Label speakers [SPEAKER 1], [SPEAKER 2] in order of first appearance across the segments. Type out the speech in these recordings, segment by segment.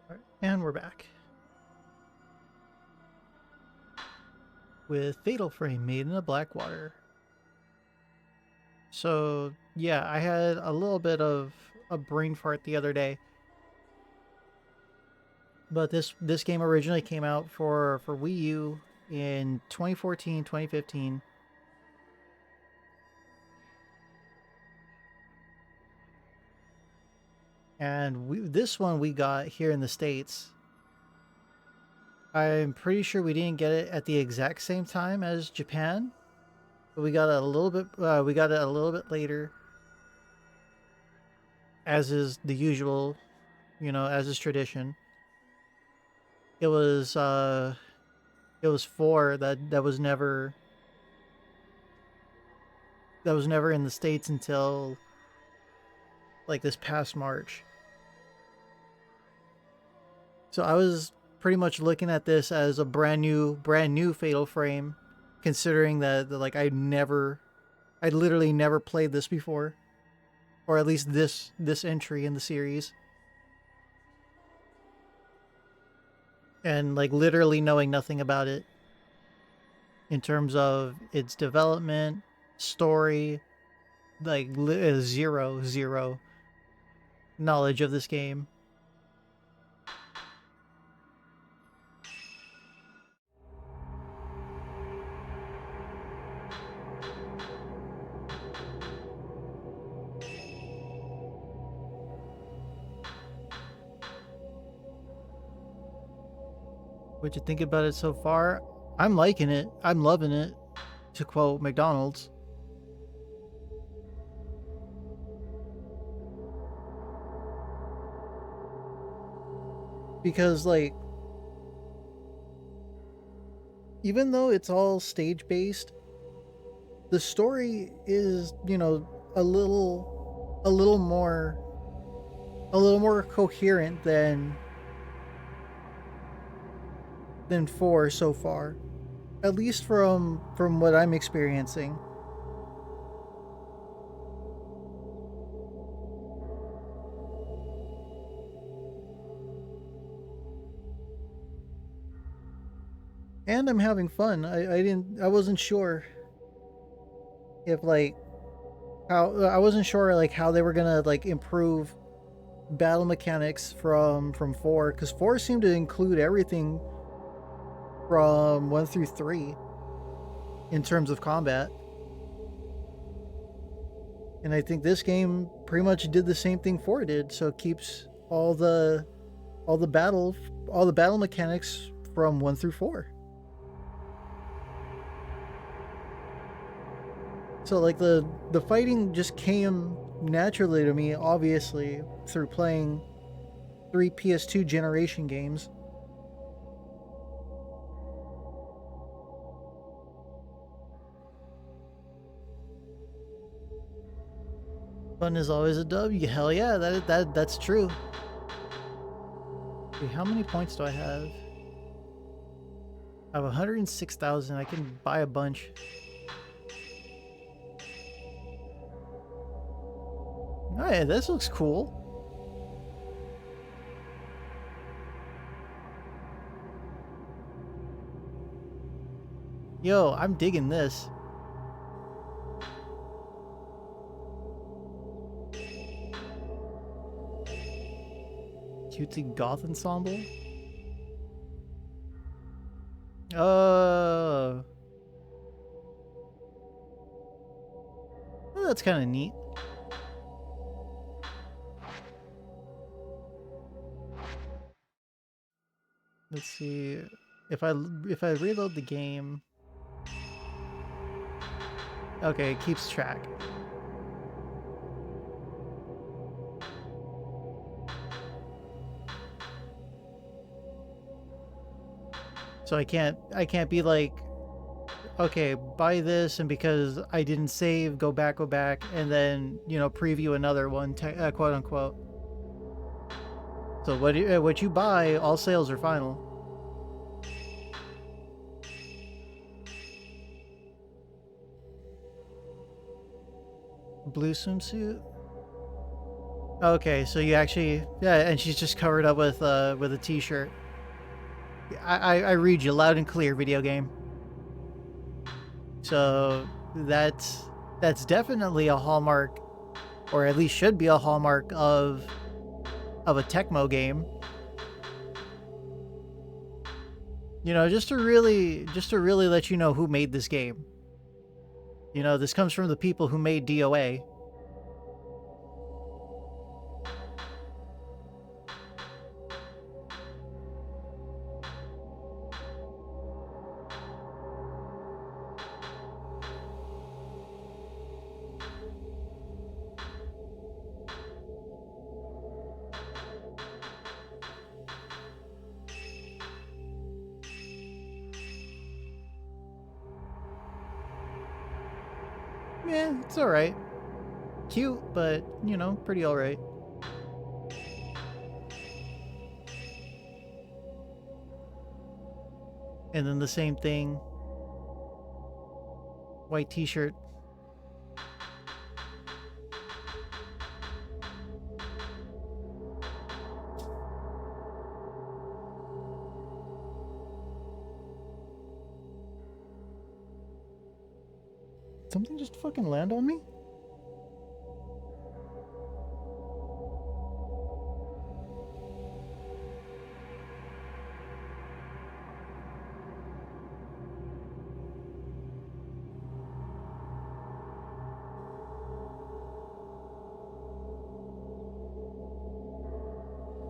[SPEAKER 1] All right, and we're back with Fatal Frame Maiden of Blackwater. So yeah, I had a little bit of a brain fart the other day, but this game originally came out for Wii U in 2014, 2015. And this one we got here in the States. I'm pretty sure we didn't get it at the exact same time as Japan, but we got it a little bit. We got it a little bit later, as is the usual, as is tradition. It was four that was never in the States until like this past March. So I was pretty much looking at this as a brand new Fatal Frame, considering that like I literally never played this before, or at least this entry in the series, and like literally knowing nothing about it in terms of its development, story, like zero knowledge of this game. What you think about it so far? I'm liking it. I'm loving it, to quote McDonald's. Because like even though it's all stage based, the story is, a little more coherent than 4 so far. At least from what I'm experiencing. And I'm having fun. I wasn't sure if like how I wasn't sure like how they were gonna like improve battle mechanics from 4, because 4 seemed to include everything from 1 through 3 in terms of combat. And I think this game pretty much did the same thing 4 did, so it keeps all the battle all the battle mechanics from 1 through 4. So like the fighting just came naturally to me, obviously, through playing 3 PS2 generation games. Fun is always a W. Hell yeah, that's true. Wait, how many points do I have? I have 106,000. I can buy a bunch. Oh yeah, this looks cool. Yo, I'm digging this. Cutesy goth ensemble. Oh, well, that's kind of neat. Let's see if I reload the game. Okay, it keeps track. So I can't be like, okay, buy this, and because I didn't save, go back, and then preview another one, quote unquote. So what you buy, all sales are final. Blue swimsuit. Okay, so you actually, yeah, and she's just covered up with a t-shirt. I read you loud and clear, video game. So that's definitely a hallmark, or at least should be a hallmark of a Tecmo game. You know, just to really let you know who made this game. You know, this comes from the people who made DOA. Yeah, it's all right. Cute, but you know, pretty all right. And then the same thing, white t-shirt. Something just fucking land on me?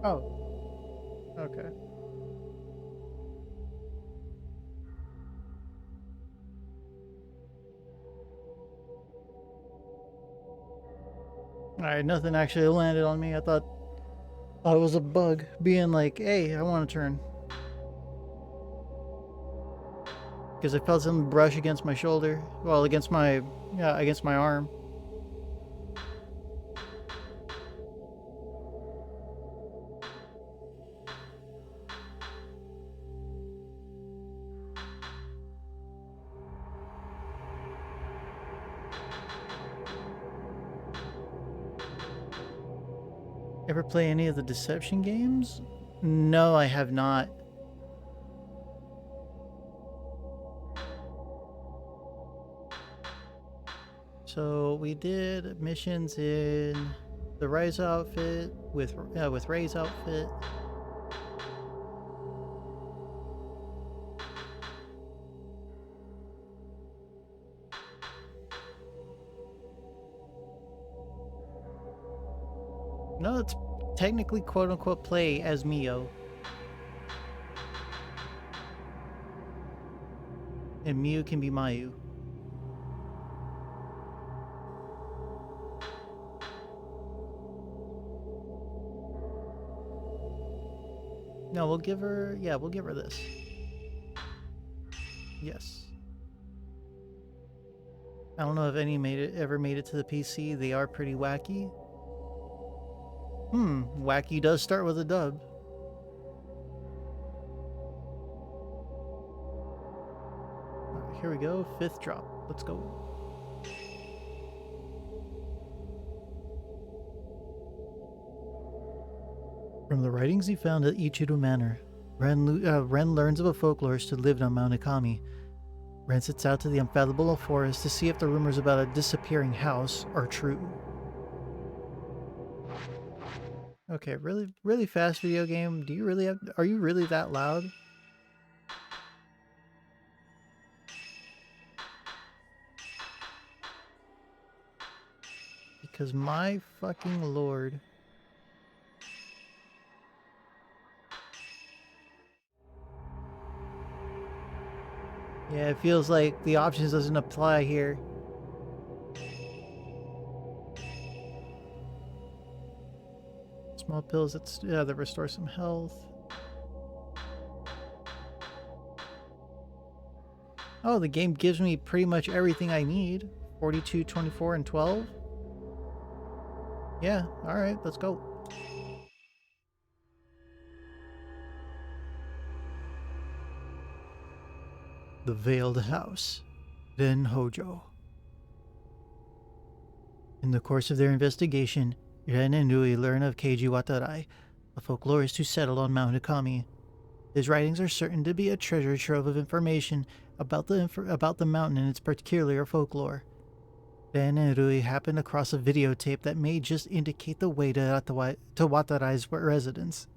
[SPEAKER 1] Oh, okay. All right, nothing actually landed on me. I thought it was a bug being like, "Hey, I want to turn," because I felt something brush against my shoulder. Well, against my arm. Ever play any of the Deception games? No, I have not. So we did missions in the Rise outfit with Ray's outfit. No, it's technically quote unquote play as Mio. And Miu can be Mayu. No, we'll give her, yeah, we'll give her this. Yes. I don't know if any ever made it to the PC. They are pretty wacky. Wacky does start with a dub. Alright, here we go, 5th drop. Let's go. From the writings he found at Ichido Manor, Ren learns of a folklorist who lived on Mount Ikami. Ren sets out to the unfathomable forest to see if the rumors about a disappearing house are true. Okay, really fast video game. Are you really that loud? Because my fucking lord. Yeah, it feels like the options doesn't apply here. Small pills that restore some health. Oh, the game gives me pretty much everything I need. 42, 24, and 12. Yeah, alright, let's go. The Veiled House, then Hojo. In the course of their investigation, Ren and Nui learn of Keiji Watarai, a folklorist who settled on Mount Hikami. His writings are certain to be a treasure trove of information about the mountain and its peculiar folklore. Ren and Rui happen across a videotape that may just indicate the way to Watarai's residence.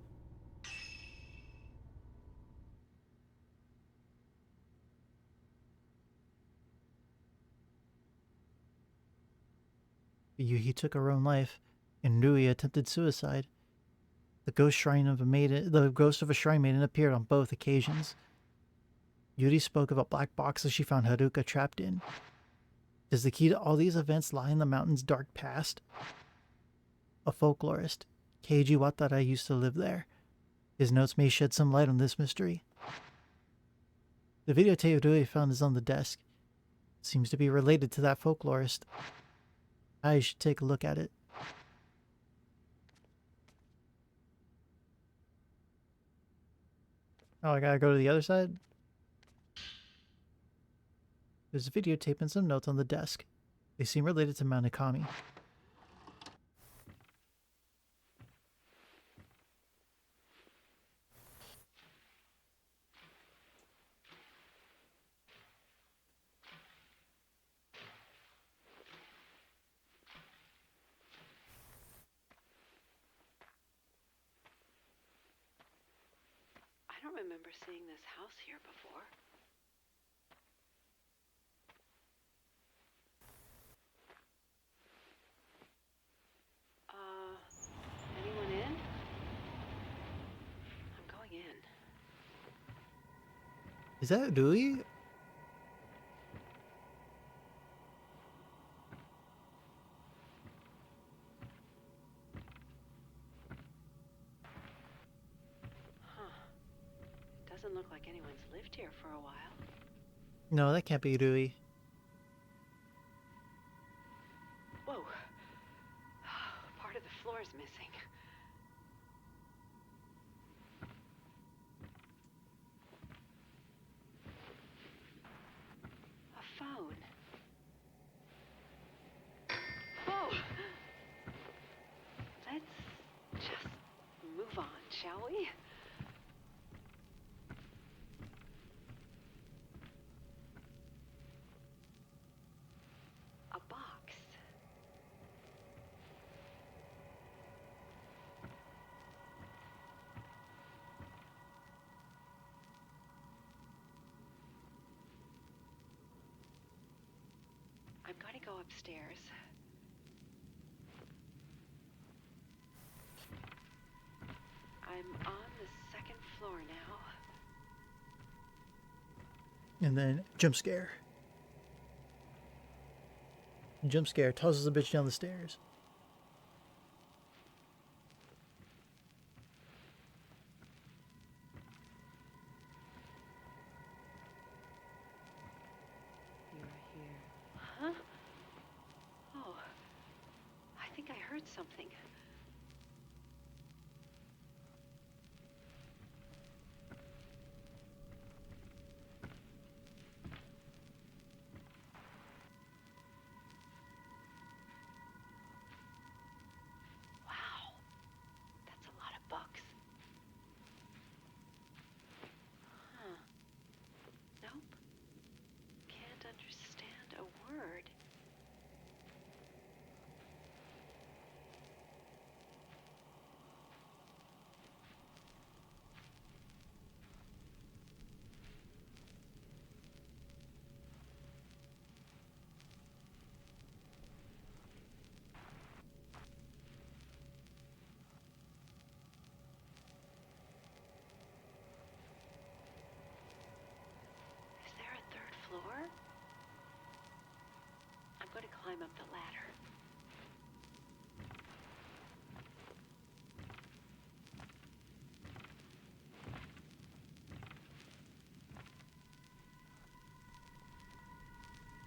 [SPEAKER 1] Yuhi took her own life, and Rui attempted suicide. The ghost of a shrine maiden appeared on both occasions. Yuri spoke of a black box that she found Haruka trapped in. Does the key to all these events lie in the mountain's dark past? A folklorist, Keiji Watarai used to live there. His notes may shed some light on this mystery. The videotape Rui found is on the desk. Seems to be related to that folklorist. I should take a look at it. Oh, I gotta go to the other side? There's a videotape and some notes on the desk. They seem related to Mount Ikami.
[SPEAKER 2] I don't remember seeing this house here before. Anyone in? I'm going in.
[SPEAKER 1] Is that Rui?
[SPEAKER 2] Doesn't look like anyone's lived here for a while.
[SPEAKER 1] No, that can't be Rui.
[SPEAKER 2] Whoa. Part of the floor is missing. A phone. Whoa. Let's just move on, shall we? A box. I'm going to go upstairs. I'm on the second floor now.
[SPEAKER 1] And then jump scare. Jump scare tosses the bitch down the stairs.
[SPEAKER 2] You're here. Huh? Oh, I think I heard something. Wow, that's a lot of books. Huh. Nope. Can't understand a word. Is there a third floor? I'm going to climb up the ladder.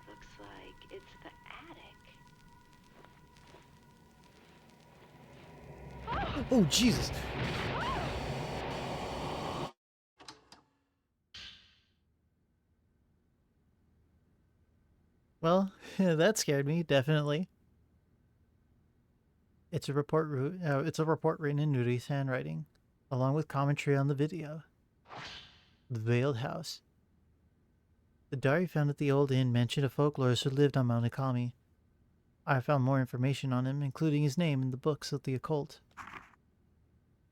[SPEAKER 2] Looks like it's the attic.
[SPEAKER 1] Oh, Jesus. Well, that scared me, definitely. It's a report written in Nuri's handwriting, along with commentary on the video. The Veiled House. The diary found at the old inn mentioned a folklorist who lived on Mount Ikami. I found more information on him, including his name in the books of the occult.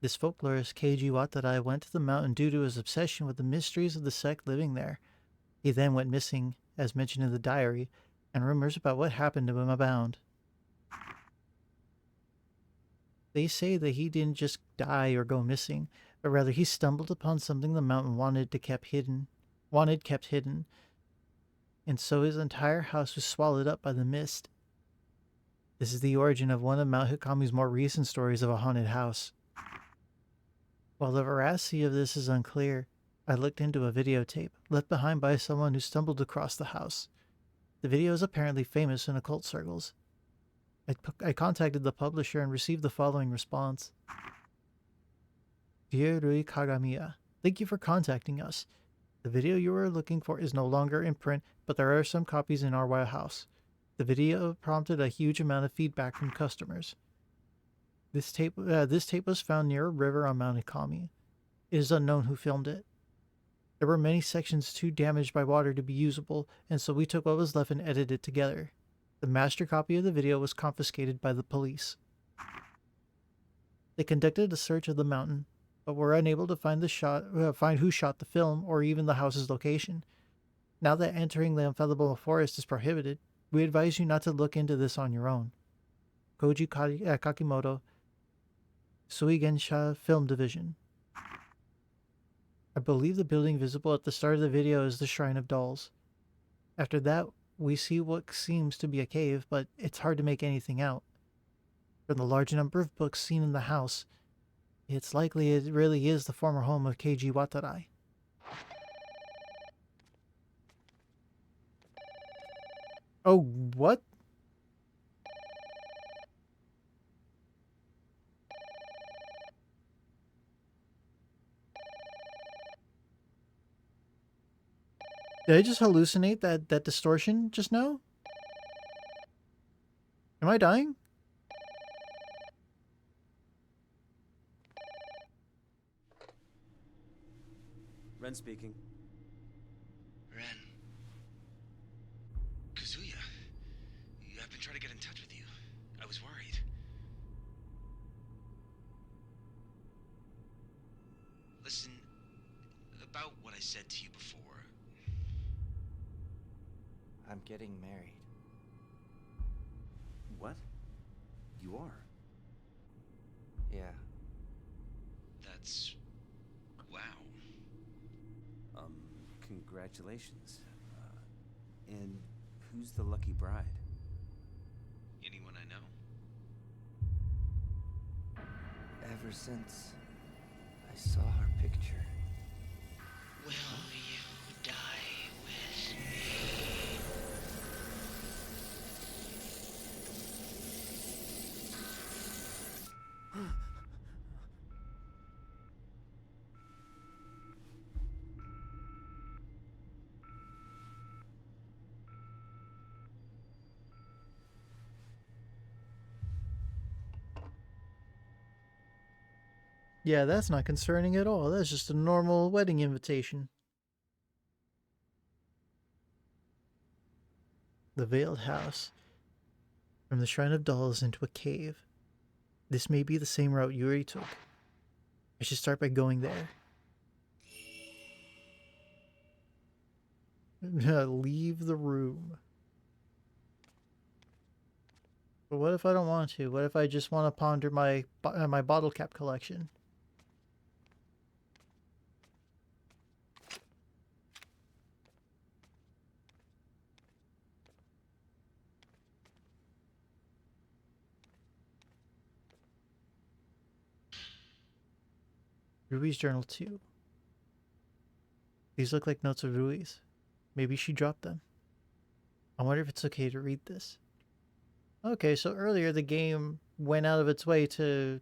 [SPEAKER 1] This folklorist, Keiji Watarai, went to the mountain due to his obsession with the mysteries of the sect living there. He then went missing, as mentioned in the diary, and rumors about what happened to him abound. They say that he didn't just die or go missing, but rather he stumbled upon something the mountain wanted kept hidden, and so his entire house was swallowed up by the mist. This is the origin of one of Mount Hikami's more recent stories of a haunted house. While the veracity of this is unclear, I looked into a videotape left behind by someone who stumbled across the house. The video is apparently famous in occult circles. I contacted the publisher and received the following response. Dear Rui Kagamiya, thank you for contacting us. The video you were looking for is no longer in print, but there are some copies in our warehouse. The video prompted a huge amount of feedback from customers. This tape was found near a river on Mount Ikami. It is unknown who filmed it. There were many sections too damaged by water to be usable, and so we took what was left and edited it together. The master copy of the video was confiscated by the police. They conducted a search of the mountain, but were unable to find who shot the film or even the house's location. Now that entering the unfathomable forest is prohibited, we advise you not to look into this on your own. Koji Kakimoto, Suigensha Film Division. I believe the building visible at the start of the video is the Shrine of Dolls. After that, we see what seems to be a cave, but it's hard to make anything out. From the large number of books seen in the house, it's likely it really is the former home of Keiji Watarai. Oh, what? Did I just hallucinate that distortion just now? Am I dying?
[SPEAKER 3] Ren speaking.
[SPEAKER 4] Ren. Kazuya. I've been trying to get in touch with you. I was worried. Listen, about what I said to you before.
[SPEAKER 3] I'm getting married. What? You are? Yeah.
[SPEAKER 4] That's... wow.
[SPEAKER 3] Congratulations. And who's the lucky bride?
[SPEAKER 4] Anyone I know?
[SPEAKER 3] Ever since I saw her picture.
[SPEAKER 4] Will you die with me?
[SPEAKER 1] Yeah, that's not concerning at all. That's just a normal wedding invitation. The Veiled House. From the Shrine of Dolls into a cave. This may be the same route Yuri took. I should start by going there. Leave the room. But what if I don't want to? What if I just want to ponder my bottle cap collection? Rui's journal 2. These look like notes of Rui's. Maybe she dropped them. I wonder if it's okay to read this. Okay, so earlier the game went out of its way to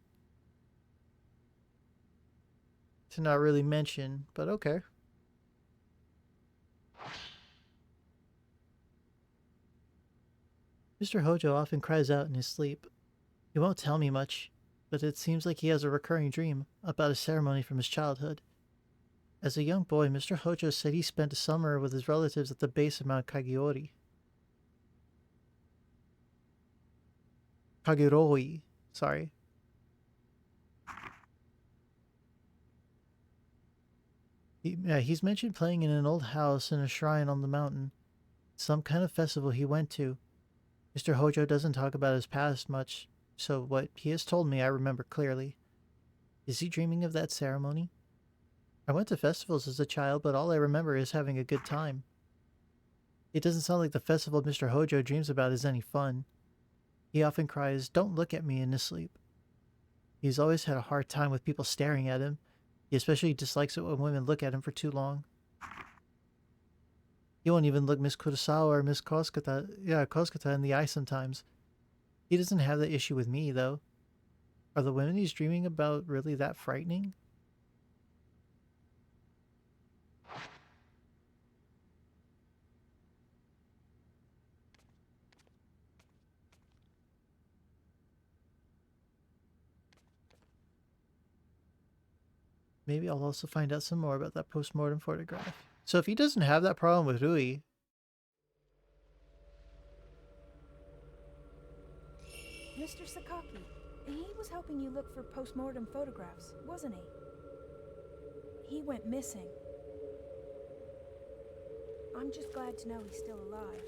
[SPEAKER 1] not really mention, but okay. Mr. Hojo often cries out in his sleep. He won't tell me much, but it seems like he has a recurring dream about a ceremony from his childhood. As a young boy, Mr. Hojo said he spent a summer with his relatives at the base of Mount Kagiori. Kaguroi, sorry. He's mentioned playing in an old house in a shrine on the mountain. Some kind of festival he went to. Mr. Hojo doesn't talk about his past much, so what he has told me I remember clearly. Is he dreaming of that ceremony? I went to festivals as a child, but all I remember is having a good time. It doesn't sound like the festival Mr. Hojo dreams about is any fun. He often cries, "Don't look at me," in his sleep. He's always had a hard time with people staring at him. He especially dislikes it when women look at him for too long. He won't even look Miss Kurosawa or Miss Koskata in the eye sometimes. He doesn't have that issue with me, though. Are the women he's dreaming about really that frightening? Maybe I'll also find out some more about that post-mortem photograph. So if he doesn't have that problem with Rui,
[SPEAKER 5] Mr. Sakaki, he was helping you look for post-mortem photographs, wasn't he? He went missing. I'm just glad to know he's still alive.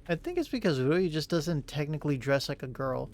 [SPEAKER 1] I think it's because Rui just doesn't technically dress like a girl.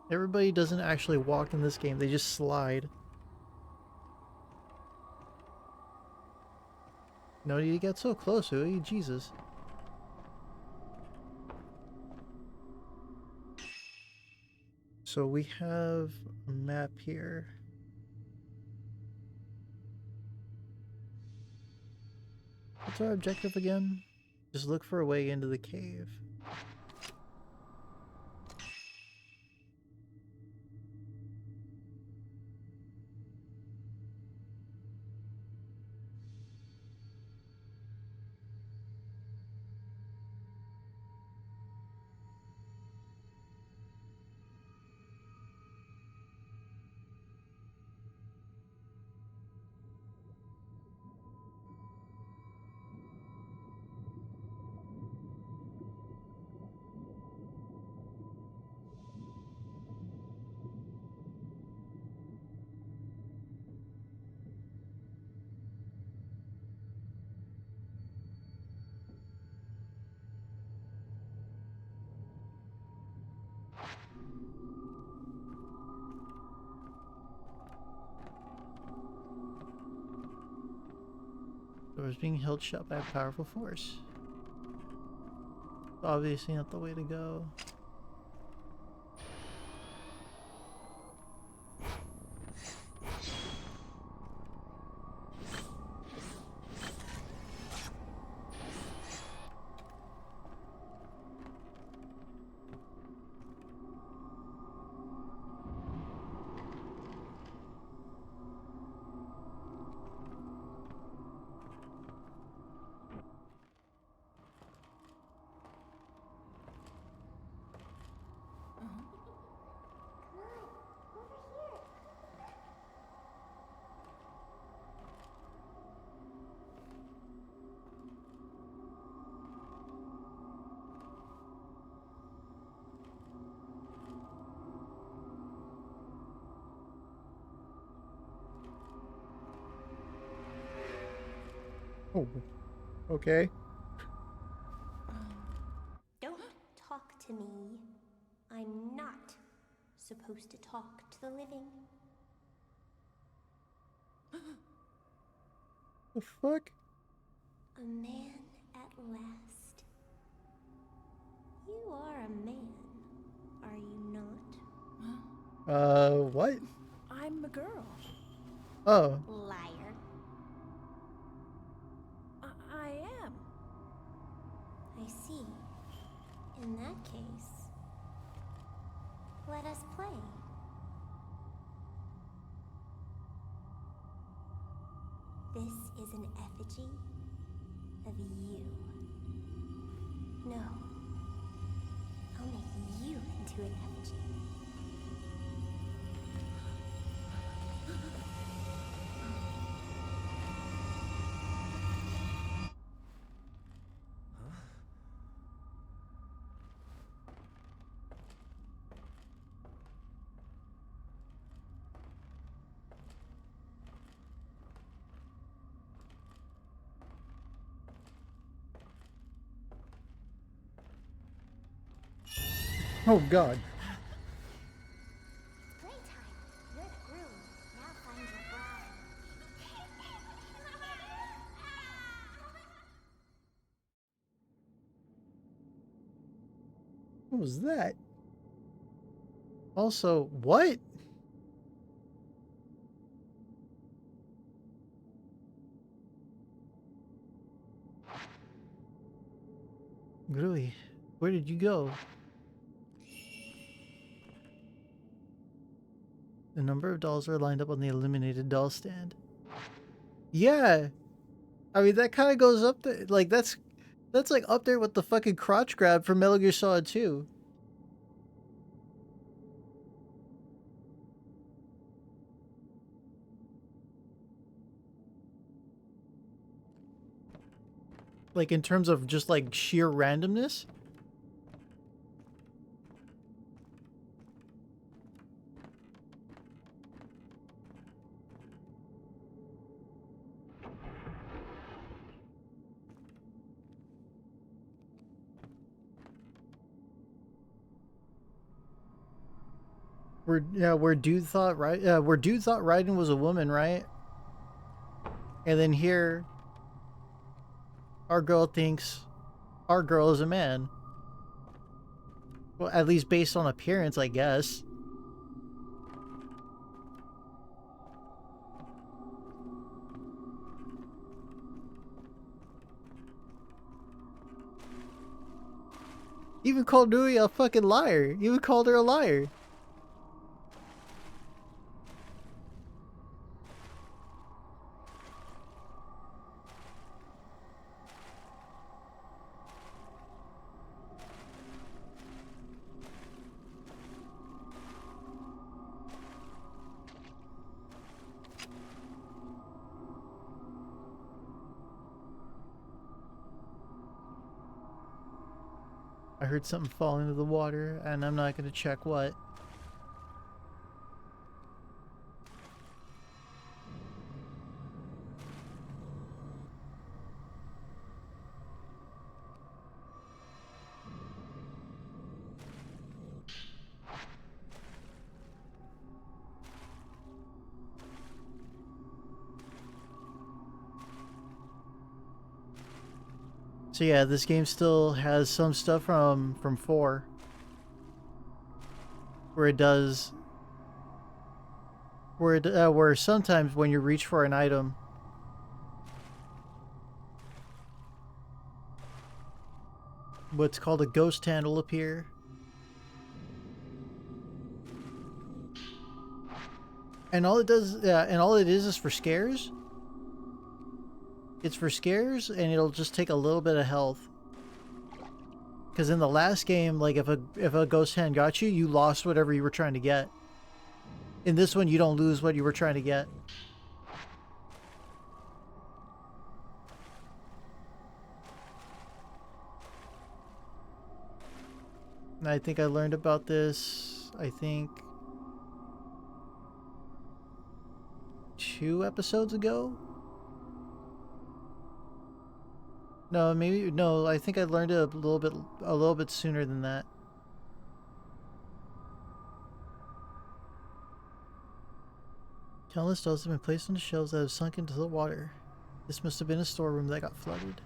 [SPEAKER 1] Everybody doesn't actually walk in this game, they just slide. No need to get so close, Rui. Jesus. So we have a map here. What's our objective again? Just look for a way into the cave. Doors being held shut by a powerful force. Obviously not the way to go. Oh, okay.
[SPEAKER 6] Don't talk to me. I'm not supposed to talk to the living.
[SPEAKER 1] The fuck?
[SPEAKER 6] A man at last. You are a man, are you not?
[SPEAKER 1] What?
[SPEAKER 5] I'm a girl.
[SPEAKER 1] Oh.
[SPEAKER 6] Liar.
[SPEAKER 5] I am.
[SPEAKER 6] I see. In that case, let us play. This is an effigy of you. No. I'll make you into an effigy.
[SPEAKER 1] Oh god.
[SPEAKER 6] Playtime. You're the groom. Now find your bride.
[SPEAKER 1] What was that? Also, what? Really? Where did you go? The number of dolls are lined up on the illuminated doll stand. Yeah. I mean, that kind of goes up there. Like, that's like up there with the fucking crotch grab from Metal Gear Solid 2. Like, in terms of just, like, sheer randomness. Where dude thought where dude thought Raiden was a woman, right? And then here, our girl thinks our girl is a man. Well, at least based on appearance, I guess. Even called Nui a fucking liar. Even called her a liar. I heard something fall into the water, and I'm not going to check what. So yeah, this game still has some stuff from 4. Where it does... where sometimes when you reach for an item, what's called a ghost hand will appear. And all it does, and all it is for scares. It's for scares, and it'll just take a little bit of health. Because in the last game, like if a ghost hand got you, you lost whatever you were trying to get. In this one, you don't lose what you were trying to get. And I think I learned about this, I think, 2 episodes ago? No, maybe no, I think I learned it a little bit sooner than that. Countless dolls have been placed on the shelves that have sunk into the water. This must have been a storeroom that got flooded.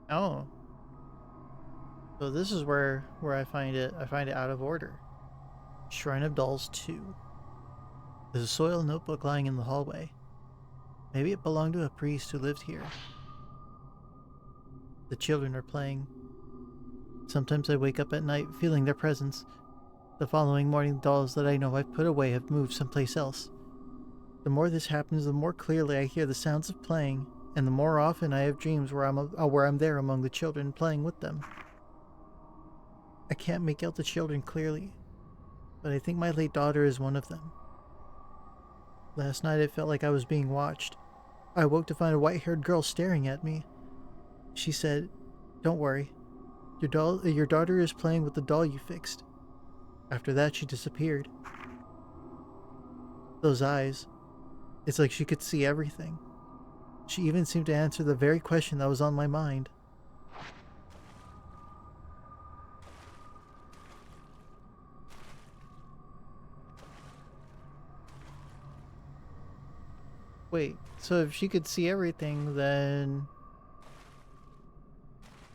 [SPEAKER 1] Oh. So this is where I find it out of order. Shrine of Dolls 2. There's a soiled notebook lying in the hallway. Maybe it belonged to a priest who lived here. The children are playing. Sometimes I wake up at night feeling their presence. The following morning, the dolls that I know I've put away have moved someplace else. The more this happens, the more clearly I hear the sounds of playing, and the more often I have dreams where I'm there among the children playing with them. I can't make out the children clearly, but I think my late daughter is one of them. Last night it felt like I was being watched. I woke to find a white-haired girl staring at me. She said, "Don't worry. Your daughter is playing with the doll you fixed." After that, she disappeared. Those eyes. It's like she could see everything. She even seemed to answer the very question that was on my mind. Wait, so if she could see everything, then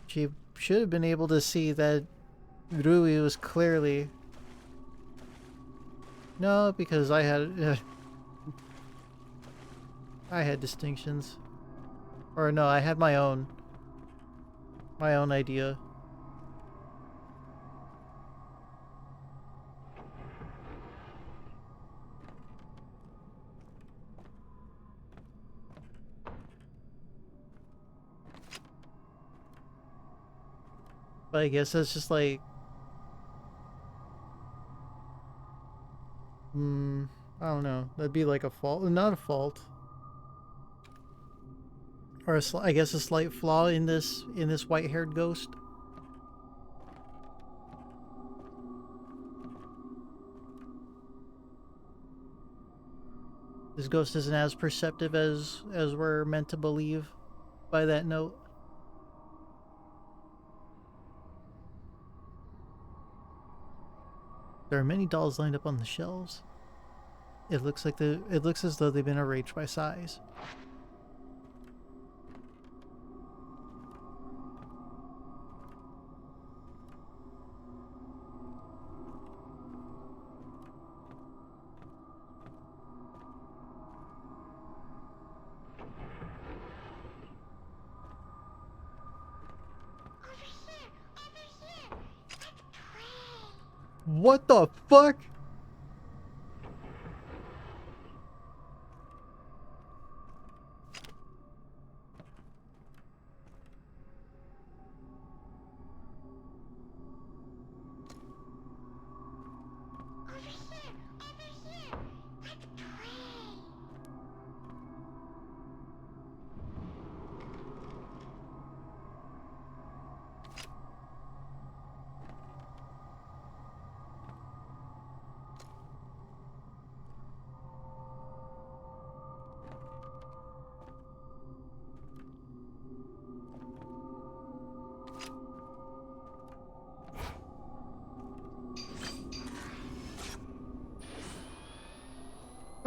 [SPEAKER 1] she should have been able to see that Rui was clearly... No, because I had I had distinctions. Or no, I had my own idea. But I guess that's just like... I don't know. That'd be like a fault. Not a fault. Or I guess a slight flaw in this white-haired ghost. This ghost isn't as perceptive as we're meant to believe by that note. There are many dolls lined up on the shelves. It looks as though they've been arranged by size. What the fuck?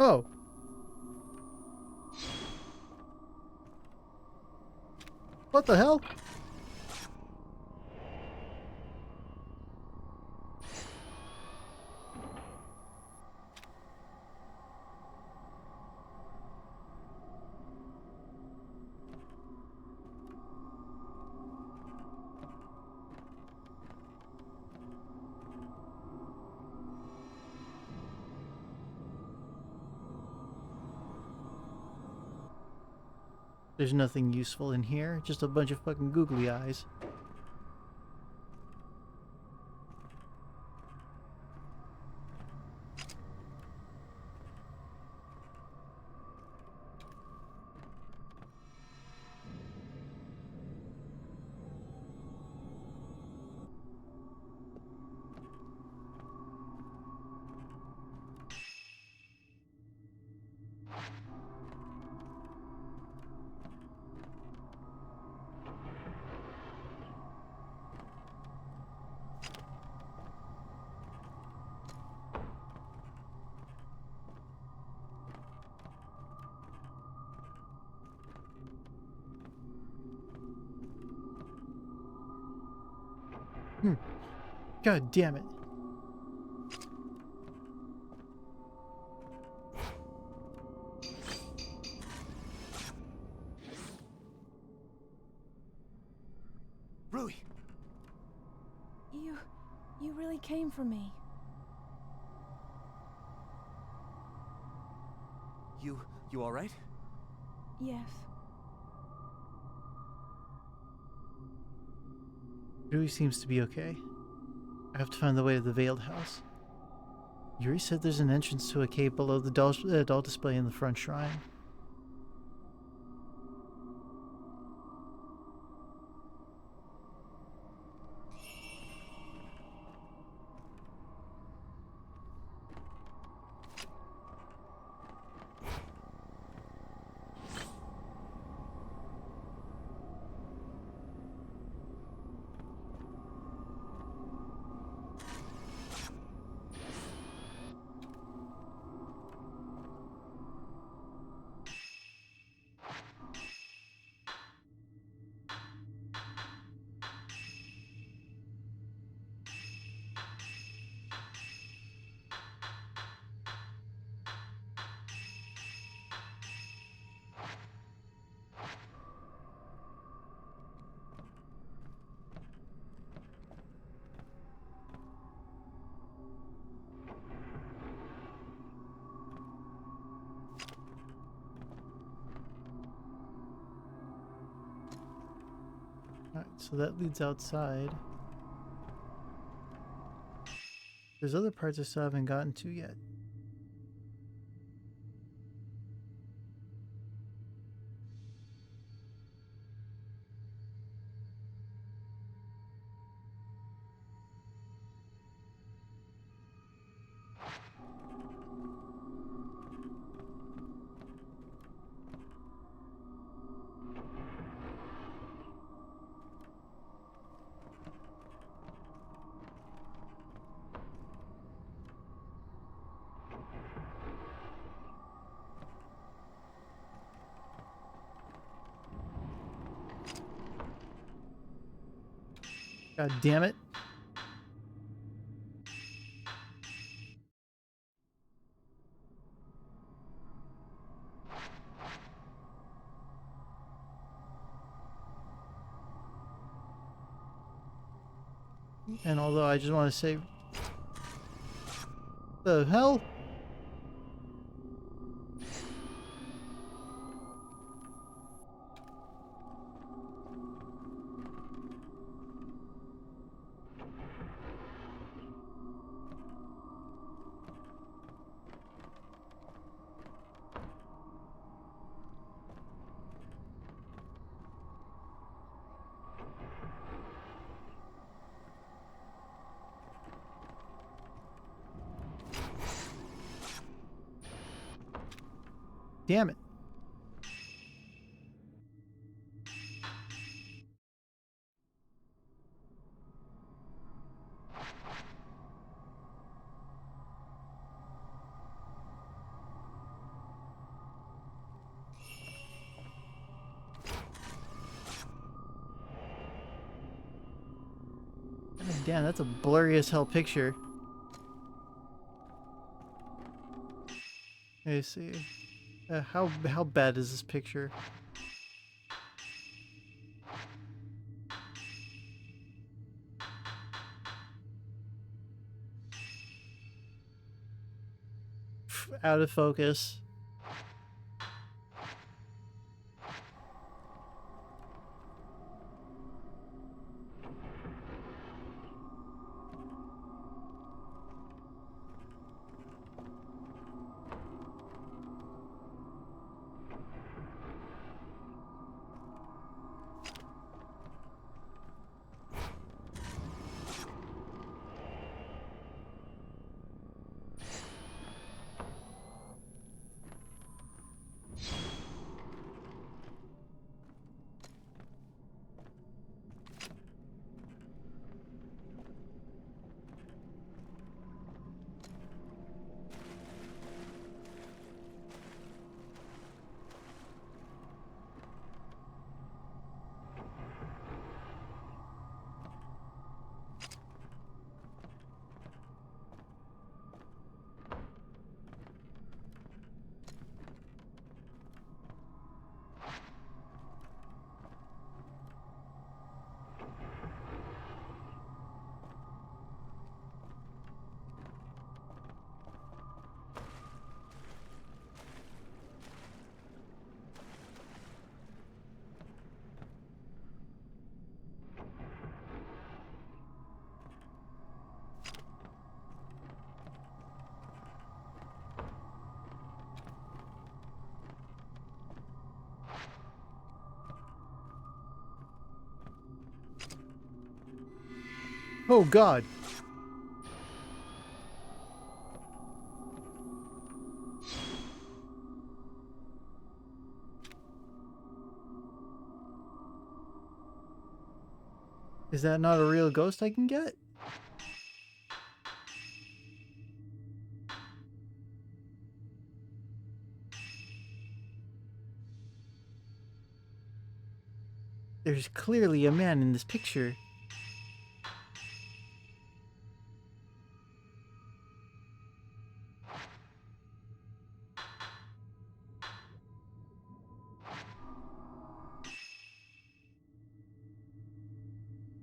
[SPEAKER 1] Oh. What the hell? There's nothing useful in here, just a bunch of fucking googly eyes. God damn it.
[SPEAKER 3] Rui,
[SPEAKER 5] You really came for me.
[SPEAKER 3] you all right?
[SPEAKER 5] Yes.
[SPEAKER 1] Rui seems to be okay. I have to find the way to the Veiled House. Yuri said there's an entrance to a cave below the doll display in the front shrine. Alright, so that leads outside. There's other parts I still haven't gotten to yet. God damn it. And although I just want to say... The hell? Damn it. God damn, that's a blurry as hell picture. Let me see. How bad is this picture? Out of focus. Oh God. Is that not a real ghost I can get? There's clearly a man in this picture.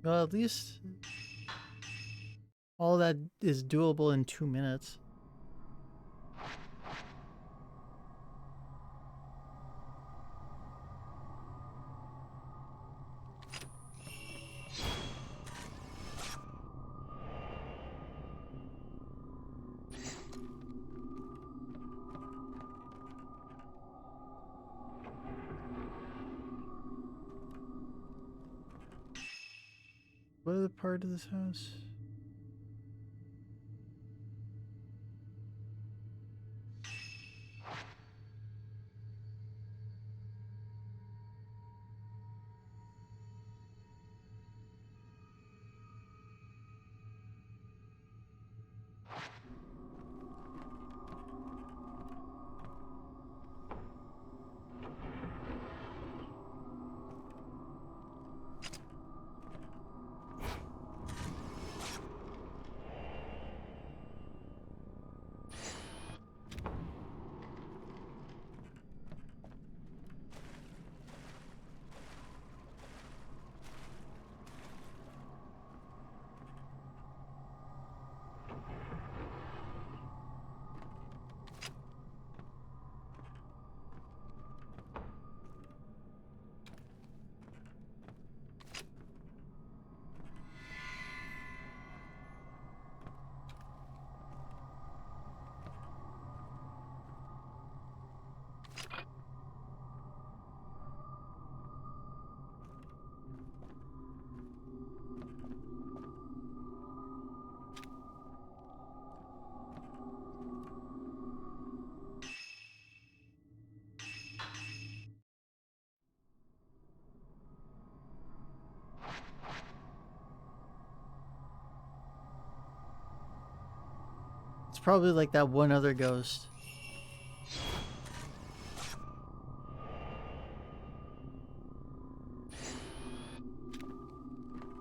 [SPEAKER 1] Well, at least all that is doable in 2 minutes. What other part of this house? It's probably like that one other ghost.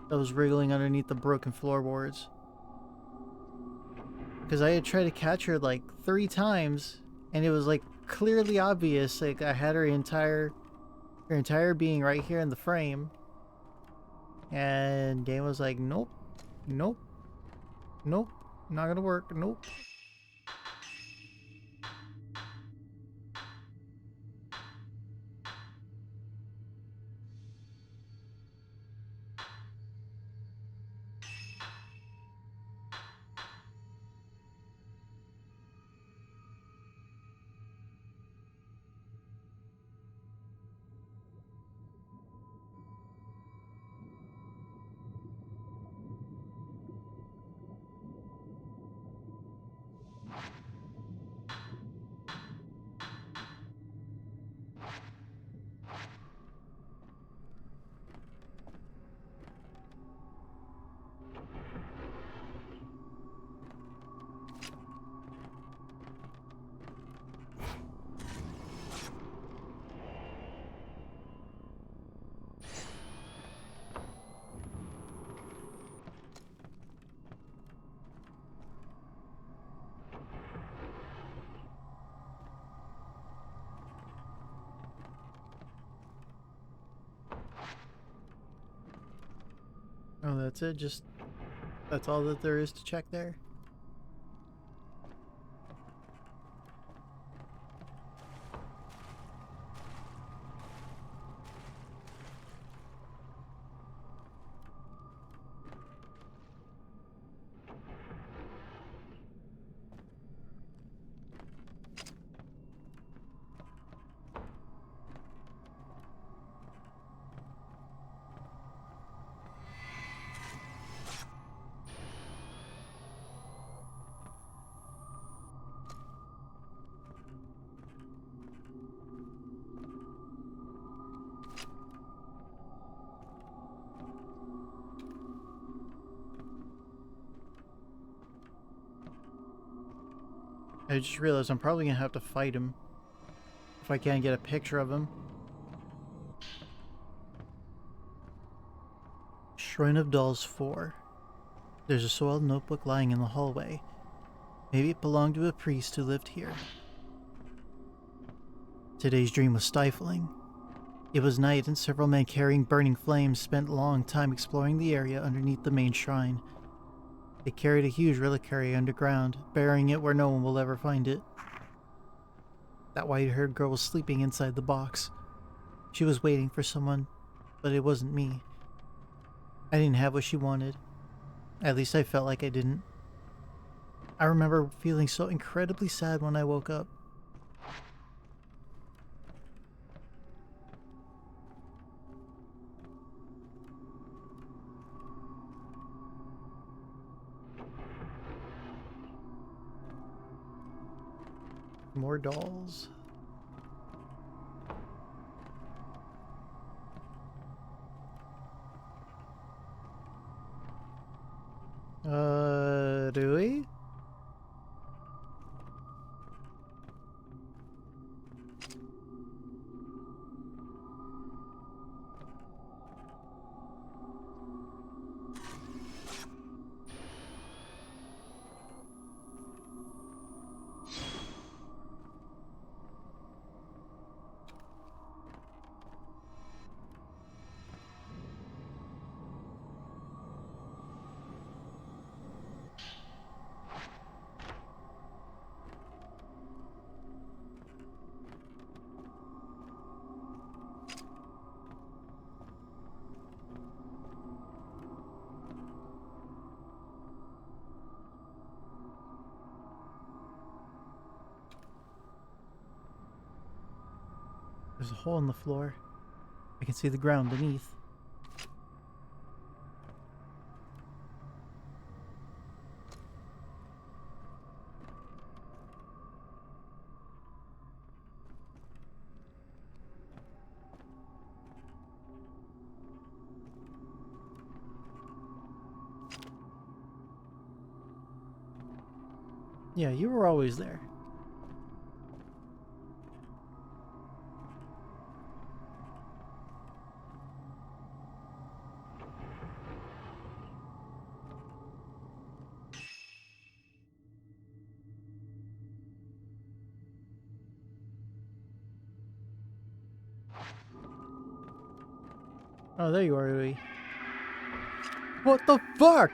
[SPEAKER 1] That was wriggling underneath the broken floorboards. Because I had tried to catch her like 3 times, and it was like clearly obvious. Like I had her entire being right here in the frame, and game was like, nope, nope, nope, not gonna work, nope. Oh, that's it. That's all that there is to check there. I just realized I'm probably gonna have to fight him if I can't get a picture of him. Shrine of Dolls 4. There's a soiled notebook lying in the hallway. Maybe it belonged to a priest who lived here. Today's dream was stifling. It was night and several men carrying burning flames spent a long time exploring the area underneath the main shrine. They carried a huge reliquary underground, burying it where no one will ever find it. That white-haired girl was sleeping inside the box. She was waiting for someone, but it wasn't me. I didn't have what she wanted. At least I felt like I didn't. I remember feeling so incredibly sad when I woke up. More dolls. Do we? There's a hole in the floor. I can see the ground beneath. Yeah, you were always there. Oh, there you are, Louis. What the fuck?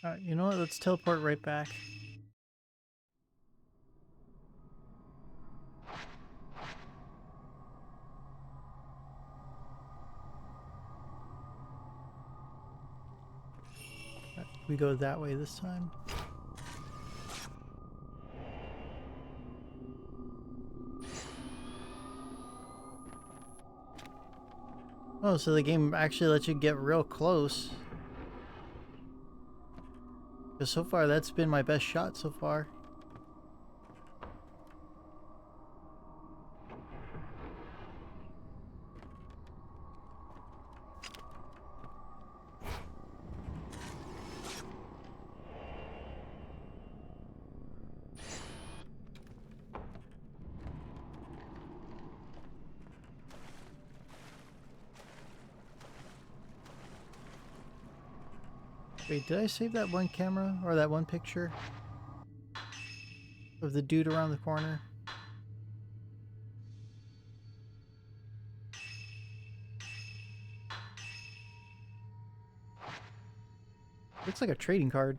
[SPEAKER 1] Alright, you know what? Let's teleport right back. We go that way this time. Oh, so the game actually lets you get real close. Because so far, that's been my best shot so far. Wait, did I save that one camera or that one picture of the dude around the corner? Looks like a trading card.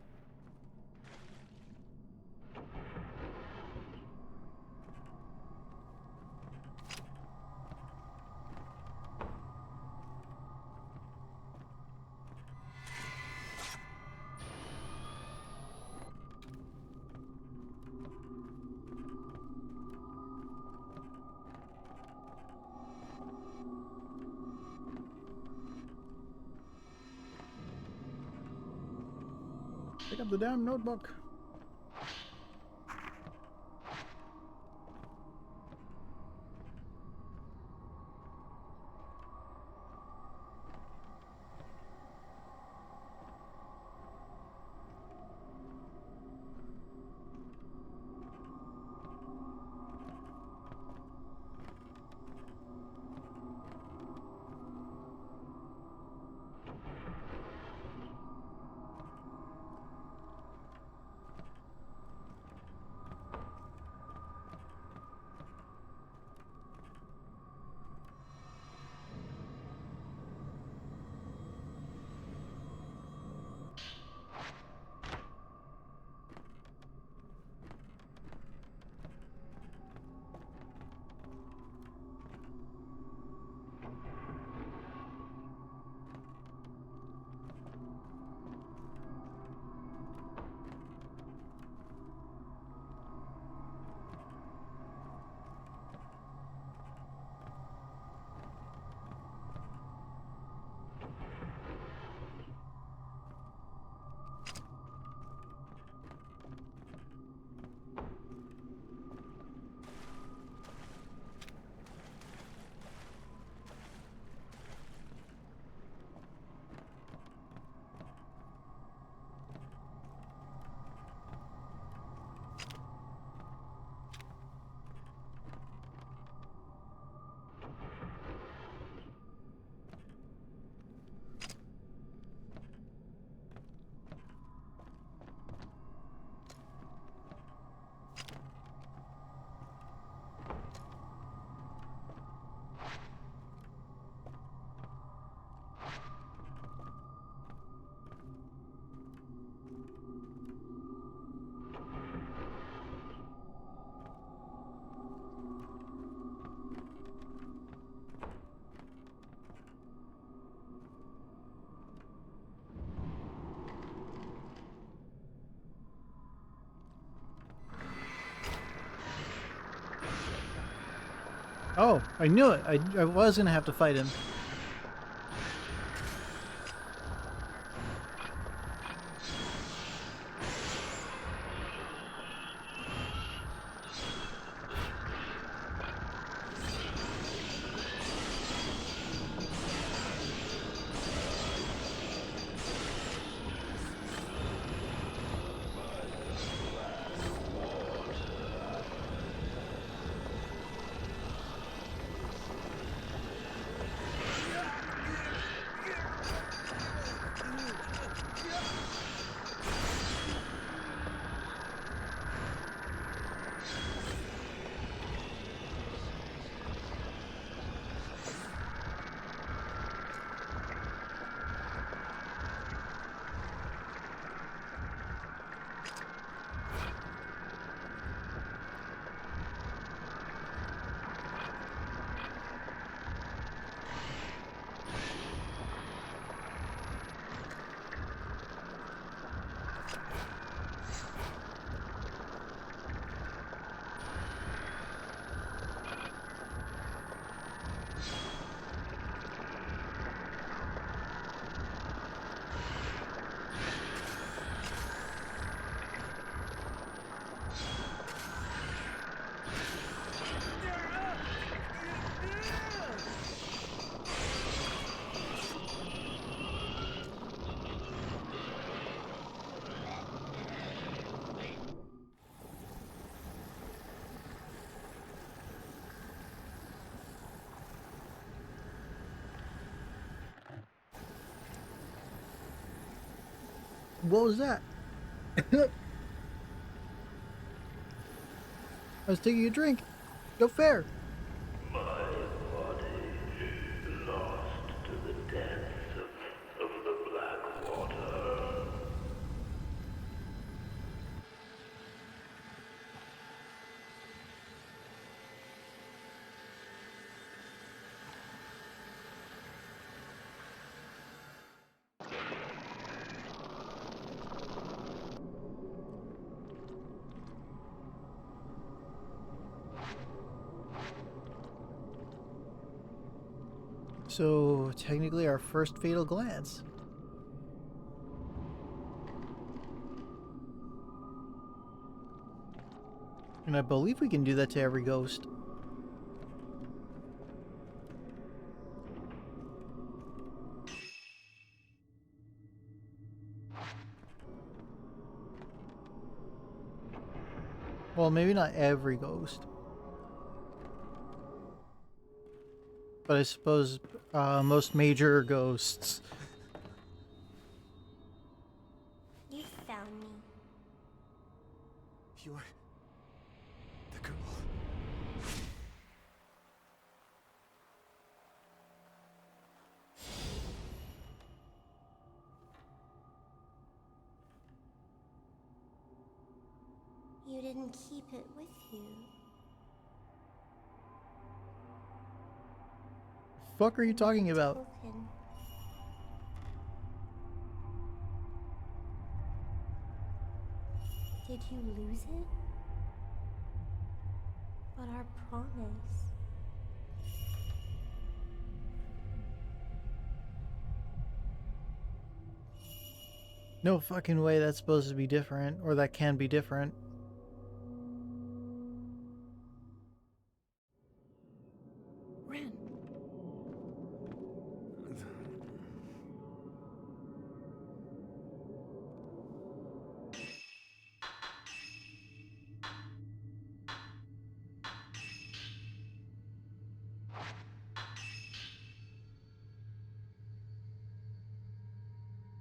[SPEAKER 1] Pick up the damn notebook. Oh, I knew it. I was gonna have to fight him. What was that? I was taking a drink. No fair.
[SPEAKER 7] My body lost to the depths of the black water.
[SPEAKER 1] So technically our first fatal glance. And I believe we can do that to every ghost. Well, maybe not every ghost. But I suppose most major ghosts.
[SPEAKER 6] You found me.
[SPEAKER 3] You're the girl.
[SPEAKER 6] You didn't keep it with you.
[SPEAKER 1] Fuck are you talking about?
[SPEAKER 6] Token. Did you lose it? But our promise.
[SPEAKER 1] No fucking way that's supposed to be different, or that can be different.
[SPEAKER 5] Ren,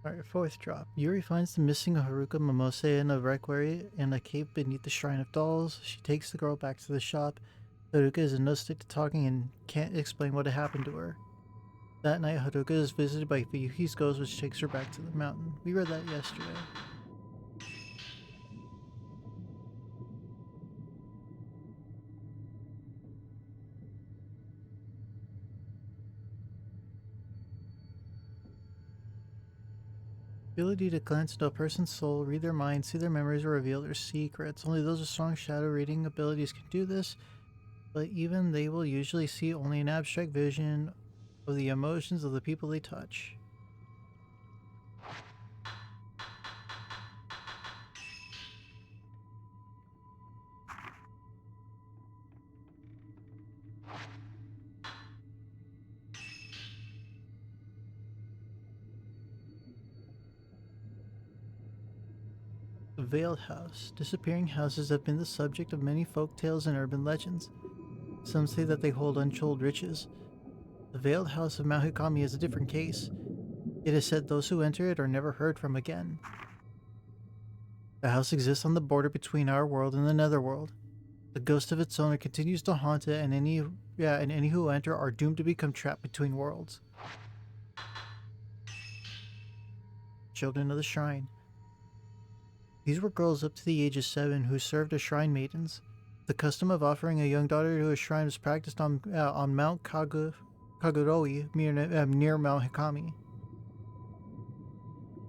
[SPEAKER 1] Alright, fourth drop. Yuri finds the missing Haruka Momose in a reliquary in a cave beneath the Shrine of Dolls. She takes the girl back to the shop. Haruka is in no state to talking and can't explain what had happened to her. That night, Haruka is visited by Fuyuki's ghost, which takes her back to the mountain. We read that yesterday. Ability to glance into a person's soul, read their mind, see their memories, or reveal their secrets. Only those with strong shadow reading abilities can do this, but even they will usually see only an abstract vision of the emotions of the people they touch. The Veiled House. Disappearing houses have been the subject of many folk tales and urban legends. Some say that they hold untold riches. The Veiled House of Mount Hikami is a different case. It is said those who enter it are never heard from again. The house exists on the border between our world and the Netherworld. The ghost of its owner continues to haunt it, and any who enter are doomed to become trapped between worlds. Children of the Shrine. These were girls up to the age of 7 who served as shrine maidens. The custom of offering a young daughter to a shrine was practiced on Mount Kaguroi, near Mount Hikami.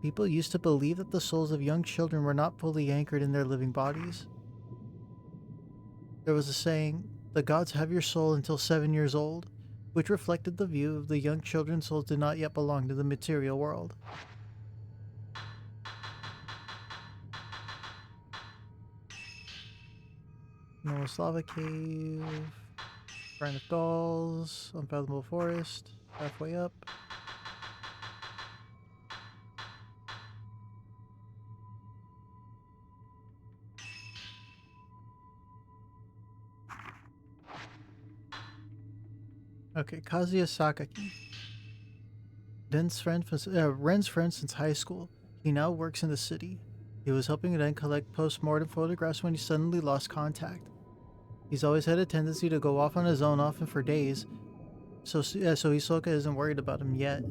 [SPEAKER 1] People used to believe that the souls of young children were not fully anchored in their living bodies. There was a saying, "The gods have your soul until 7 years old," which reflected the view of the young children's souls did not yet belong to the material world. North Lava Cave, Shrine of Dolls, Unfathomable Forest, halfway up. Okay, Kazuya Sakaki. Ren's friend since high school. He now works in the city. He was helping Ren collect post-mortem photographs when he suddenly lost contact. He's always had a tendency to go off on his own, often for days, so Hisoka isn't worried about him yet.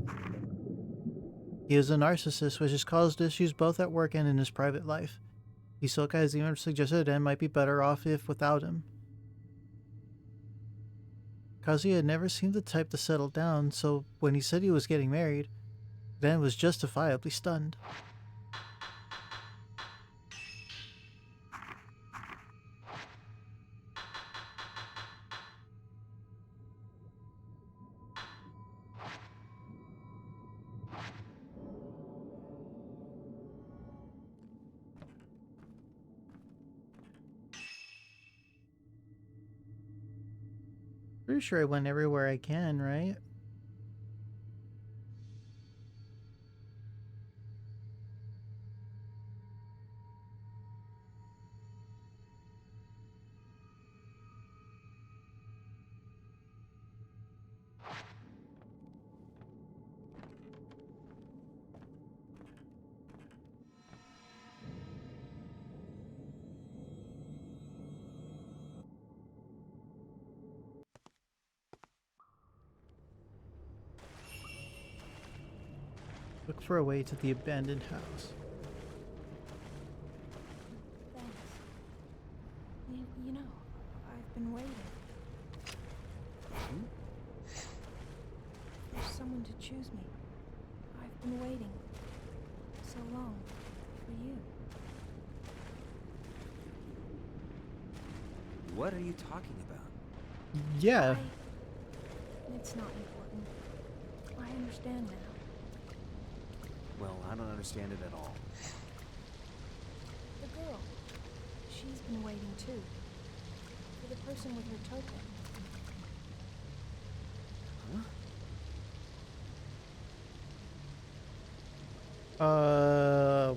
[SPEAKER 1] He is a narcissist, which has caused issues both at work and in his private life. Hisoka has even suggested Ren might be better off if without him. Kazuya had never seemed the type to settle down, so when he said he was getting married, Ren was justifiably stunned. Pretty sure I went everywhere I can, right? Look for a way to the abandoned house.
[SPEAKER 5] Thanks. You know, I've been waiting. For someone to choose me. I've been waiting so long for you.
[SPEAKER 3] What are you talking about?
[SPEAKER 1] Yeah.
[SPEAKER 5] It's not important. I understand now.
[SPEAKER 3] Well, I don't understand it at all.
[SPEAKER 5] The girl. She's been waiting too. For the person with her token.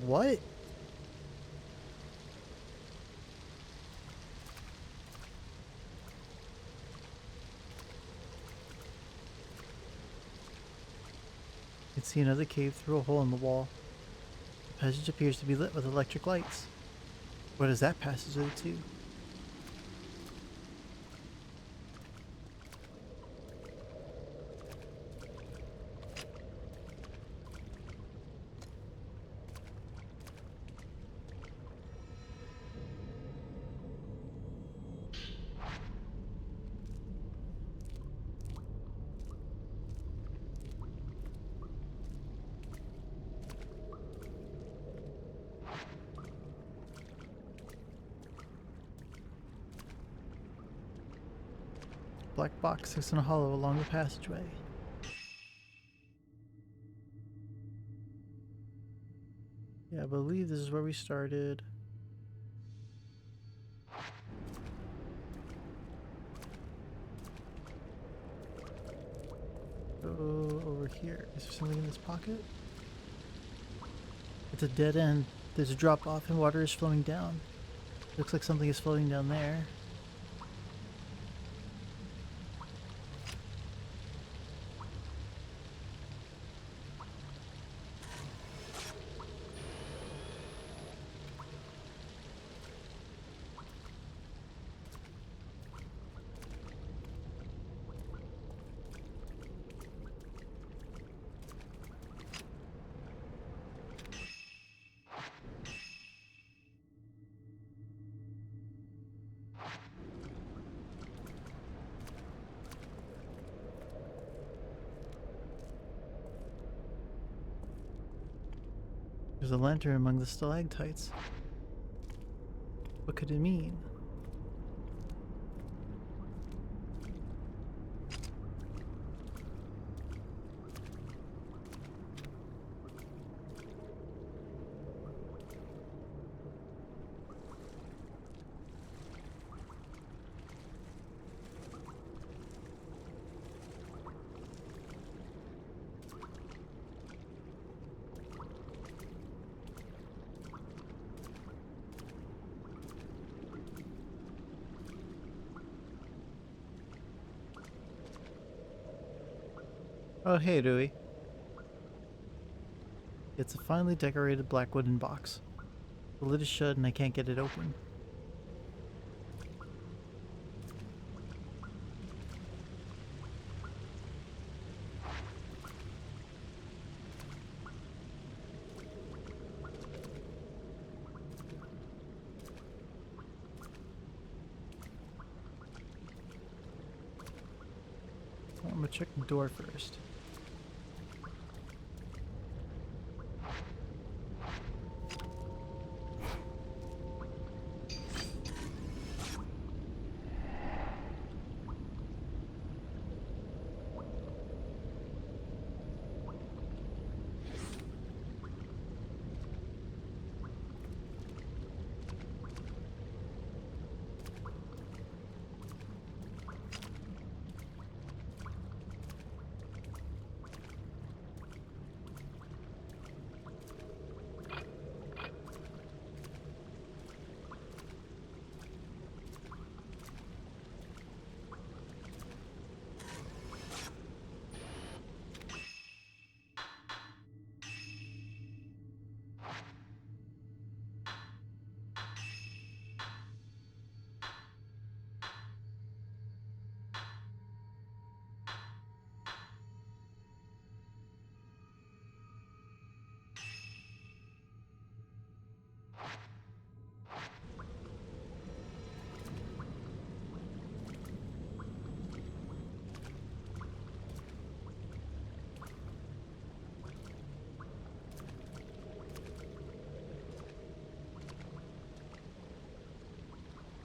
[SPEAKER 1] What? You can see another cave through a hole in the wall. The passage appears to be lit with electric lights. What does that passage lead to? Black box sits in a hollow along the passageway. Yeah, I believe this is where we started. Go over here. Is there something in this pocket? It's a dead end. There's a drop off and water is flowing down. Looks like something is floating down there. There's a lantern among the stalactites. What could it mean? Oh, hey, Rui. It's a finely decorated black wooden box. The lid is shut and I can't get it open. I'm gonna check the door first.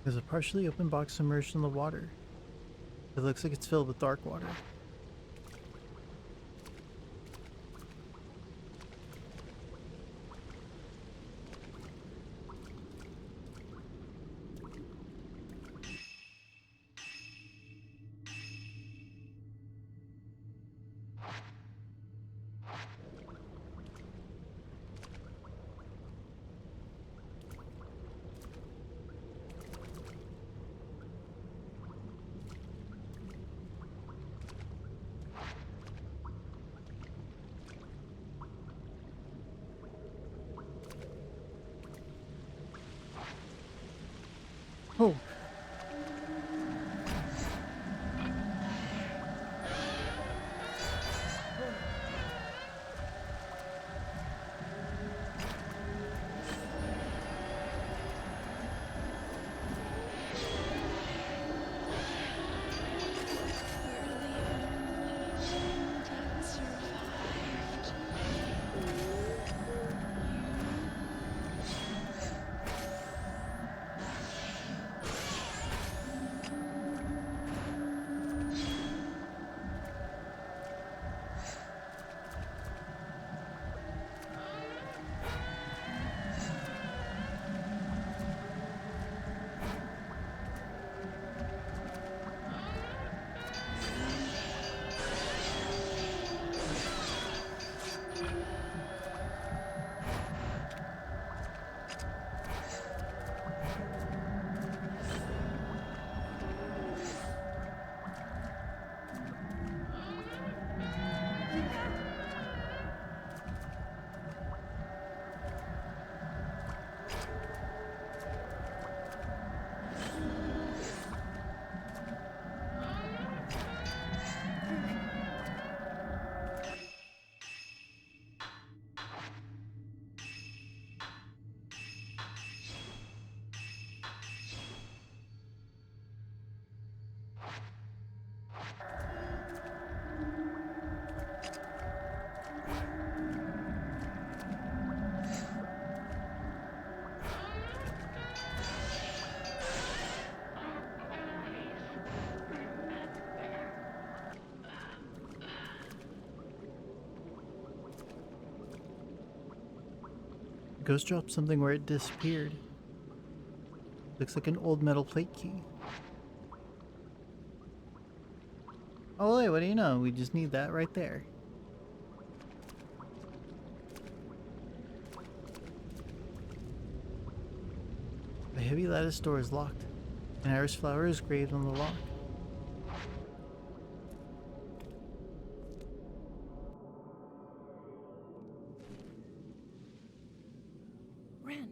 [SPEAKER 1] There's a partially open box submerged in the water. It looks like it's filled with dark water. Oh. Ghost dropped something where it disappeared. Looks like an old metal plate key. Oh wait, what do you know? We just need that right there. The heavy lattice door is locked. An iris flower is graved on the lock.
[SPEAKER 5] Ren,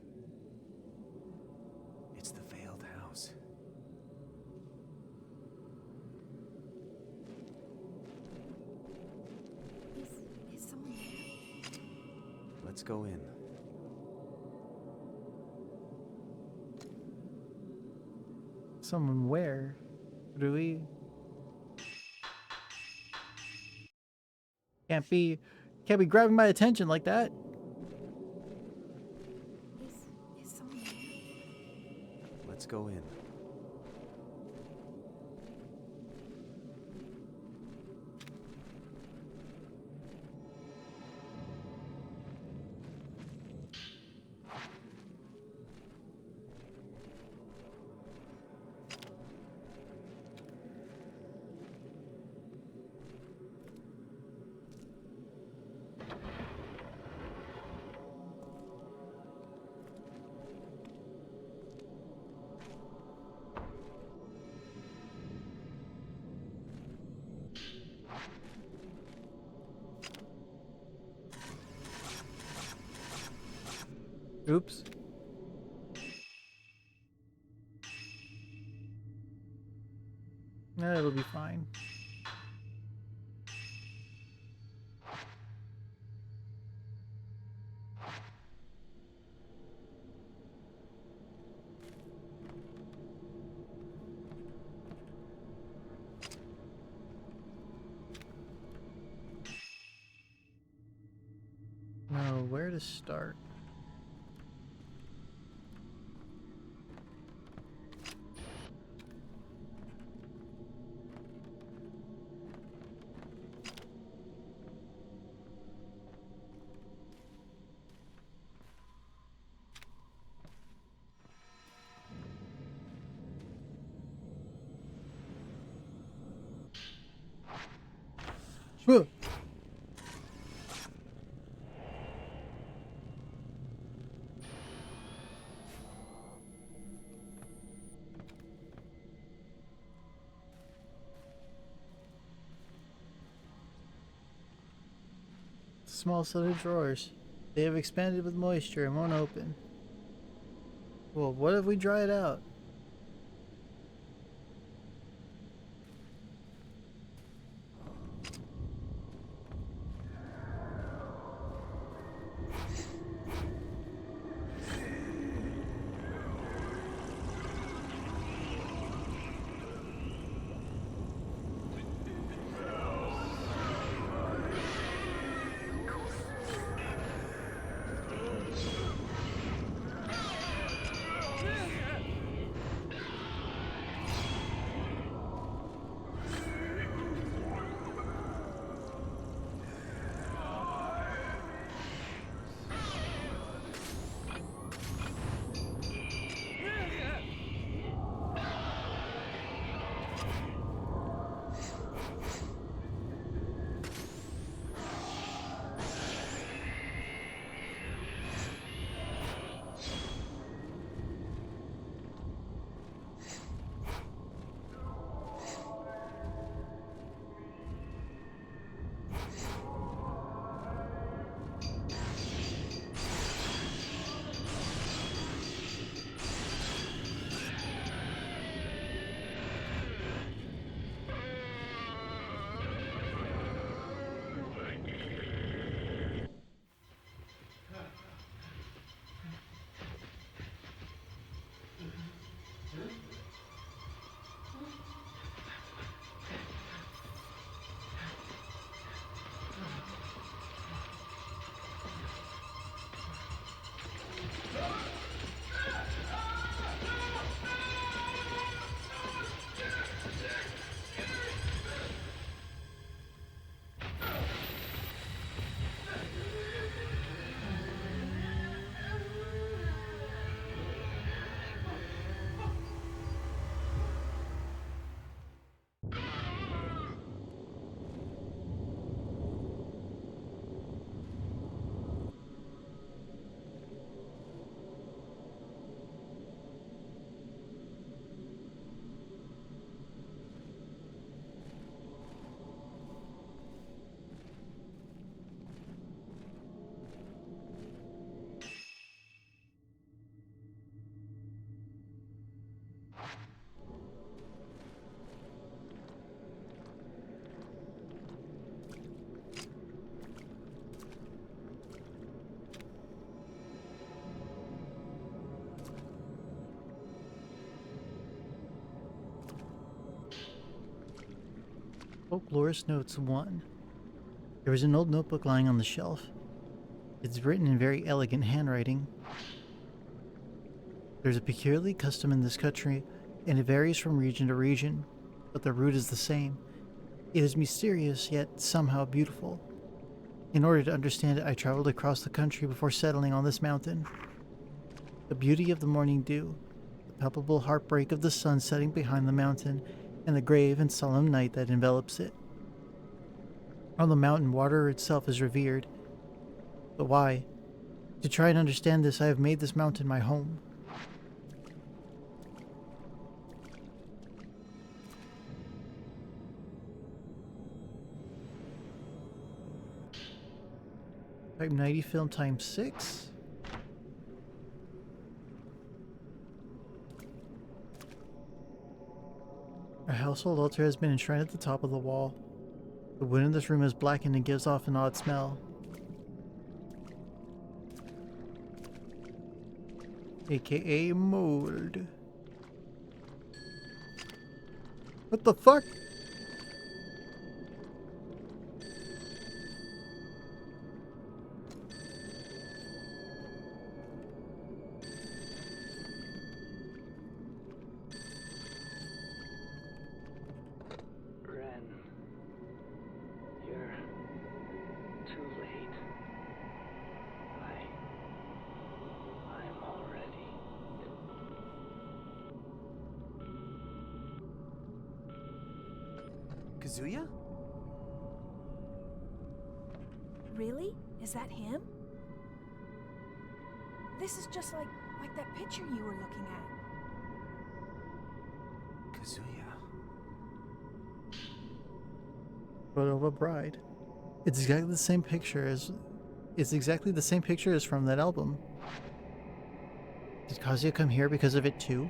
[SPEAKER 3] It's the failed house.
[SPEAKER 5] is someone there?
[SPEAKER 3] Let's go in.
[SPEAKER 1] Someone where? Do we? Can't be grabbing my attention like that.
[SPEAKER 5] Is someone there?
[SPEAKER 3] Let's go in.
[SPEAKER 1] Oops. No, it'll be fine. No, where to start? Huh. Small set of drawers. They have expanded with moisture and won't open. Well, what if we dry it out? Folklorist Notes 1. There was an old notebook lying on the shelf. It's written in very elegant handwriting. There's a peculiarly custom in this country, and it varies from region to region, but the root is the same. It is mysterious, yet somehow beautiful. In order to understand it, I traveled across the country before settling on this mountain. The beauty of the morning dew, the palpable heartbreak of the sun setting behind the mountain, and the grave and solemn night that envelops it. On the mountain, water itself is revered. But why? To try and understand this, I have made this mountain my home. Type 90 film times 6. A household altar has been enshrined at the top of the wall. The wood in this room is blackened and gives off an odd smell. AKA mold. What the fuck?
[SPEAKER 7] Ren, you're too late. I'm already.
[SPEAKER 3] Kazuya?
[SPEAKER 5] Really? Is that him? This is just like that picture you were looking at.
[SPEAKER 3] Kazuya.
[SPEAKER 1] Photo of a bride. It's exactly the same picture as from that album. Did Kazuya come here because of it too?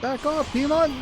[SPEAKER 1] Back off, Pimon!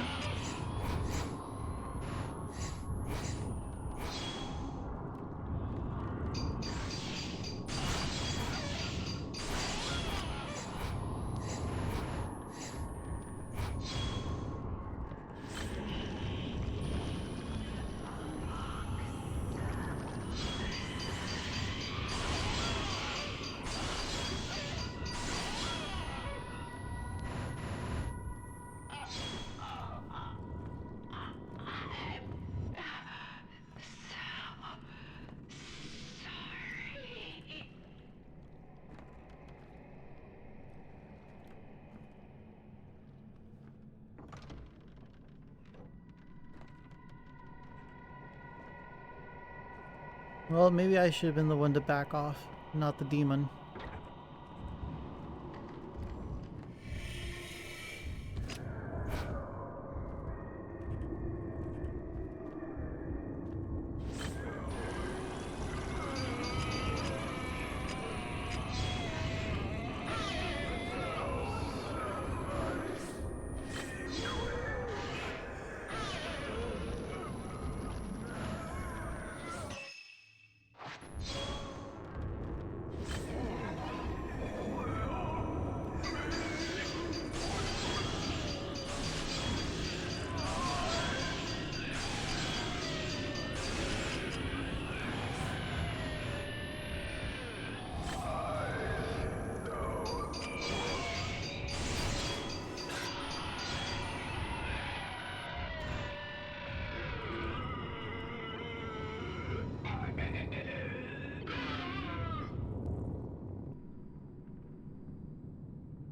[SPEAKER 1] Well, maybe I should have been the one to back off, not the demon.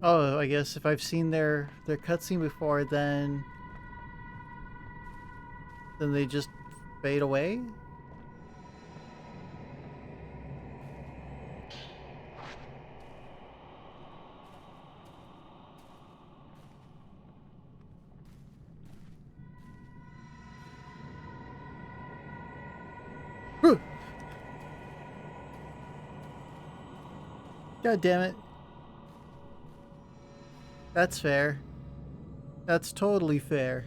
[SPEAKER 1] Oh, I guess if I've seen their cutscene before, then they just fade away? Huh. God damn it. That's fair. That's totally fair.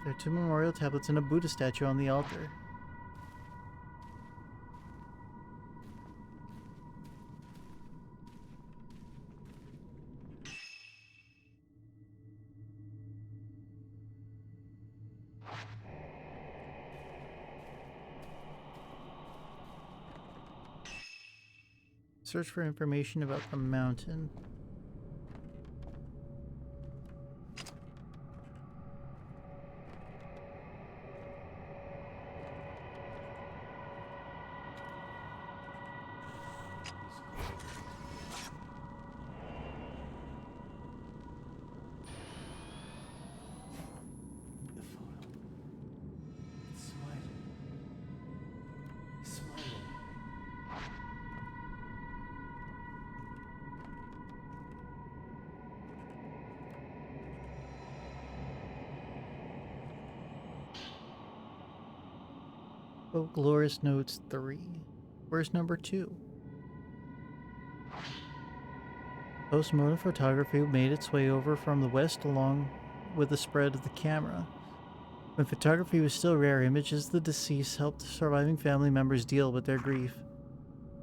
[SPEAKER 1] There are 2 memorial tablets and a Buddha statue on the altar. Search for information about the mountain.
[SPEAKER 3] The photo. It's smiling. Smiling. Folklorist Notes 3. Where's number 2? Postmodern photography made its way over from the West along with the spread of the camera. When photography was still rare, images of the deceased helped surviving family members deal with their grief.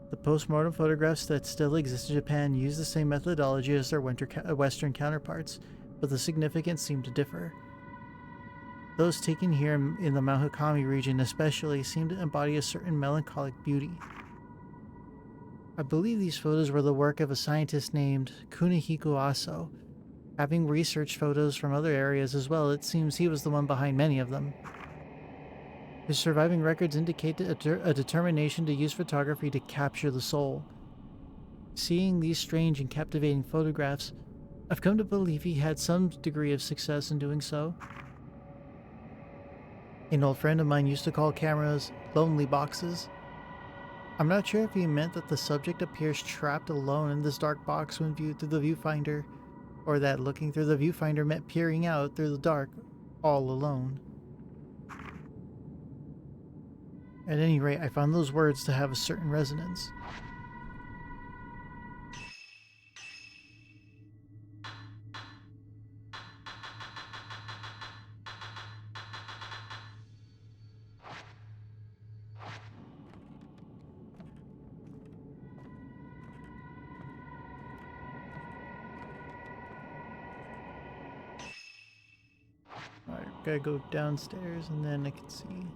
[SPEAKER 3] The postmortem photographs that still exist in Japan use the same methodology as their Western counterparts, but the significance seemed to differ. Those taken here in the Mount Hakami region especially seem to embody a certain melancholic beauty. I believe these photos were the work of a scientist named Kunihiko Aso. Having researched photos from other areas as well, it seems he was the one behind many of them. His surviving records indicate a determination to use photography to capture the soul. Seeing these strange and captivating photographs, I've come to believe he had some degree of success in doing so. An old friend of mine used to call cameras lonely boxes. I'm not sure if he meant that the subject appears trapped alone in this dark box when viewed through the viewfinder, or that looking through the viewfinder meant peering out through the dark, all alone. At any rate, I found those words to have a certain resonance. Alright, gotta go downstairs and then I can see.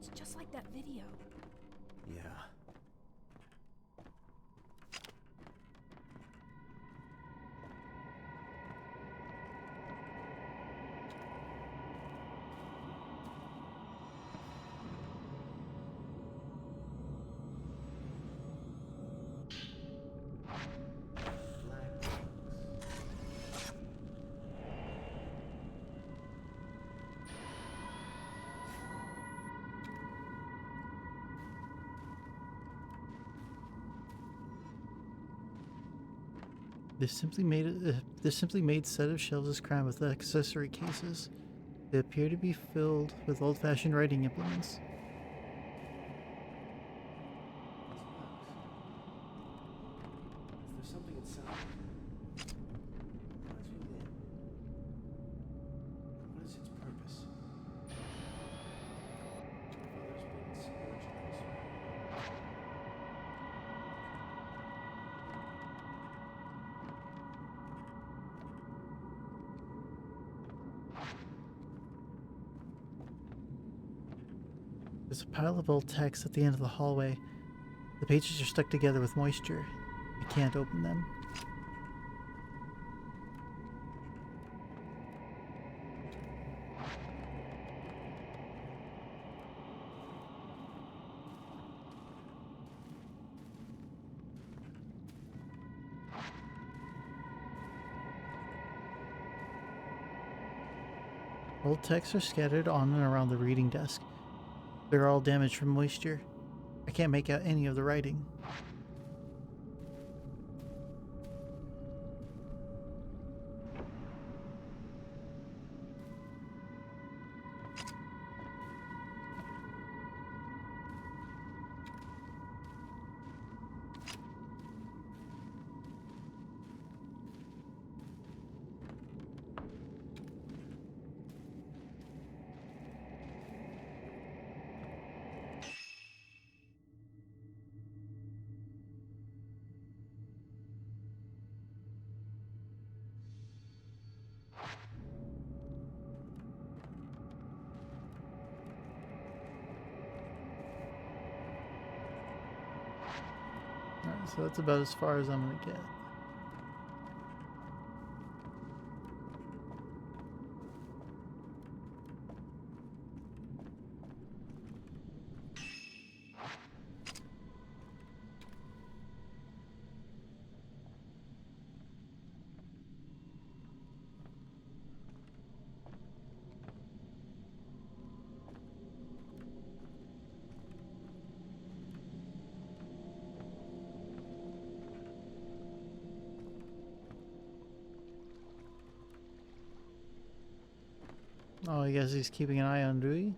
[SPEAKER 5] It's just like that video.
[SPEAKER 8] Yeah.
[SPEAKER 3] This simply made set of shelves is crammed with accessory cases. They appear to be filled with old-fashioned writing implements.
[SPEAKER 8] Is there something inside? What's within? What is its purpose? Others been scorched elsewhere.
[SPEAKER 3] There's a pile of old texts at the end of the hallway. The pages are stuck together with moisture. I can't open them. Old texts are scattered on and around the reading desk. They're all damaged from moisture. I can't make out any of the writing. Alright, so that's about as far as I'm gonna get. Oh, I guess he's keeping an eye on Rui.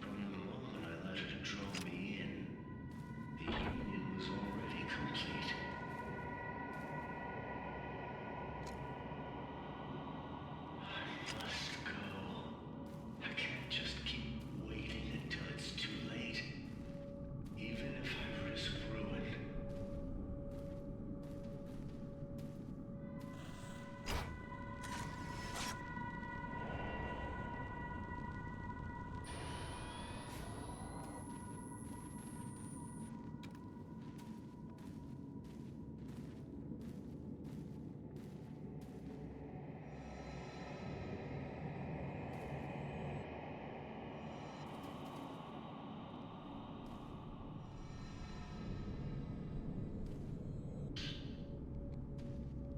[SPEAKER 9] From the moment I let her draw me in, the union was already complete. I must go. I can't just keep waiting until it's too late. Even if I risk ruin.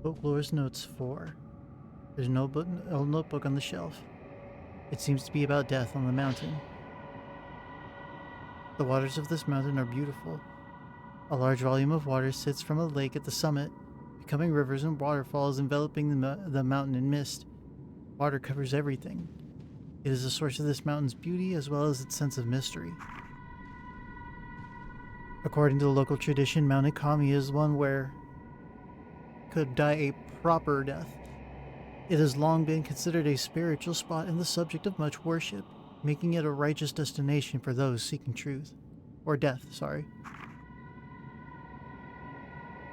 [SPEAKER 3] Folklore's Notes 4. There's no notebook on the shelf. It seems to be about death on the mountain. The waters of this mountain are beautiful. A large volume of water sits from a lake at the summit, becoming rivers and waterfalls enveloping the mountain in mist. Water covers everything. It is the source of this mountain's beauty as well as its sense of mystery. According to the local tradition, Mount Ikami is one where could die a proper death. It has long been considered a spiritual spot and the subject of much worship, making it a righteous destination for those seeking truth. Or death, sorry.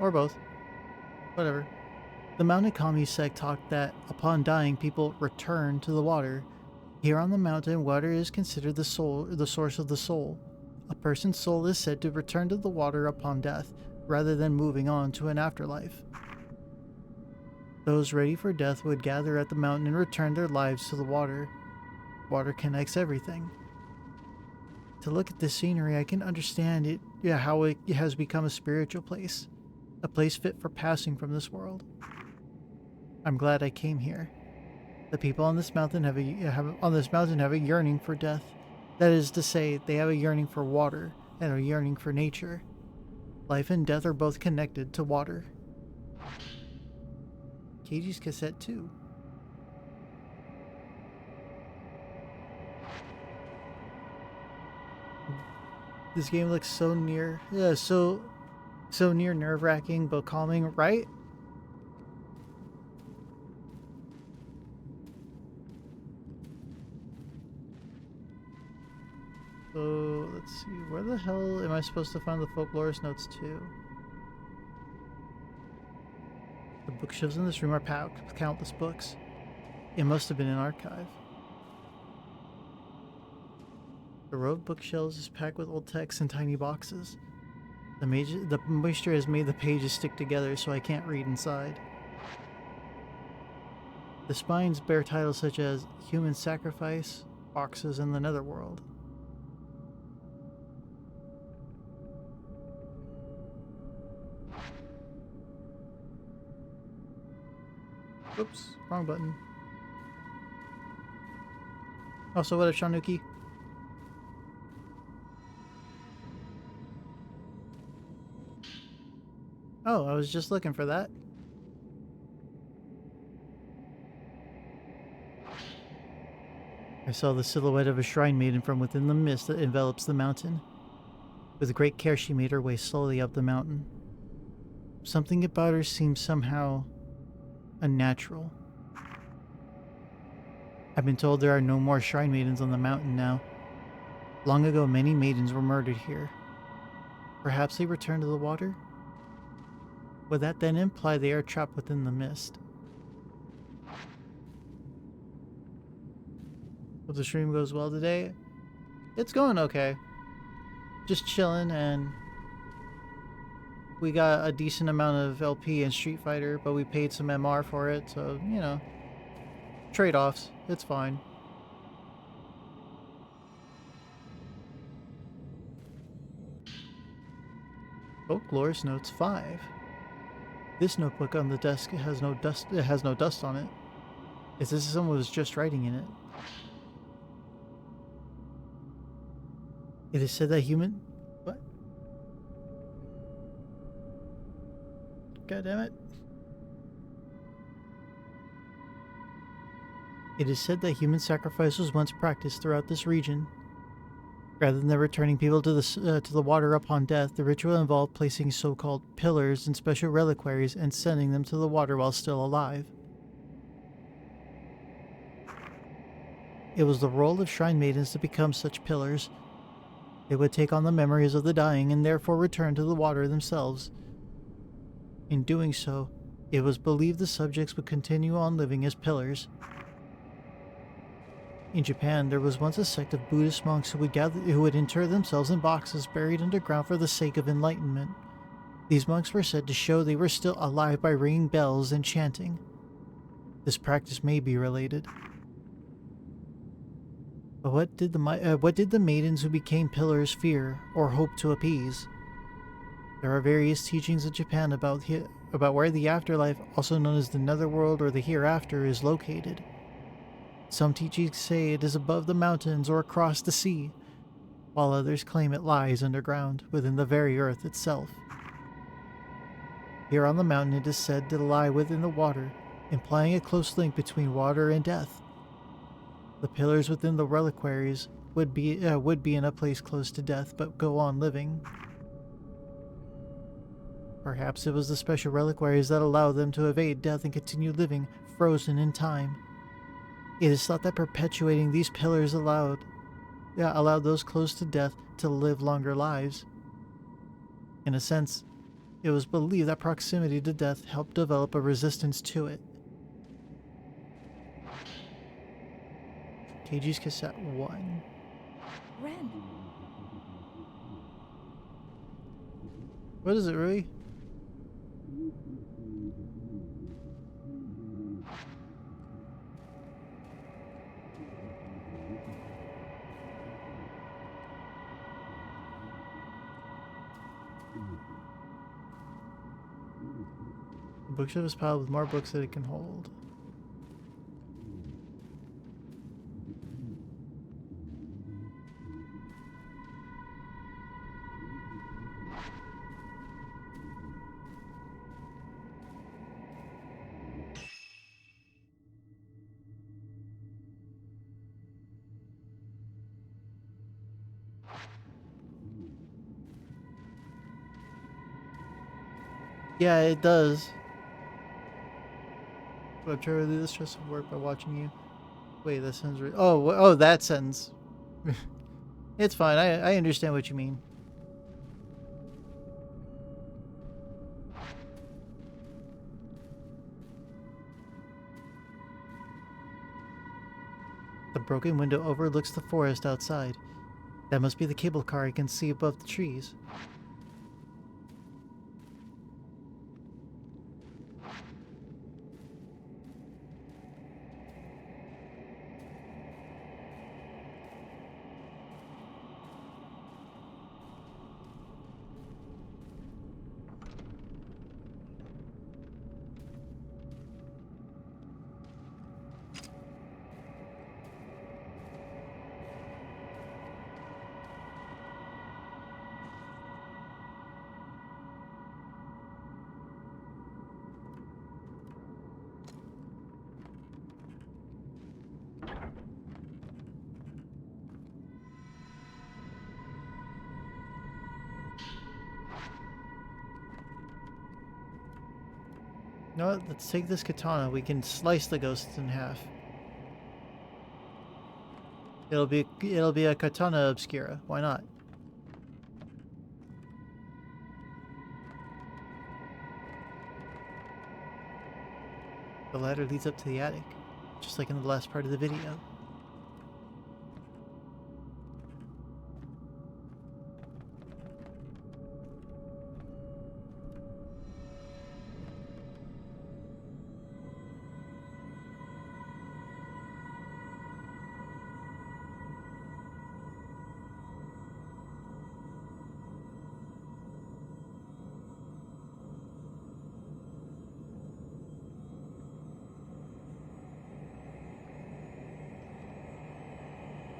[SPEAKER 3] Or both. Whatever. The Mount Ikami sect taught that upon dying, people return to the water. Here on the mountain, water is considered the source of the soul. A person's soul is said to return to the water upon death, rather than moving on to an afterlife. Those ready for death would gather at the mountain and return their lives to the water. Water connects everything. To look at this scenery, I can understand it, how it has become a spiritual place, a place fit for passing from this world. I'm glad I came here. The people on this mountain have a yearning for death. That is to say, they have a yearning for water and a yearning for nature. Life and death are both connected to water. Keiji's cassette too. This game looks so near. Yeah, so So near nerve-wracking but calming, right? So let's see, where the hell am I supposed to find the folklorist notes to? The bookshelves in this room are packed with countless books. It must have been an archive. The row of bookshelves is packed with old texts in tiny boxes. The moisture has made the pages stick together so I can't read inside. The spines bear titles such as Human Sacrifice, Boxes in the Netherworld. Oops, wrong button. Also, what up, Shanuki? Oh, I was just looking for that. I saw the silhouette of a shrine maiden from within the mist that envelops the mountain. With great care, she made her way slowly up the mountain. Something about her seemed somehow unnatural. I've been told there are no more shrine maidens on the mountain now. Long ago, many maidens were murdered here. Perhaps they returned to the water? Would that then imply they are trapped within the mist? Hope the stream goes well today. It's going okay. Just chilling, and we got a decent amount of LP and Street Fighter, but we paid some MR for it, so, you know, trade-offs. It's fine. Folklorist Notes 5. This notebook on the desk has no dust. It has no dust on it. It's as if someone was just writing in it. It is said that human... What? God damn it. It is said that human sacrifice was once practiced throughout this region. Rather than returning people to the water upon death, the ritual involved placing so-called pillars in special reliquaries and sending them to the water while still alive. It was the role of shrine maidens to become such pillars. They would take on the memories of the dying and therefore return to the water themselves. In doing so, it was believed the subjects would continue on living as pillars. In Japan, there was once a sect of Buddhist monks who would inter themselves in boxes buried underground for the sake of enlightenment. These monks were said to show they were still alive by ringing bells and chanting. This practice may be related. But what did the maidens who became pillars fear or hope to appease? There are various teachings in Japan about where the afterlife, also known as the netherworld or the hereafter, is located. Some teachings say it is above the mountains or across the sea, while others claim it lies underground, within the very earth itself. Here on the mountain it is said to lie within the water, implying a close link between water and death. The pillars within the reliquaries would be in a place close to death, but go on living. Perhaps it was the special reliquaries that allowed them to evade death and continue living, frozen in time. It is thought that perpetuating these pillars allowed those close to death to live longer lives. In a sense, it was believed that proximity to death helped develop a resistance to it. KG's cassette 1.
[SPEAKER 5] Ren,
[SPEAKER 3] What is it, Rui? The bookshelf is piled with more books that it can hold. Yeah, it does. But I'm trying to do this stress of work by watching you. Wait, that sounds right. Oh, that sentence. It's fine. I understand what you mean. The broken window overlooks the forest outside. That must be the cable car I can see above the trees. You know what? Let's take this katana. We can slice the ghosts in half. It'll be a katana obscura. Why not? The ladder leads up to the attic, just like in the last part of the video.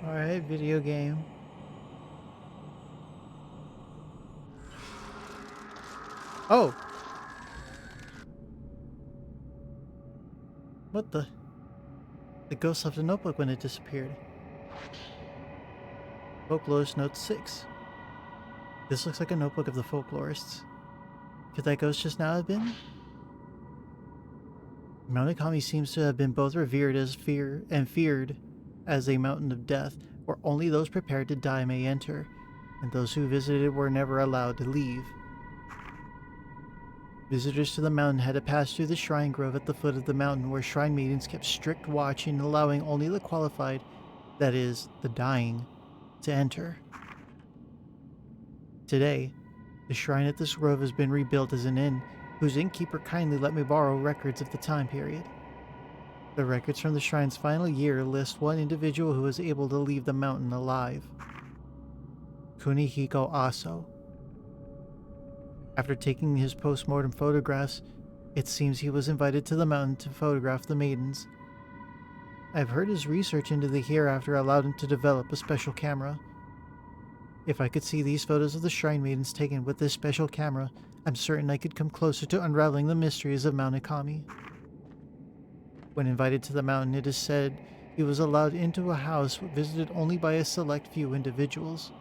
[SPEAKER 3] Alright, video game. Oh! What the? The ghost left a notebook when it disappeared. Folklorist Note 6. This looks like a notebook of the folklorists. Could that ghost just now have been? Mount Ikami seems to have been both revered as feared as a mountain of death, where only those prepared to die may enter, and those who visited were never allowed to leave. Visitors to the mountain had to pass through the shrine grove at the foot of the mountain, where shrine maidens kept strict watch in allowing only the qualified, that is, the dying, to enter. Today, the shrine at this grove has been rebuilt as an inn, whose innkeeper kindly let me borrow records of the time period. The records from the shrine's final year list one individual who was able to leave the mountain alive. Kunihiko Aso. After taking his post-mortem photographs, it seems he was invited to the mountain to photograph the maidens. I've heard his research into the hereafter allowed him to develop a special camera. If I could see these photos of the shrine maidens taken with this special camera, I'm certain I could come closer to unraveling the mysteries of Mount Ikami. When invited to the mountain, it is said he was allowed into a house visited only by a select few individuals.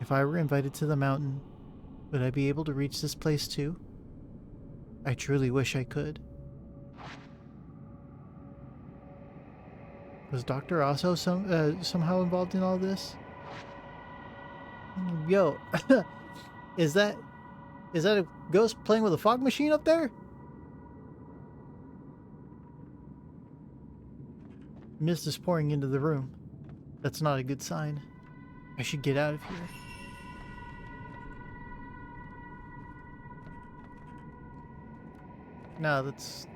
[SPEAKER 3] If I were invited to the mountain, would I be able to reach this place too? I truly wish I could. Was Dr. Aso somehow involved in all this? Yo, is that a ghost playing with a fog machine up there? Mist is pouring into the room. That's not a good sign. I should get out of here. Now let's...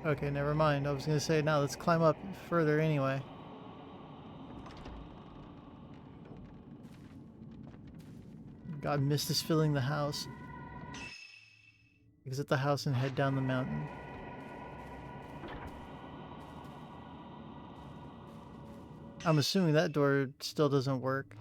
[SPEAKER 3] Okay, never mind. I was gonna say, now let's climb up further anyway. God, mist is filling the house. Exit the house and head down the mountain. I'm assuming that door still doesn't work.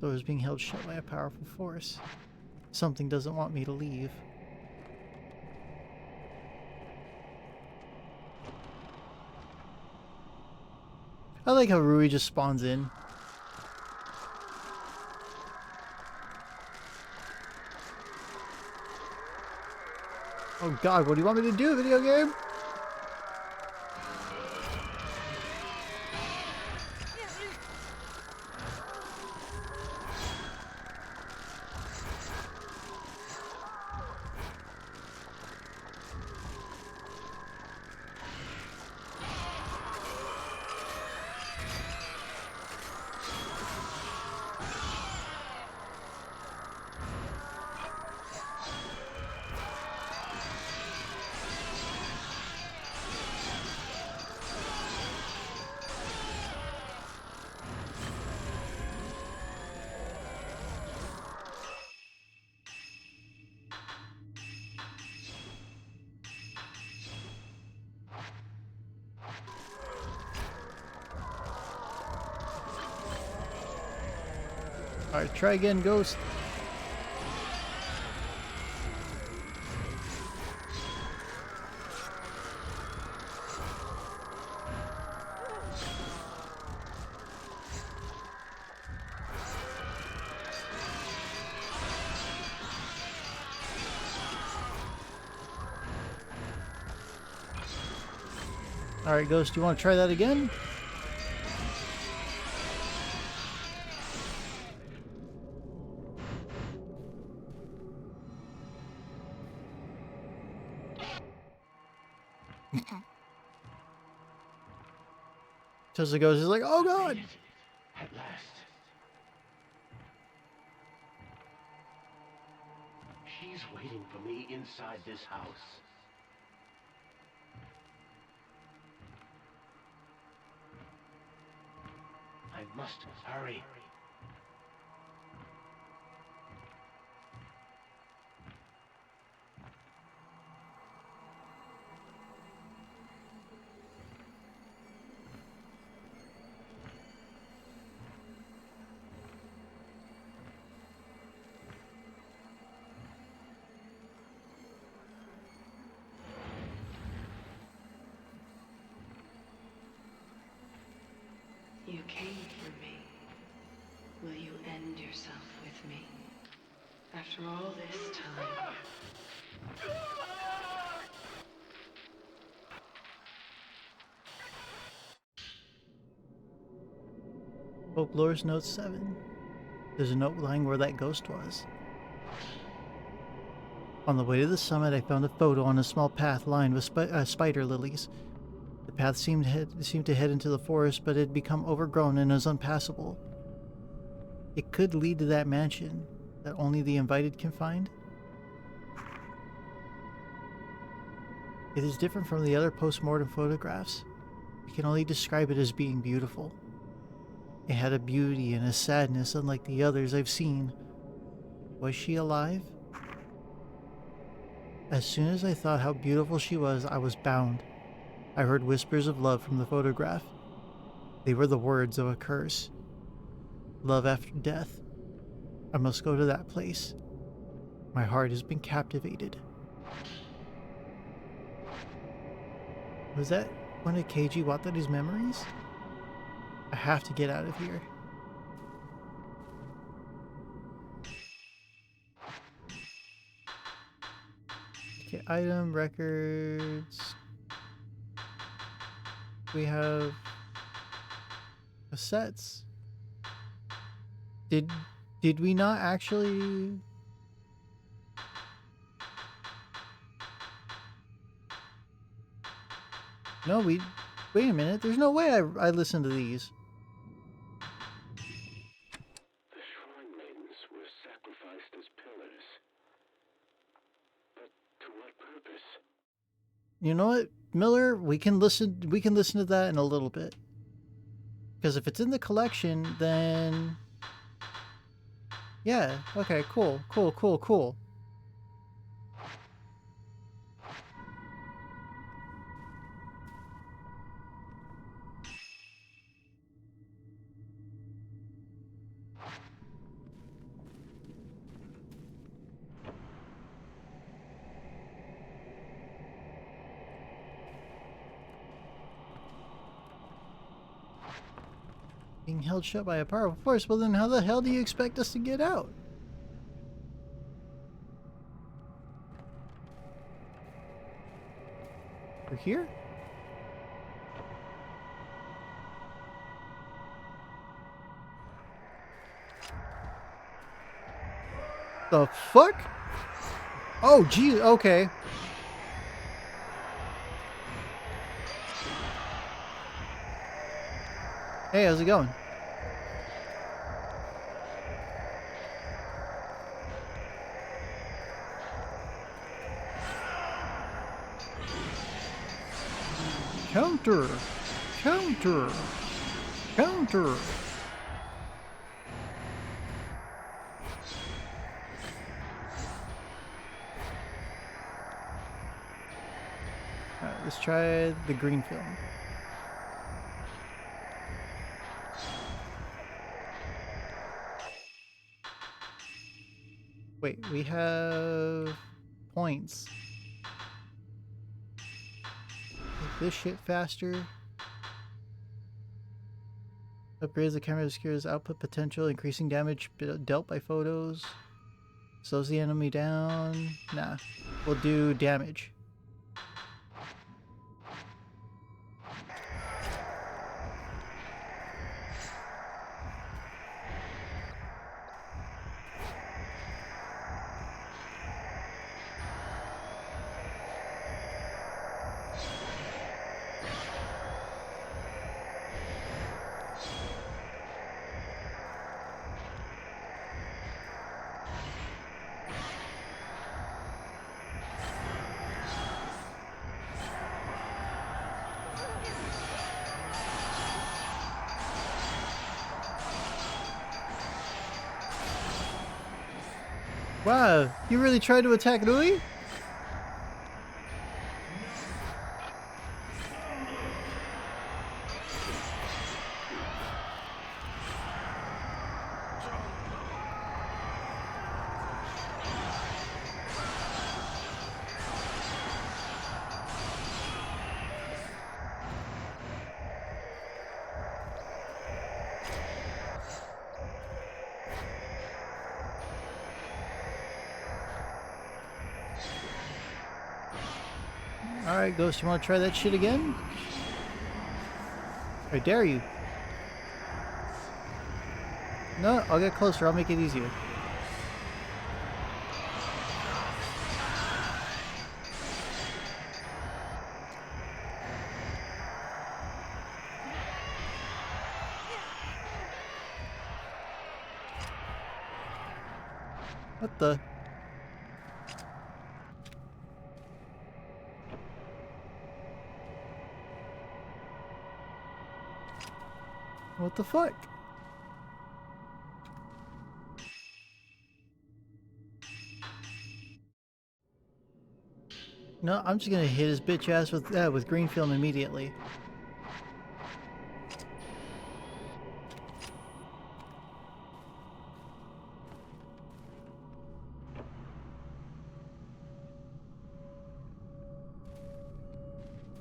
[SPEAKER 3] Door is being held shut by a powerful force. Something doesn't want me to leave. I like how Rui just spawns in. Oh god, what do you want me to do, video game? Alright, try again, Ghost. Alright, Ghost, you want to try that again? Tesla Ghost is like, oh god!
[SPEAKER 9] At last. She's waiting for me inside this house. I must hurry.
[SPEAKER 2] You came for me. Will you end yourself with me? After all this time.
[SPEAKER 3] Folklore's Note 7. There's a note lying where that ghost was. On the way to the summit, I found a photo on a small path lined with spider lilies. The path seemed to head into the forest, but it had become overgrown and was unpassable. It could lead to that mansion that only the invited can find. It is different from the other post-mortem photographs. I can only describe it as being beautiful. It had a beauty and a sadness unlike the others I've seen. Was she alive? As soon as I thought how beautiful she was, I was bound. I heard whispers of love from the photograph. They were the words of a curse. Love after death. I must go to that place. My heart has been captivated. Was that one of Keiji Wataru's memories? I have to get out of here. Okay, item, records. We have cassettes. Did we not actually... No, we... Wait a minute, there's no way I listened to these.
[SPEAKER 9] The shrine maidens were sacrificed as pillars. But to what purpose?
[SPEAKER 3] You know what, Miller? We can listen to that in a little bit. Because if it's in the collection, then... Yeah, okay, cool. Being held shut by a powerful force. Well, then how the hell do you expect us to get out? We're here? The fuck? Oh, geez. Okay. Hey, how's it going? Counter! Counter! Counter! Alright, let's try the green film. Wait, we have points. Make this shit faster. Upgrades the camera obscures output potential, increasing damage dealt by photos. Slows the enemy down. Nah, we'll do damage. Wow, you really tried to attack Louis? Alright, Ghost, you want to try that shit again? I dare you. No, I'll get closer. I'll make it easier. What the? What the fuck? No, I'm just gonna hit his bitch ass with green film immediately.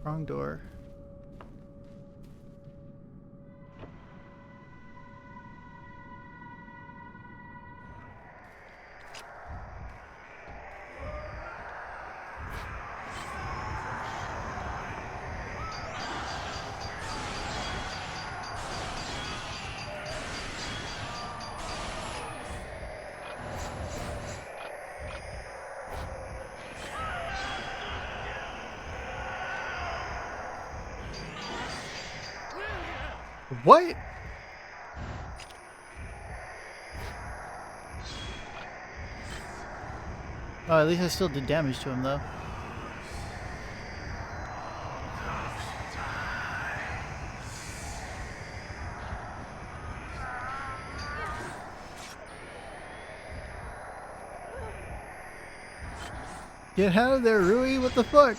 [SPEAKER 3] Wrong door. What? Oh, at least I still did damage to him, though. Get out of there, Rui! What the fuck?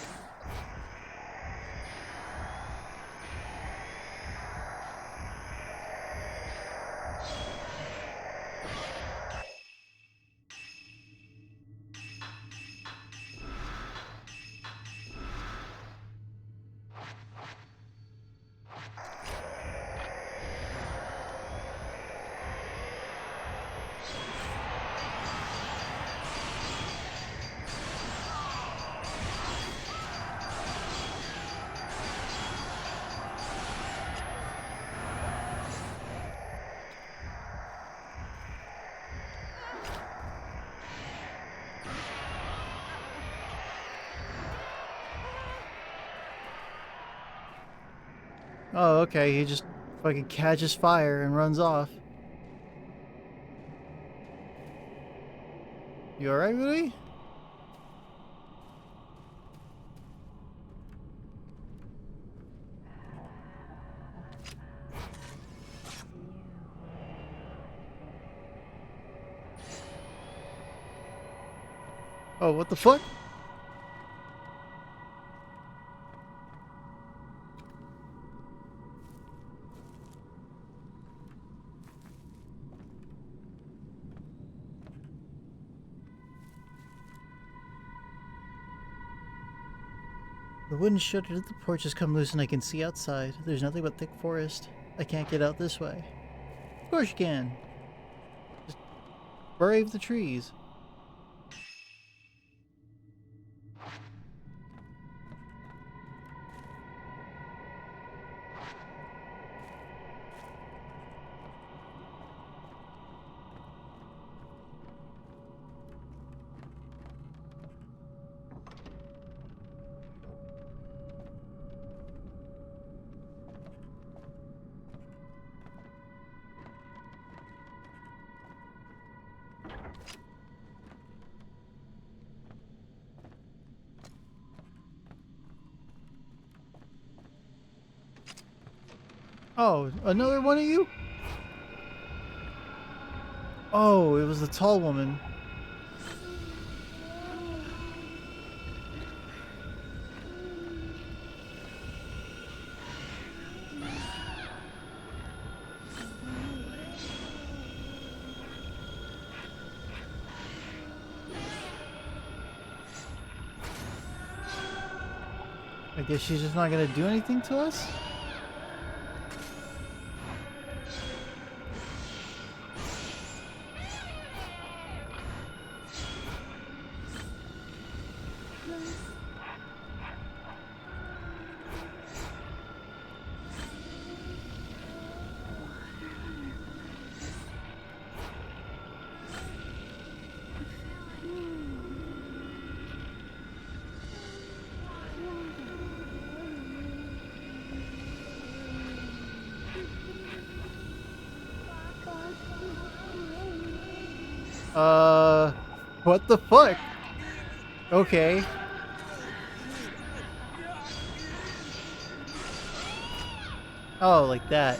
[SPEAKER 3] Oh, okay. He just fucking catches fire and runs off. You alright, Rudy? Oh, what the fuck? The wooden shutter to the porch has come loose and I can see outside. There's nothing but thick forest. I can't get out this way. Of course you can. Just brave the trees. Oh, another one of you? Oh, it was the tall woman. I guess she's just not gonna do anything to us? Uh, what the fuck? Okay. Oh, like that.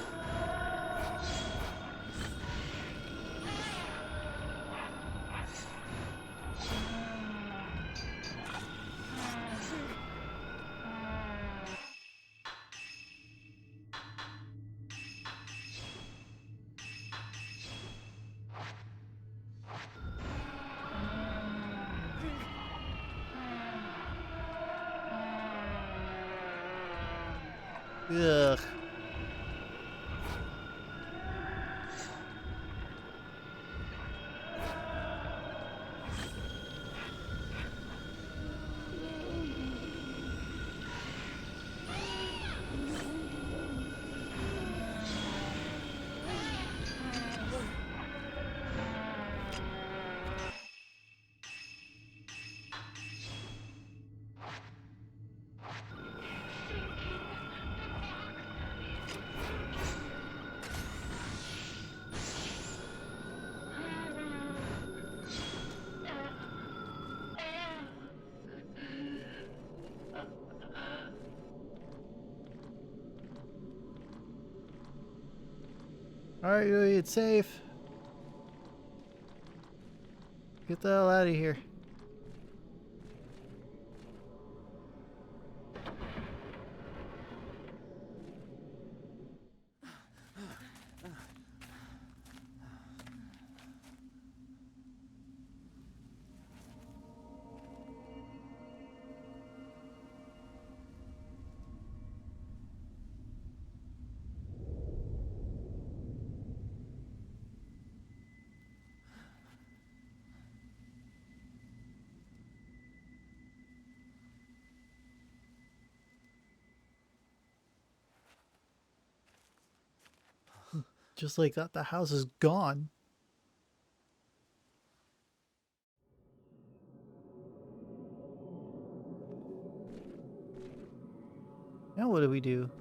[SPEAKER 3] Ugh. Alright, Yui, it's safe. Get the hell out of here. Just like that, the house is gone. Now what do we do?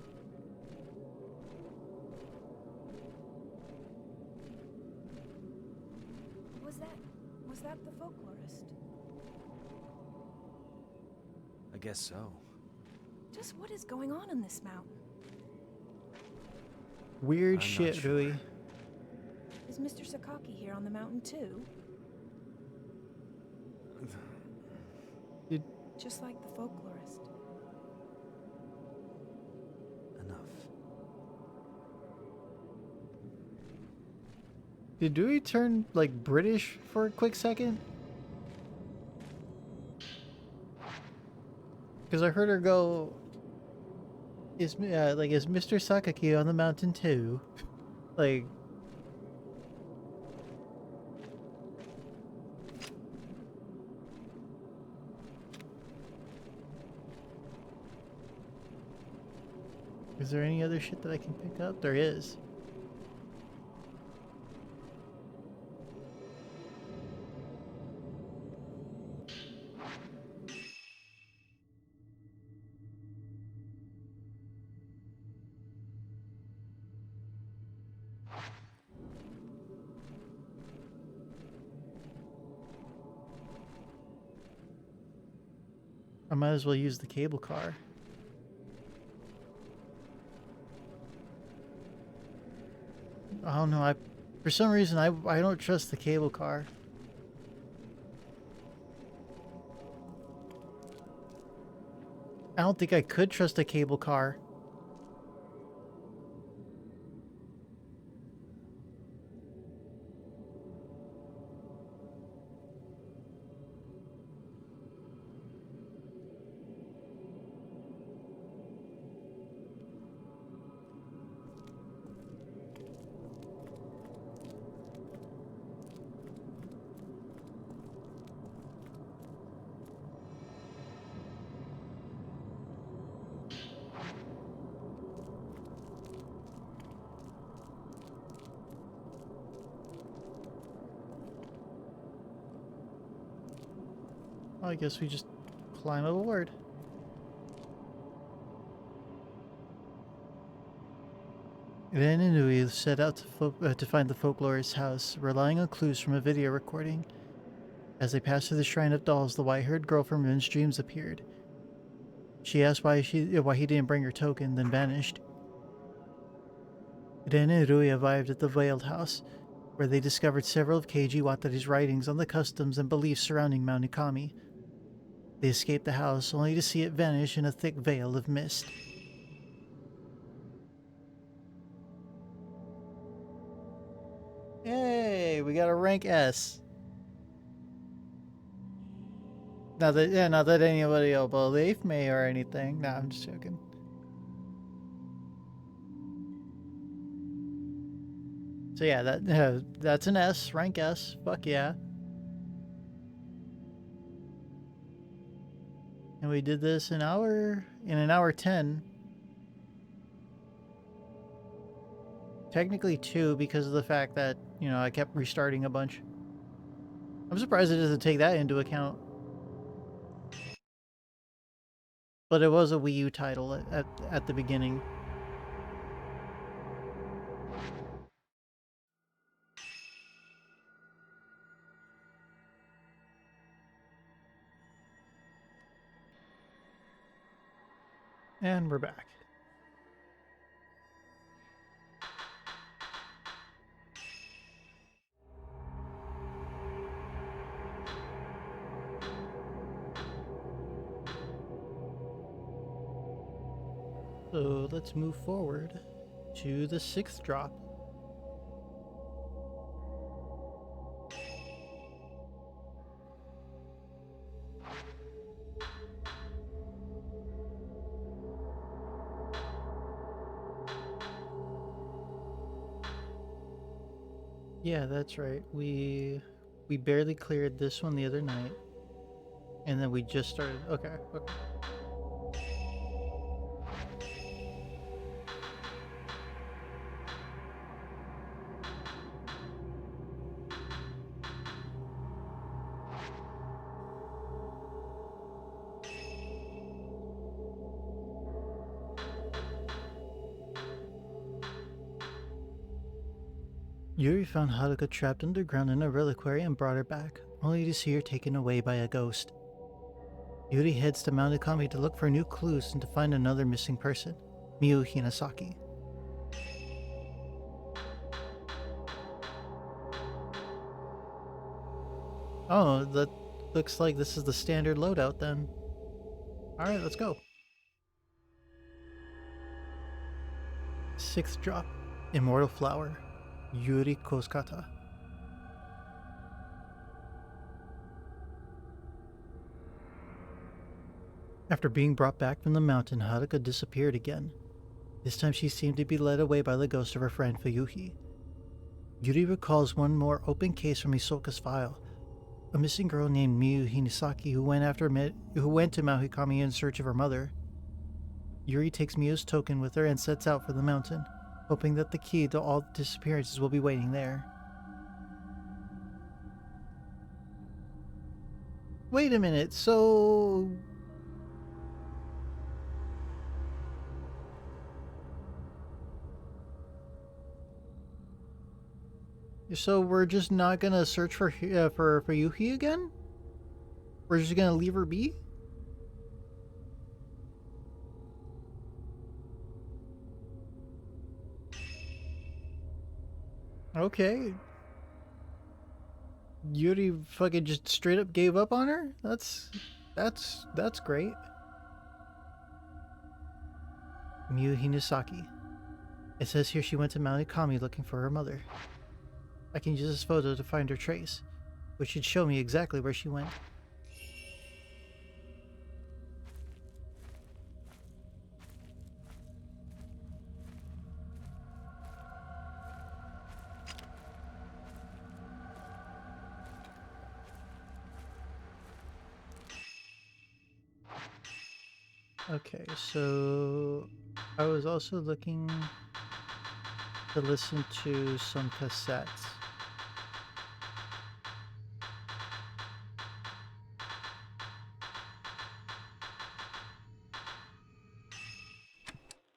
[SPEAKER 5] Was that the folklorist?
[SPEAKER 8] I guess so.
[SPEAKER 5] Just what is going on in this mountain?
[SPEAKER 3] Weird
[SPEAKER 8] I'm not
[SPEAKER 3] shit,
[SPEAKER 8] sure.
[SPEAKER 3] Rui.
[SPEAKER 5] Is Mr. Sakaki here on the mountain too?
[SPEAKER 3] Did,
[SPEAKER 5] Just like the folklorist.
[SPEAKER 8] Enough.
[SPEAKER 3] did Rui turn, like, British for a quick second? Because I heard her go, is Mr. Sakaki on the mountain too? Like, is there any other shit that I can pick up? There is. I might as well use the cable car. I don't know. For some reason, I don't trust the cable car. I don't think I could trust a cable car. Well, I guess we just climb aboard. Ren and Ui set out to find the folklorist's house, relying on clues from a video recording. As they passed through the shrine of dolls, the white-haired girl from Ren's dreams appeared. She asked why he didn't bring her token, then vanished. Ren and Rui arrived at the veiled house, where they discovered several of Keiji Watare's writings on the customs and beliefs surrounding Mount Ikami. They escaped the house, only to see it vanish in a thick veil of mist. Hey, we got a rank S. Not that anybody will believe me or anything. Nah, I'm just joking. So yeah, that's an S, rank S. Fuck yeah. And we did this in an hour 10. Technically 2 because of the fact that, I kept restarting a bunch. I'm surprised it doesn't take that into account. But it was a Wii U title at the beginning. And we're back. So let's move forward to the 6th drop. Yeah, that's right. We barely cleared this one the other night. And then we just started. Okay. Yuri found Haruka trapped underground in a reliquary and brought her back, only to see her taken away by a ghost. Yuri heads to Mount Ikami to look for new clues and to find another missing person, Miyu Hinasaki. Oh, that looks like this is the standard loadout then. Alright, let's go. 6th drop, Immortal Flower, Yuri Koskata. After being brought back from the mountain, Haruka disappeared again. This time she seemed to be led away by the ghost of her friend Fuyuhi. Yuri recalls one more open case from Hisoka's file, a missing girl named Miyu Hinasaki who went to Mount Hikami in search of her mother. Yuri takes Miyu's token with her and sets out for the mountain, hoping that the key to all disappearances will be waiting there. Wait a minute, so... So we're just not gonna search for Yuhi again? We're just gonna leave her be? Okay. Yuri fucking just straight up gave up on her? That's great. Miyu Hinasaki. It says here she went to Mount Ikami looking for her mother. I can use this photo to find her trace, which should show me exactly where she went. Okay, so I was also looking to listen to some cassettes.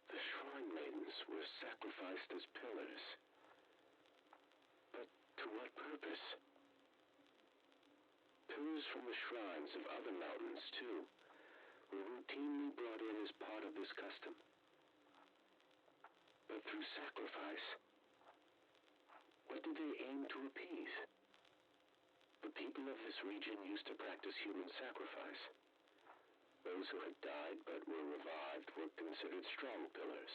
[SPEAKER 9] The Shrine Maidens were sacrificed as pillars. But to what purpose? Pillars from the shrines of other mountains, too, were routinely brought in as part of this custom. But through sacrifice, what did they aim to appease? The people of this region used to practice human sacrifice. Those who had died but were revived were considered strong pillars.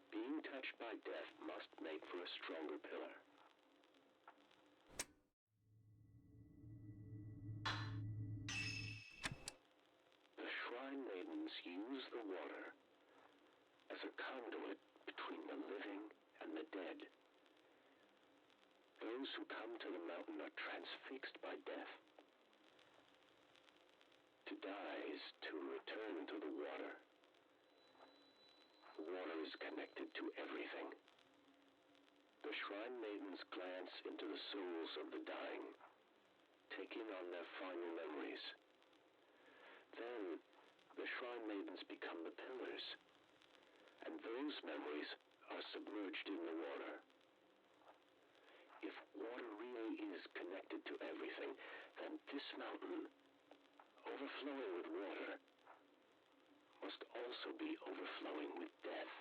[SPEAKER 9] Being touched by death must make for a stronger pillar. The Shrine Maidens use the water as a conduit between the living and the dead. Those who come to the mountain are transfixed by death. To die is to return to the water. The water is connected to everything. The Shrine Maidens glance into the souls of the dying, taking on their final memories. Then, the Shrine Maidens become the pillars, and those memories are submerged in the water. If water really is connected to everything, then this mountain, overflowing with water, must also be overflowing with death.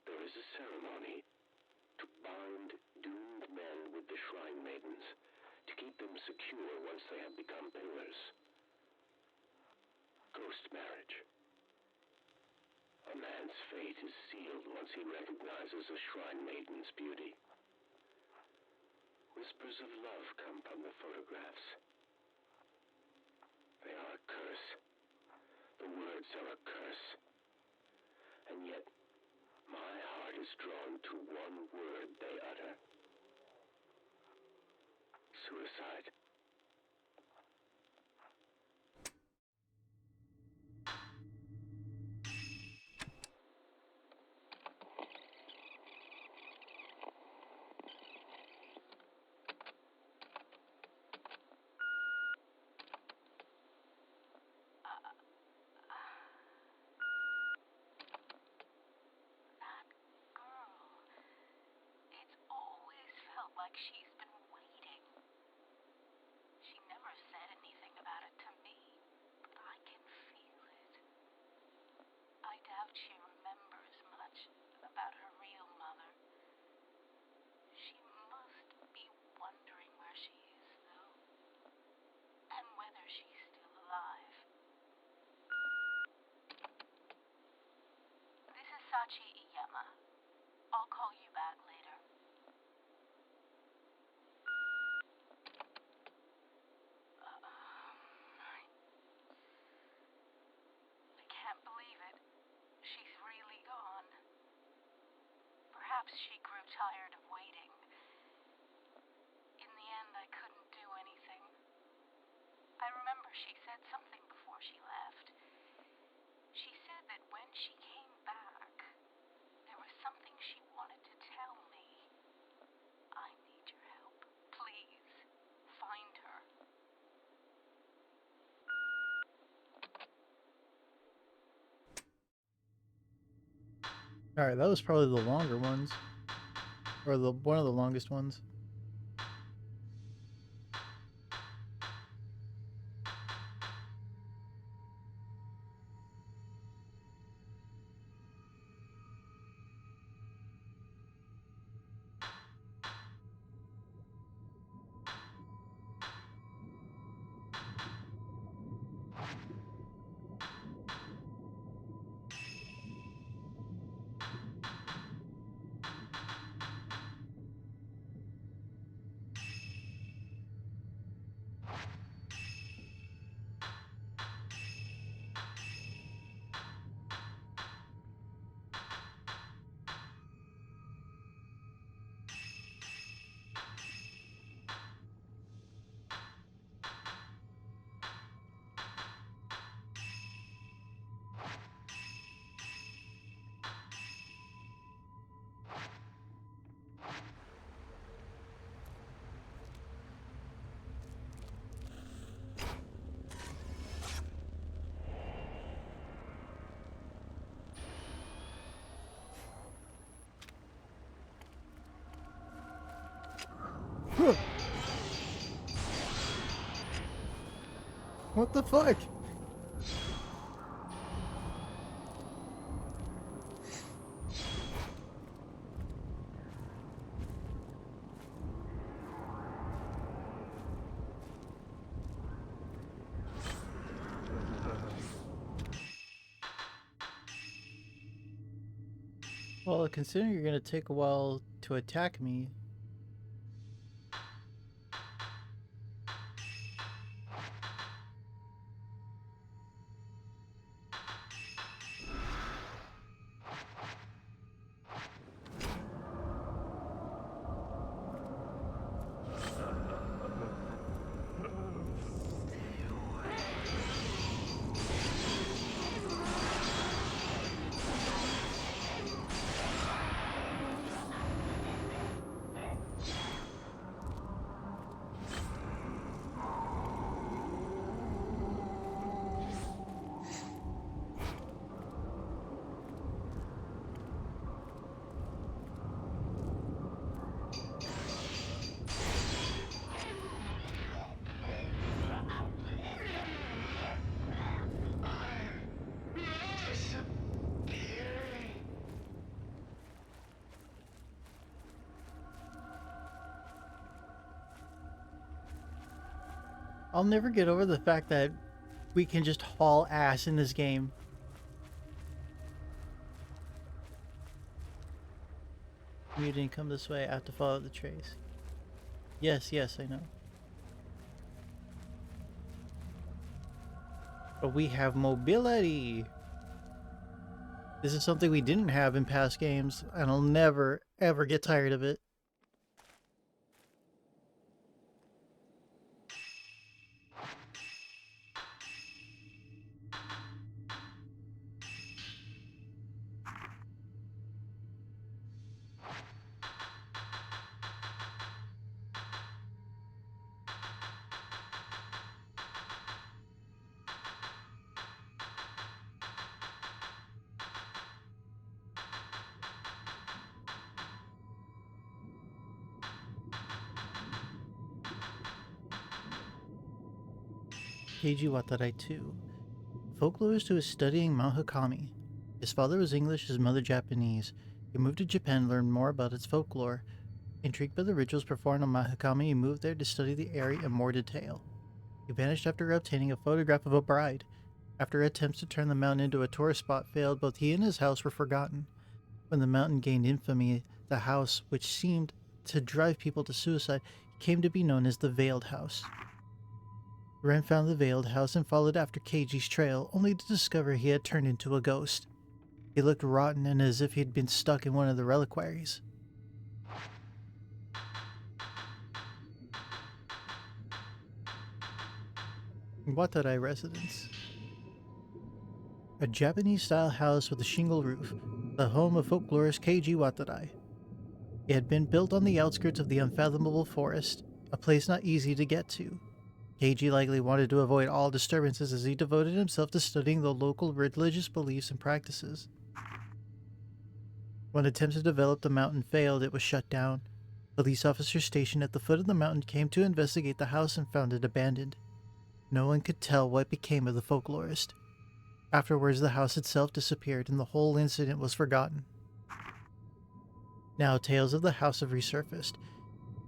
[SPEAKER 9] There is a ceremony to bind doomed men with the Shrine Maidens, to keep them secure once they have become pillars. Ghost marriage. A man's fate is sealed once he recognizes a Shrine Maiden's beauty. Whispers of love come from the photographs. They are a curse. The words are a curse. And yet, my heart is drawn to one word they utter. Suicide.
[SPEAKER 10] Machi Iyama. I'll call you back later. I can't believe it. She's really gone. Perhaps she grew tired of waiting. In the end, I couldn't do anything. I remember she said something before she left. She said that when she came back, there was something she wanted to tell me. I need your help. Please, find her.
[SPEAKER 3] Alright, that was probably the longer ones. Or one of the longest ones. What the fuck? Well, considering you're gonna take a while to attack me, I'll never get over the fact that we can just haul ass in this game. You didn't come this way, I have to follow the trace. Yes, I know. But we have mobility! This is something we didn't have in past games, and I'll never, ever get tired of it. Keiji Watarai 2. Folklorist who is studying Mount Hakami. His father was English, his mother Japanese. He moved to Japan to learn more about its folklore. Intrigued by the rituals performed on Mount Hakami, he moved there to study the area in more detail. He vanished after obtaining a photograph of a bride. After attempts to turn the mountain into a tourist spot failed, both he and his house were forgotten. When the mountain gained infamy, the house, which seemed to drive people to suicide, came to be known as the Veiled House. Ren found the Veiled House and followed after Keiji's trail, only to discover he had turned into a ghost. He looked rotten and as if he'd been stuck in one of the reliquaries. Watarai residence. A Japanese-style house with a shingle roof, the home of folklorist Keiji Watarai. It had been built on the outskirts of the unfathomable forest, a place not easy to get to. Keiji likely wanted to avoid all disturbances as he devoted himself to studying the local religious beliefs and practices. When attempts to develop the mountain failed, it was shut down. Police officers stationed at the foot of the mountain came to investigate the house and found it abandoned. No one could tell what became of the folklorist. Afterwards, the house itself disappeared and the whole incident was forgotten. Now, tales of the house have resurfaced.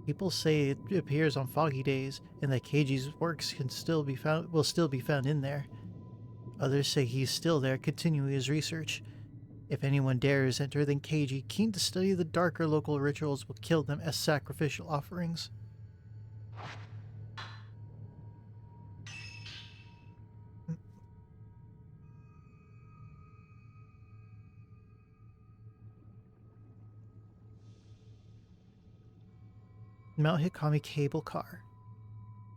[SPEAKER 3] People say it appears on foggy days and that Keiji's works will still be found in there. Others say he's still there continuing his research. If anyone dares enter, then Keiji, keen to study the darker local rituals, will kill them as sacrificial offerings. Mount Hikami Cable Car.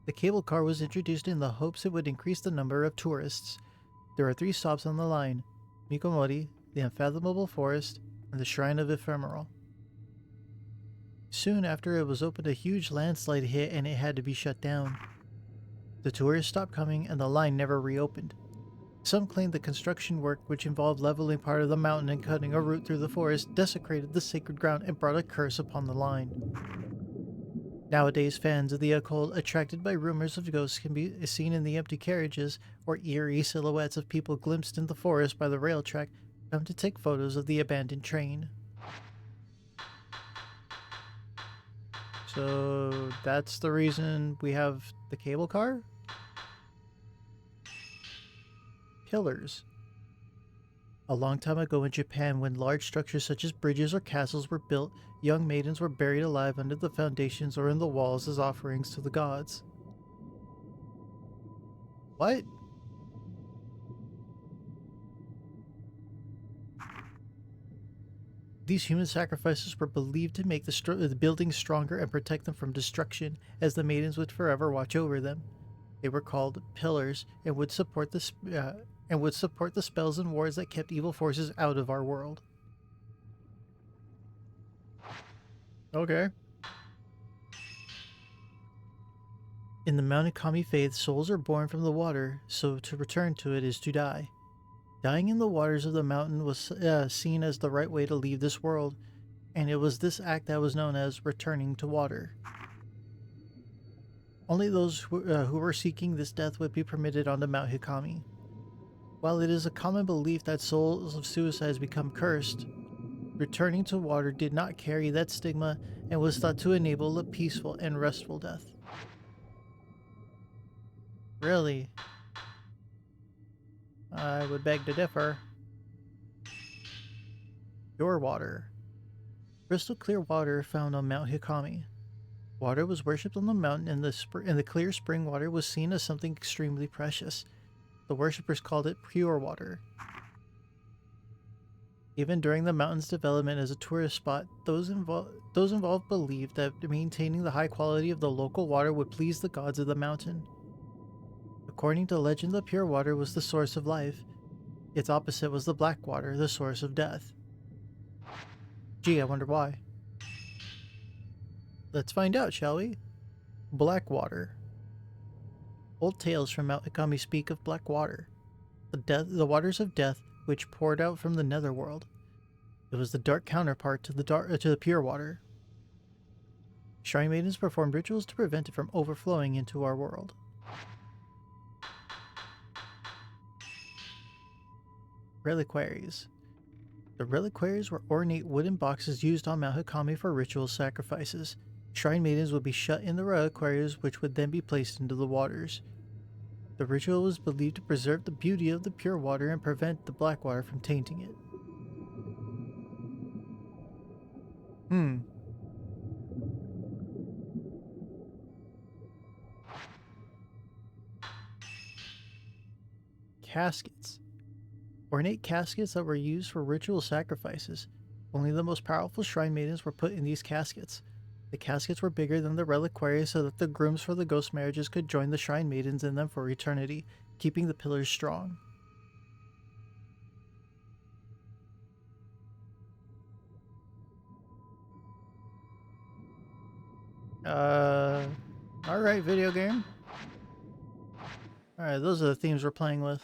[SPEAKER 3] The cable car was introduced in the hopes it would increase the number of tourists. There are 3 stops on the line: Mikomori, the Unfathomable Forest, and the Shrine of Ephemeral. Soon after it was opened, a huge landslide hit and it had to be shut down. The tourists stopped coming and the line never reopened. Some claim the construction work, which involved leveling part of the mountain and cutting a route through the forest, desecrated the sacred ground and brought a curse upon the line. Nowadays, fans of the occult, attracted by rumors of ghosts, can be seen in the empty carriages or eerie silhouettes of people glimpsed in the forest by the rail track, come to take photos of the abandoned train. So that's the reason we have the cable car? Pillars. A long time ago in Japan, when large structures such as bridges or castles were built, young maidens were buried alive under the foundations or in the walls as offerings to the gods. What? These human sacrifices were believed to make the buildings stronger and protect them from destruction, as the maidens would forever watch over them. They were called pillars and would support the spells and wars that kept evil forces out of our world. Okay. In the Mount Kami faith, souls are born from the water, so to return to it is to die. Dying in the waters of the mountain was seen as the right way to leave this world, and it was this act that was known as returning to water. Only those who were seeking this death would be permitted onto Mount Hikami. While it is a common belief that souls of suicides become cursed, returning to water did not carry that stigma and was thought to enable a peaceful and restful death. Really? I would beg to differ. Pure water. Crystal clear water found on Mount Hikami. Water was worshipped on the mountain, and the clear spring water was seen as something extremely precious. The worshippers called it pure water. Even during the mountain's development as a tourist spot, those involved believed that maintaining the high quality of the local water would please the gods of the mountain. According to legend, the pure water was the source of life. Its opposite was the black water, the source of death. Gee, I wonder why. Let's find out, shall we? Black water. Old tales from Mount Hikami speak of black water, the waters of death which poured out from the netherworld. It was the dark counterpart to the pure water. Shrine maidens performed rituals to prevent it from overflowing into our world. Reliquaries. The reliquaries were ornate wooden boxes used on Mount Hikami for ritual sacrifices. Shrine maidens would be shut in the reliquaries, which would then be placed into the waters. The ritual was believed to preserve the beauty of the pure water and prevent the black water from tainting it. Hmm. Caskets. Ornate caskets that were used for ritual sacrifices. Only the most powerful shrine maidens were put in these caskets. The caskets were bigger than the reliquary so that the grooms for the ghost marriages could join the shrine maidens in them for eternity, keeping the pillars strong. Alright, video game. Alright, those are the themes we're playing with.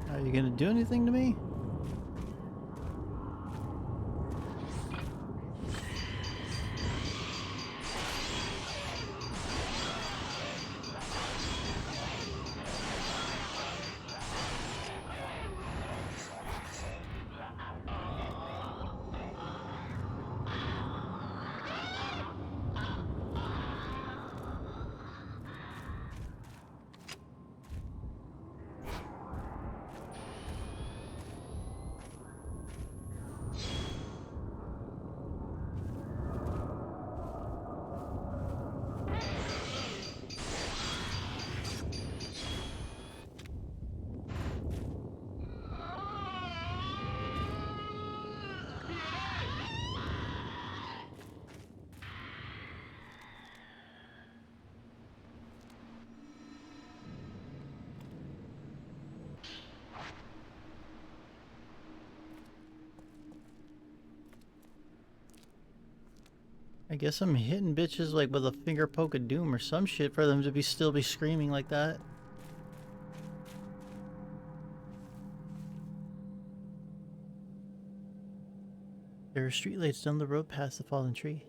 [SPEAKER 3] Are you gonna do anything to me? I guess I'm hitting bitches like with a finger poke of doom or some shit for them to still be screaming like that. There are streetlights down the road past the fallen tree.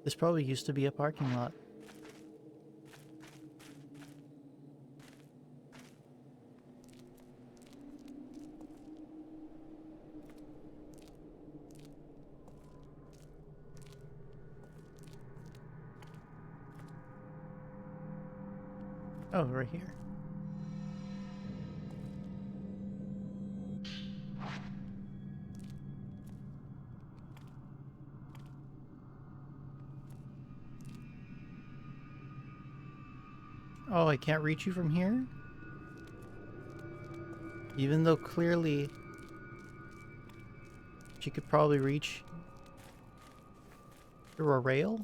[SPEAKER 3] This probably used to be a parking lot. Oh, right here. Oh, I can't reach you from here? Even though clearly she could probably reach through a rail?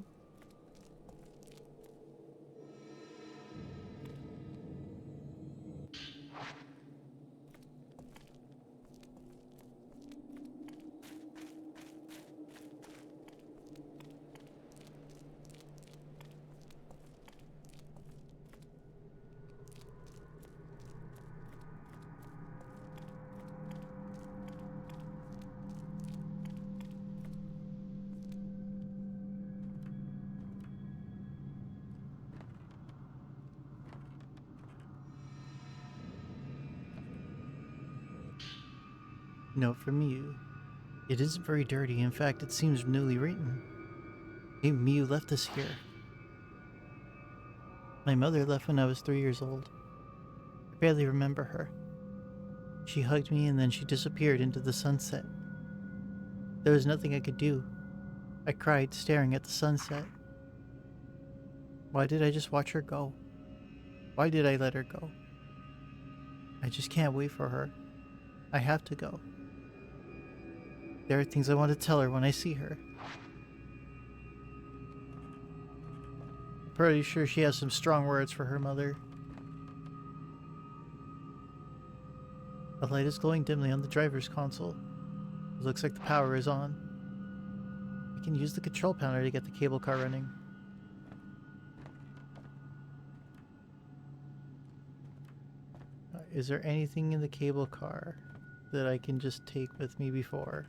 [SPEAKER 3] Note from you. It isn't very dirty. In fact, it seems newly written. Hey, Miu left us here. My mother left when I was 3 years old. I barely remember her. She hugged me and then she disappeared into the sunset. There was nothing I could do. I cried, staring at the sunset. Why did I just watch her go? Why did I let her go? I just can't wait for her. I have to go. There are things I want to tell her when I see her. Pretty sure she has some strong words for her mother. The light is glowing dimly on the driver's console. It looks like the power is on. I can use the control panel to get the cable car running. Is there anything in the cable car that I can just take with me before?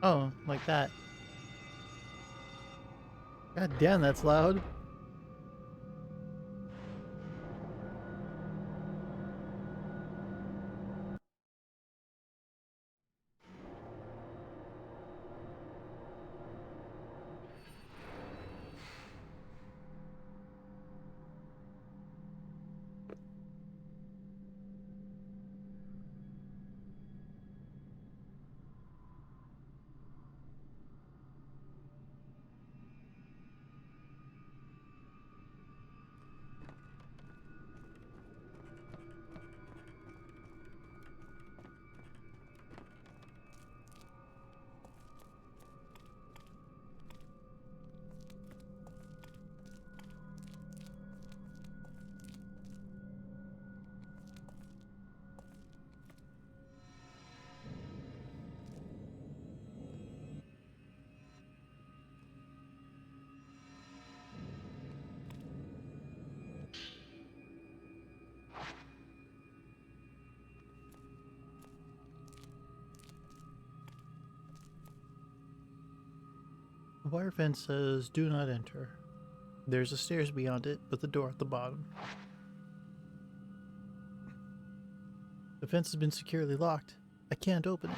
[SPEAKER 3] Oh, like that. God damn, that's loud. The wire fence says, "Do not enter." There's a stairs beyond it, but the door at the bottom. The fence has been securely locked. I can't open it.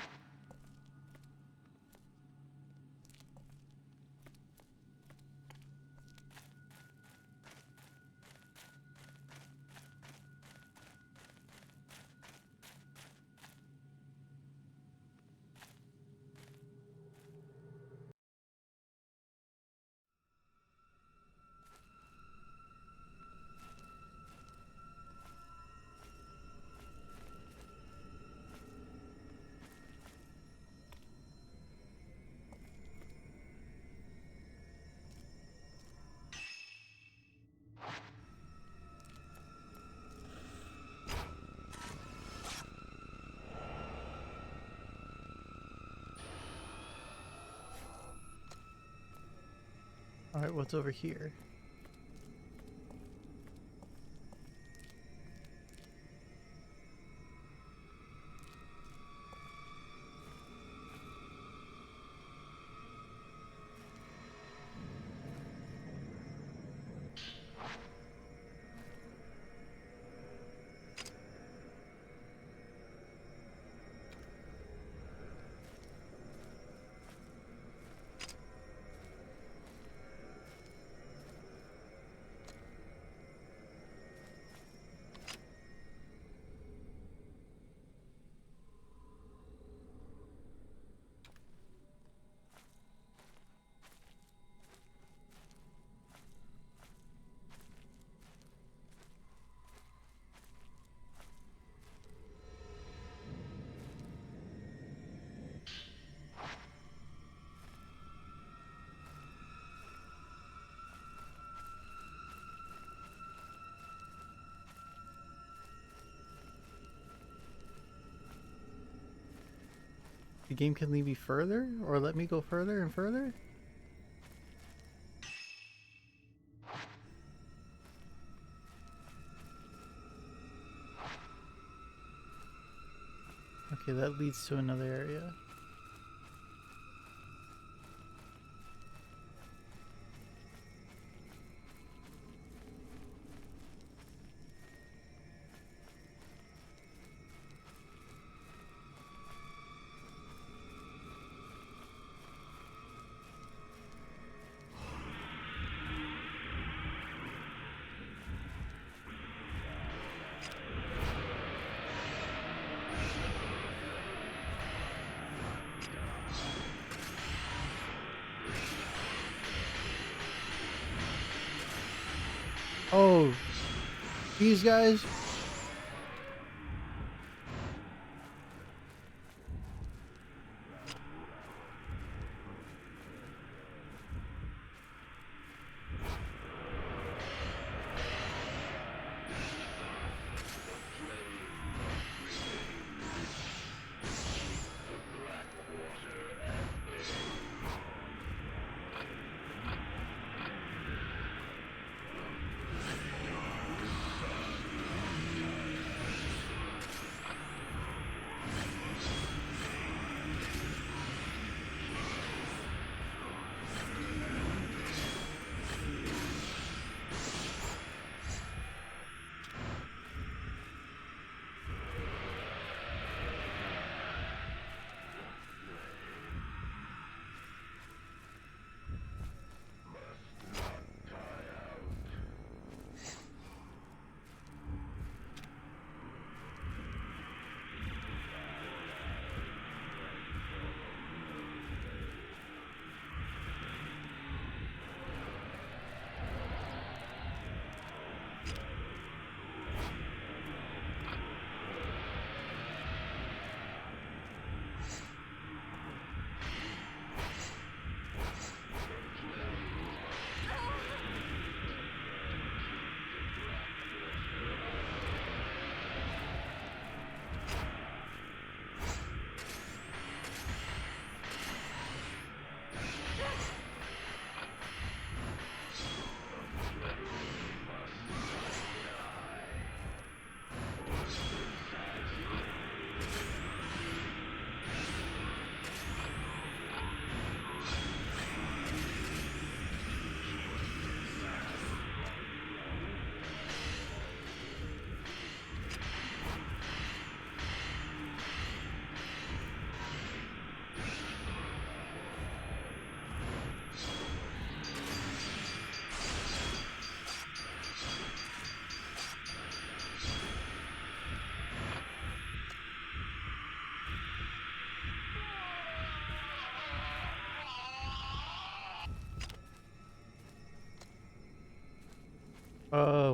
[SPEAKER 3] Alright, what's over here? The game can lead me further, or let me go further and further? Okay, that leads to another area.
[SPEAKER 1] Oh, these guys?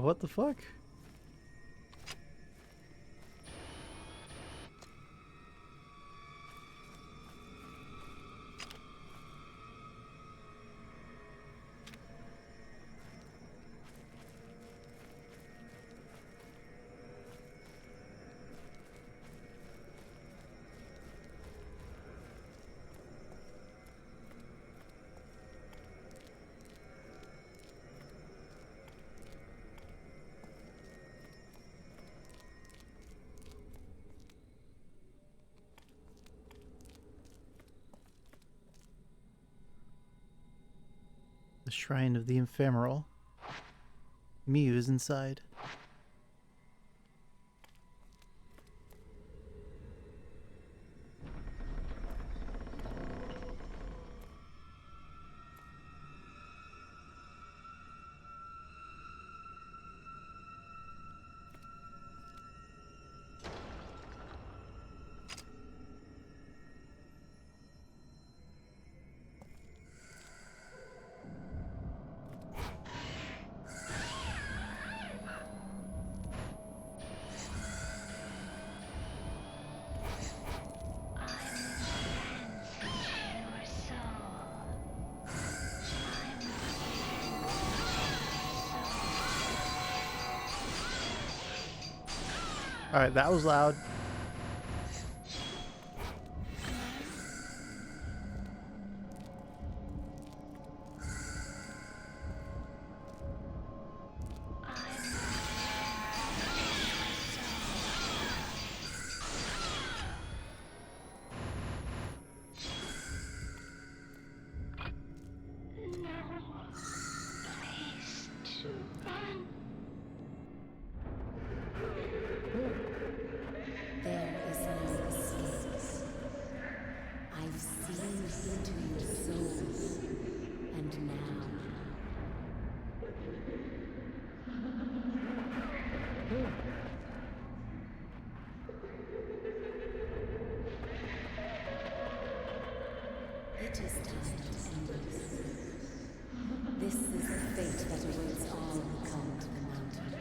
[SPEAKER 1] What the fuck? The Shrine of the Ephemeral. Miu is inside. Alright, that was loud.
[SPEAKER 11] There is no escape. I've seen into your souls, and now it is time to end this. This is the fate that awaits all who come to the mountain.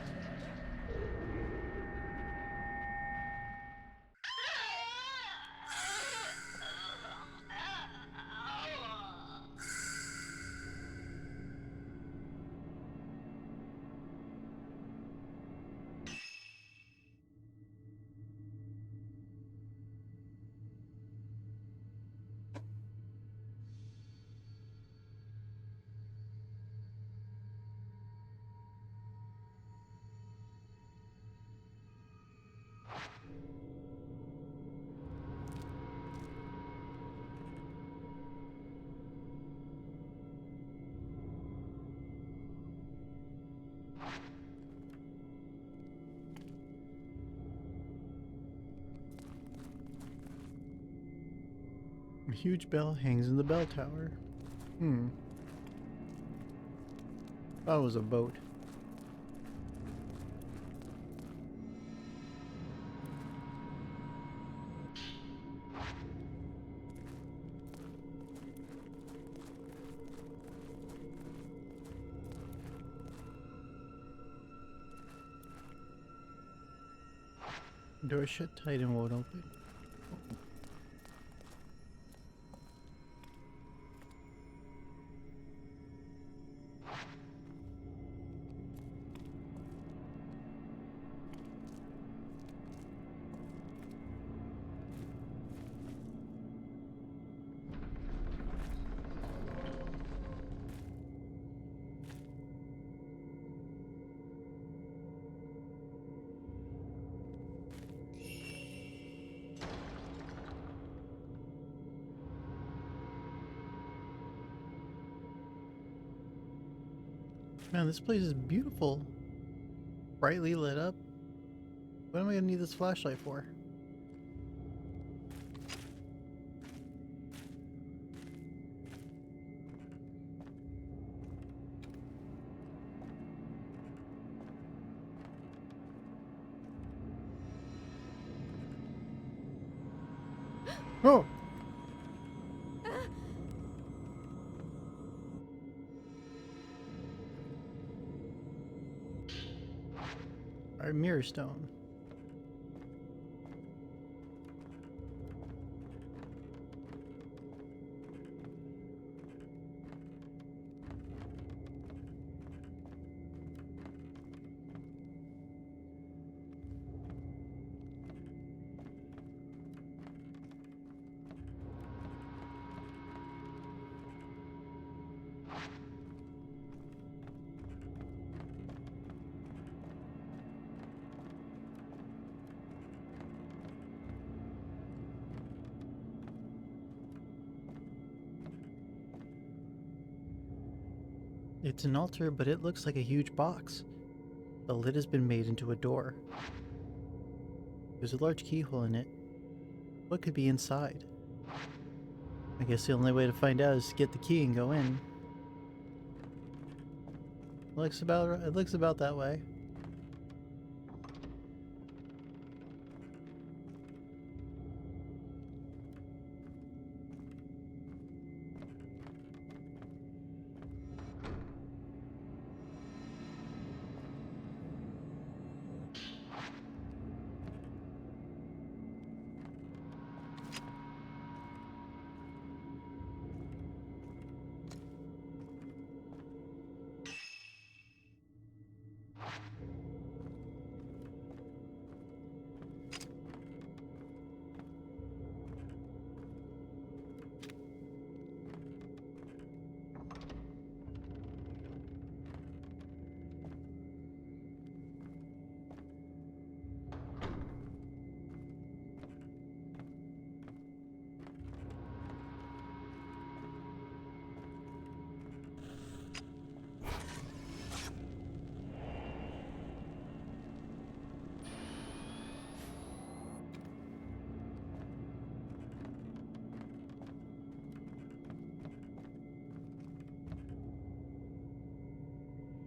[SPEAKER 3] A huge bell hangs in the bell tower. Thought it was a boat. Door shut tight and won't open. Man, this place is beautiful. Brightly lit up. What am I gonna need this flashlight for? Oh! Our mirror stone. It's an altar, but it looks like a huge box. The lid has been made into a door. There's a large keyhole in it. What could be inside? I guess the only way to find out is to get the key and go in. It looks about that way.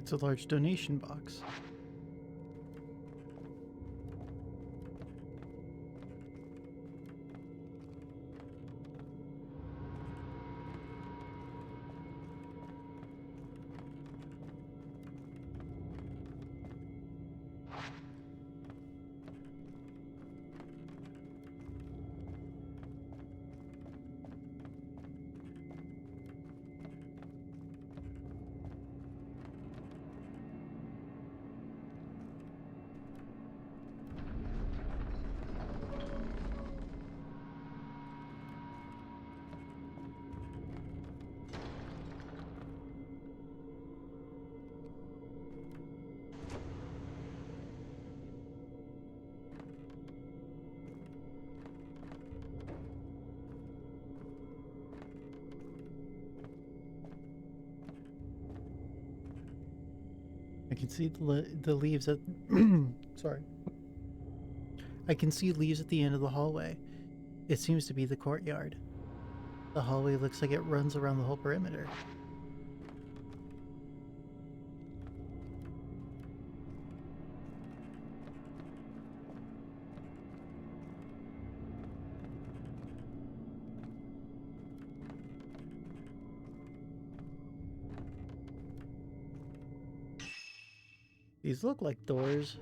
[SPEAKER 3] It's a large donation box. I can see the leaves at sorry. I can see leaves at the end of the hallway. It seems to be the courtyard. The hallway looks like it runs around the whole perimeter. These look like doors.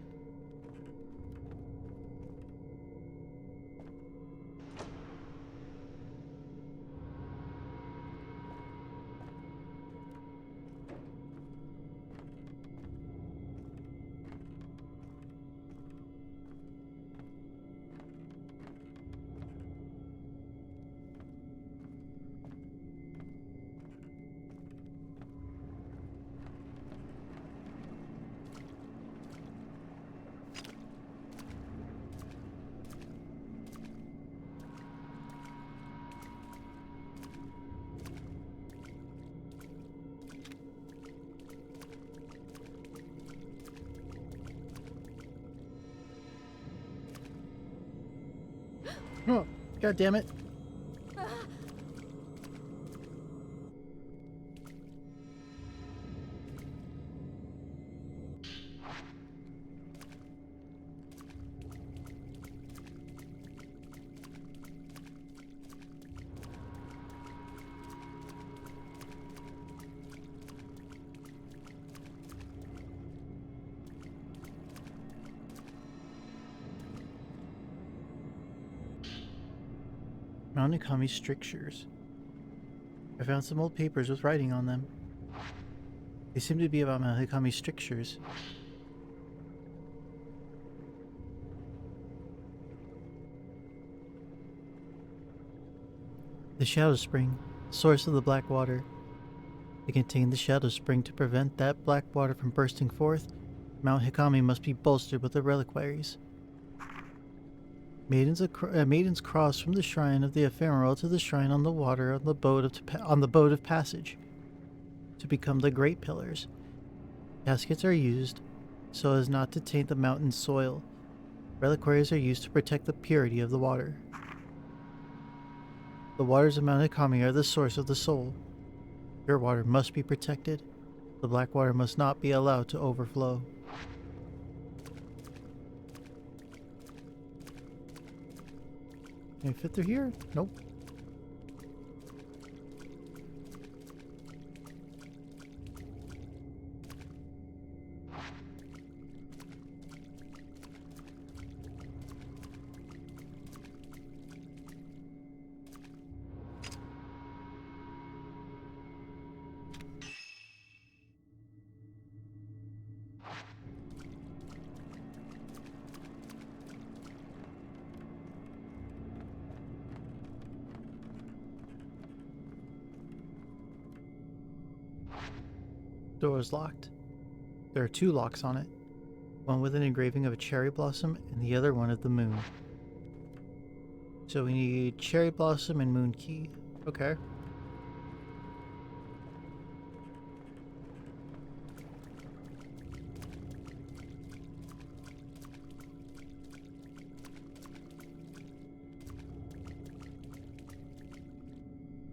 [SPEAKER 3] Oh, God damn it. Mount Ikami strictures. I found some old papers with writing on them. They seem to be about Mount Ikami strictures. The Shadow Spring, source of the black water. To contain the Shadow Spring to prevent that black water from bursting forth, Mount Hikami must be bolstered with the reliquaries. Maiden's cross from the shrine of the ephemeral to the shrine on the water on the boat of passage to become the great pillars. Caskets are used so as not to taint the mountain's soil. Reliquaries are used to protect the purity of the water. The waters of Mount Hikami are the source of the soul. Pure water must be protected. The black water must not be allowed to overflow. Can I fit through here? Nope. Door is locked. There are two locks on it, one with an engraving of a cherry blossom and the other one of the moon. So we need cherry blossom and moon key. Okay.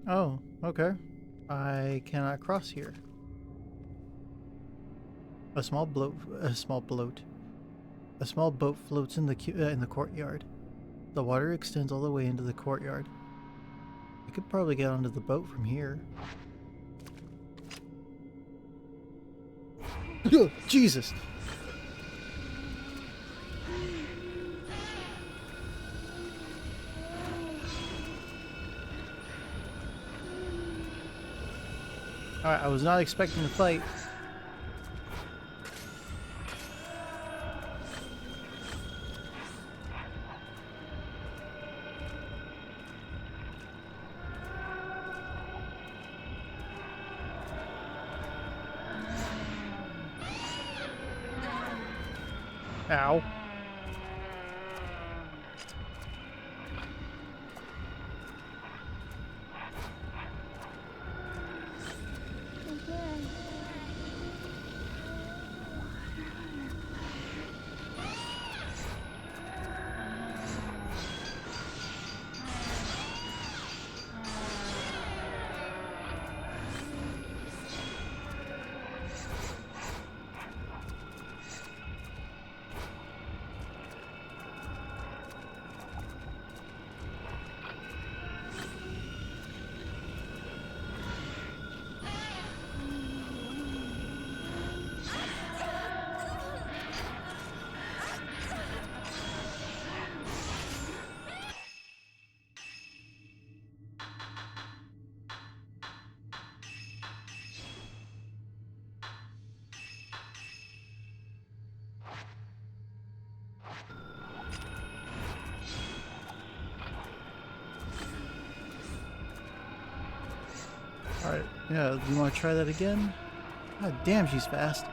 [SPEAKER 3] Oh, okay. I cannot cross here. A small boat floats in the courtyard. The water extends all the way into the courtyard. I could probably get onto the boat from here. Jesus! Alright, I was not expecting to fight. Ow. Alright, yeah, you want to try that again? God damn, she's fast.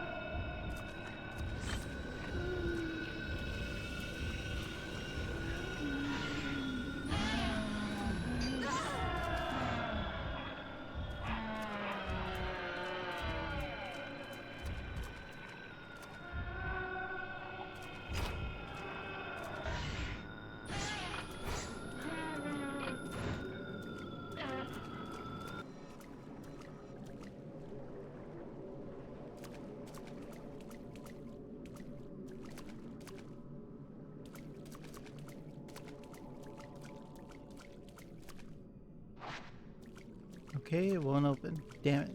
[SPEAKER 3] Okay, it won't open. Damn it.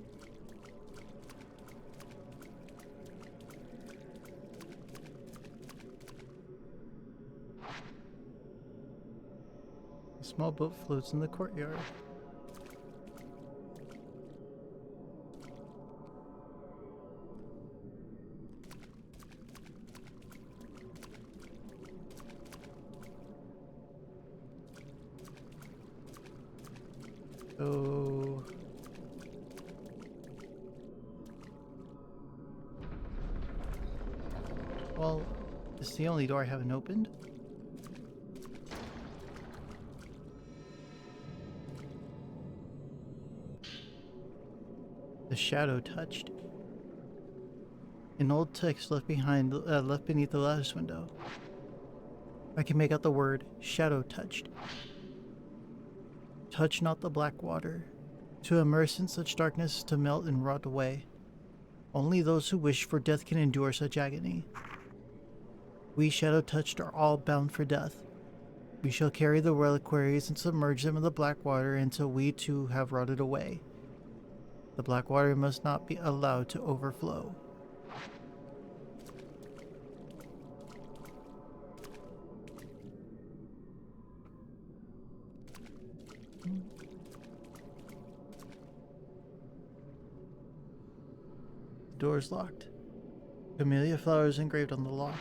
[SPEAKER 3] A small boat floats in the courtyard. So... well, it's the only door I haven't opened. The shadow touched. An old text left beneath the lattice window. I can make out the word shadow touched. Touch not the black water. To immerse in such darkness, to melt and rot away. Only those who wish for death can endure such agony. We shadow touched are all bound for death. We shall carry the reliquaries and submerge them in the black water until we too have rotted away. The black water must not be allowed to overflow. The door is locked. Camellia flowers engraved on the lock.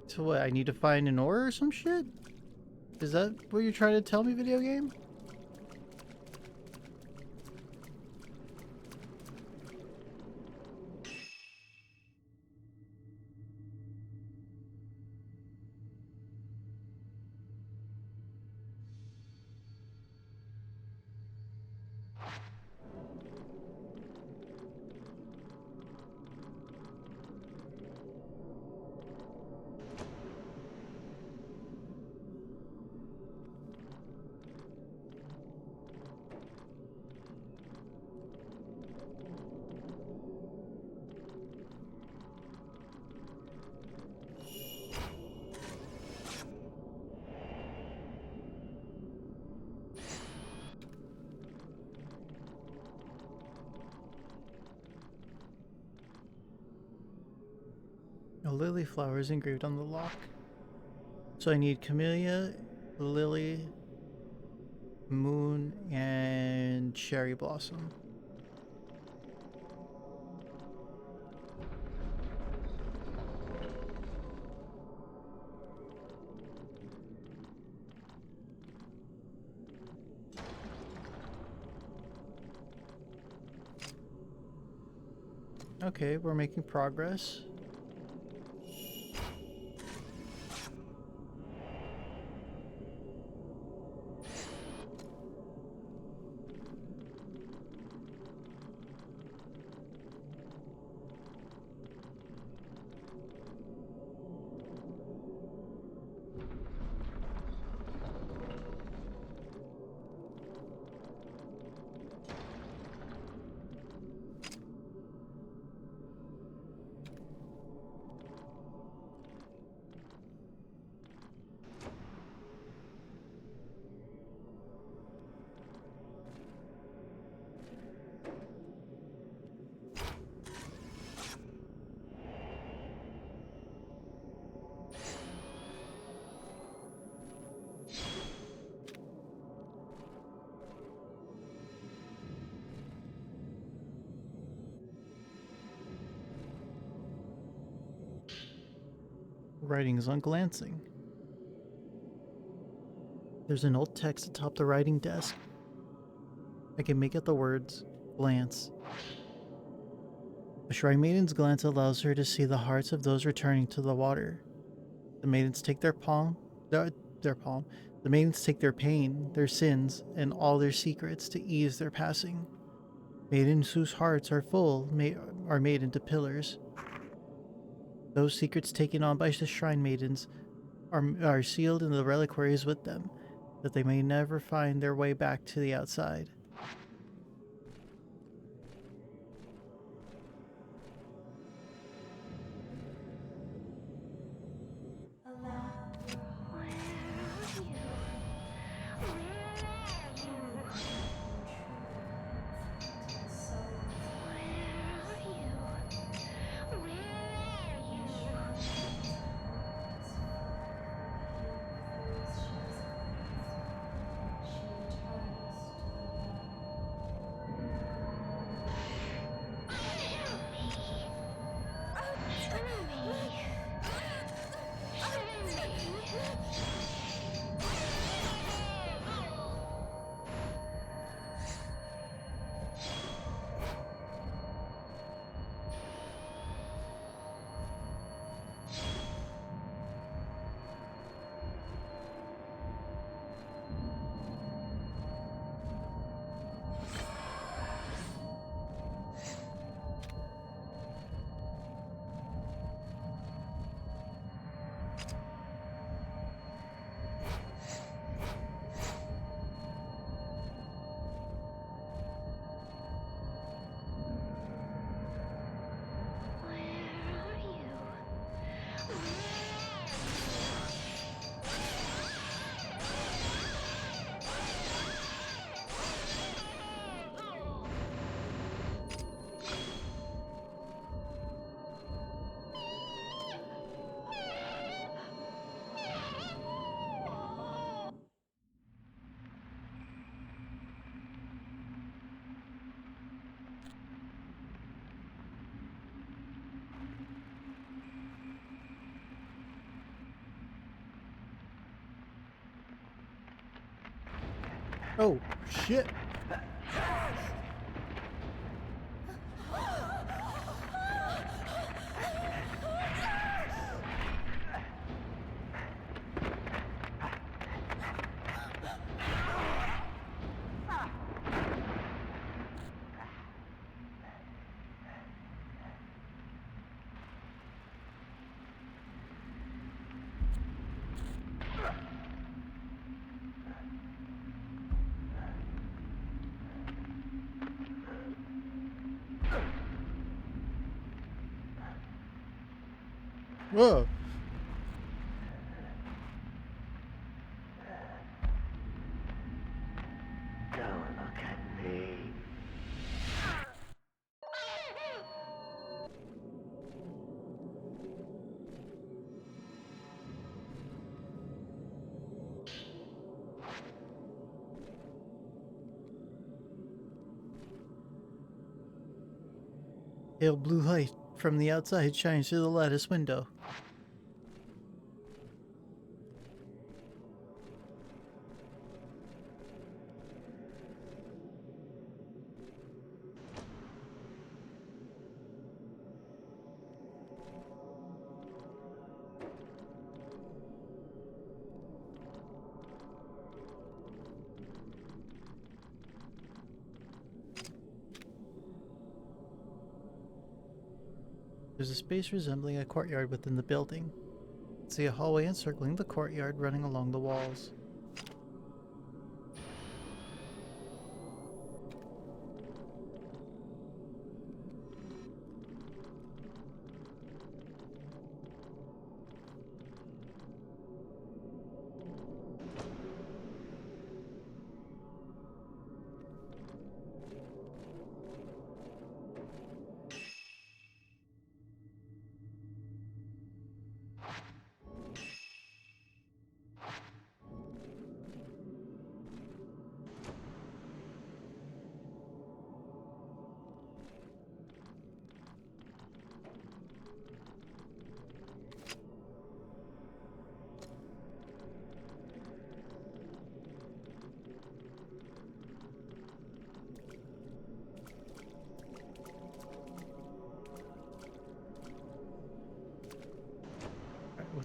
[SPEAKER 3] So what, I need to find an ore or some shit? Is that what you're trying to tell me, video game? A lily flower is engraved on the lock. So I need camellia, lily, moon, and cherry blossom. Okay, we're making progress. writing is unglancing. There's an old text atop the writing desk. I can make out the words, glance. The Shrine Maiden's glance allows her to see the hearts of those returning to the water. The maidens take their palm. The maidens take their pain, their sins, and all their secrets to ease their passing. Maidens whose hearts are full are made into pillars. Those secrets taken on by the Shrine Maidens are sealed in the reliquaries with them, that they may never find their way back to the outside. Oh, shit! Whoa!
[SPEAKER 7] Don't look at me.
[SPEAKER 3] Pale blue light from the outside shines through the lattice window. There's a space resembling a courtyard within the building. See a hallway encircling the courtyard running along the walls.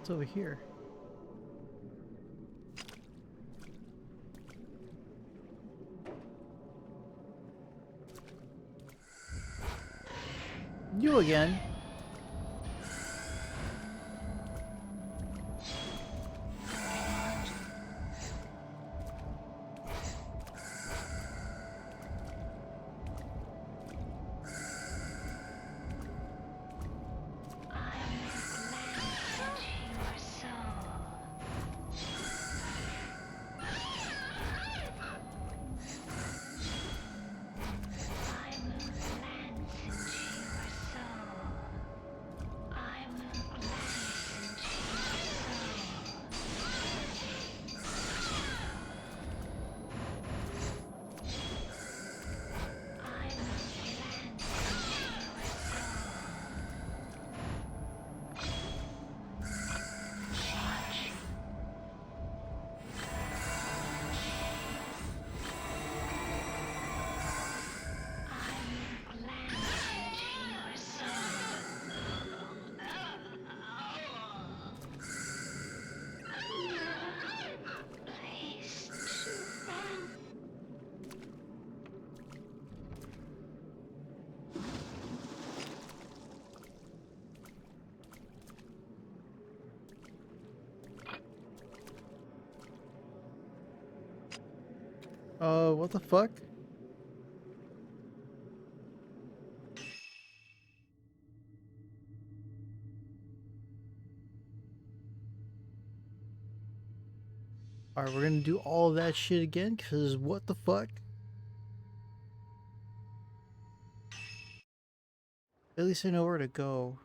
[SPEAKER 3] What's over here? You again. What the fuck? Alright, we're gonna do all of that shit again, because what the fuck? At least I know where to go.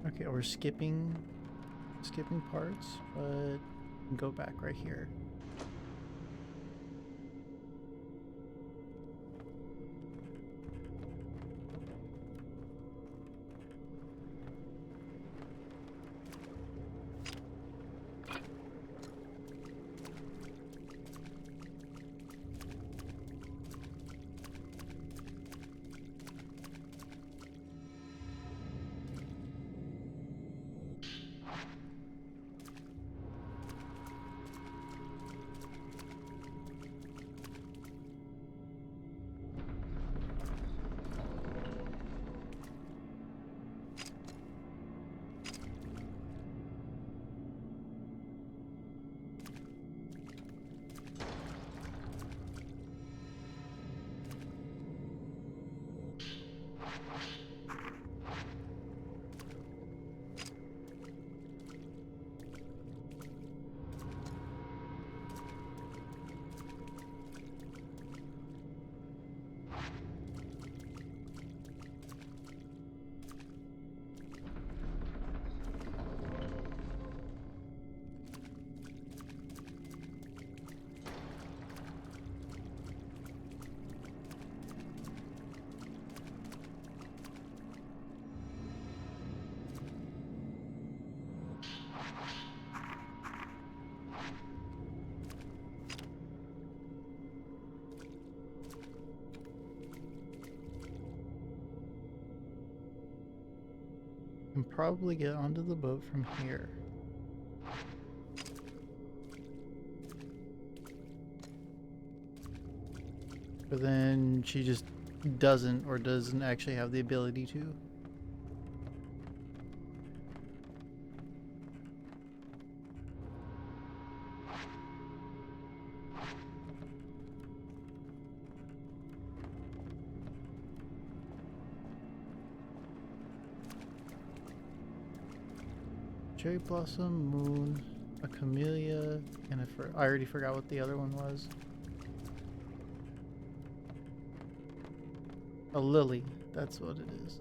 [SPEAKER 3] Okay, we're skipping parts, but go back right here. Can probably get onto the boat from here. But then she just doesn't actually have the ability to. Cherry blossom, moon, a camellia, and I already forgot what the other one was. A lily, that's what it is.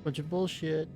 [SPEAKER 3] Bunch of bullshit.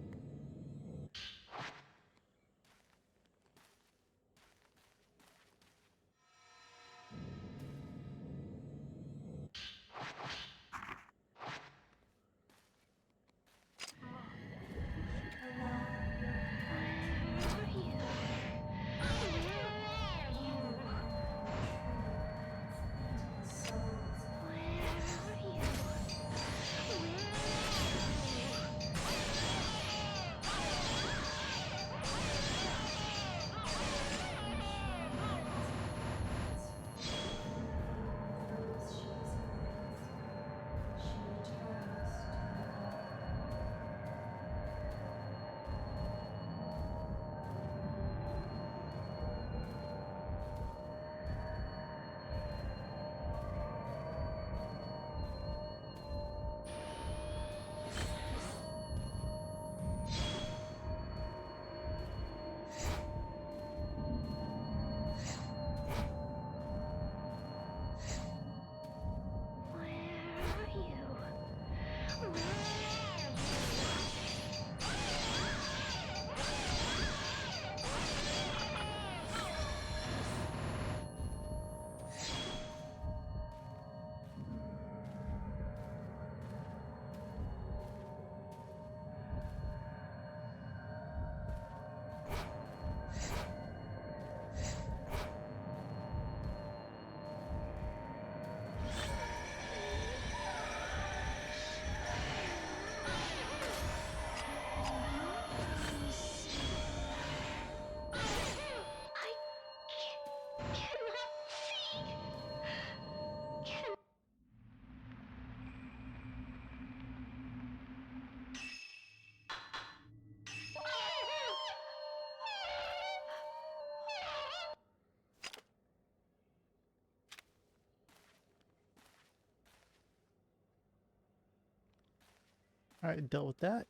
[SPEAKER 3] Alright, dealt with that.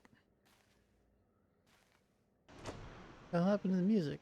[SPEAKER 3] What happened to the music?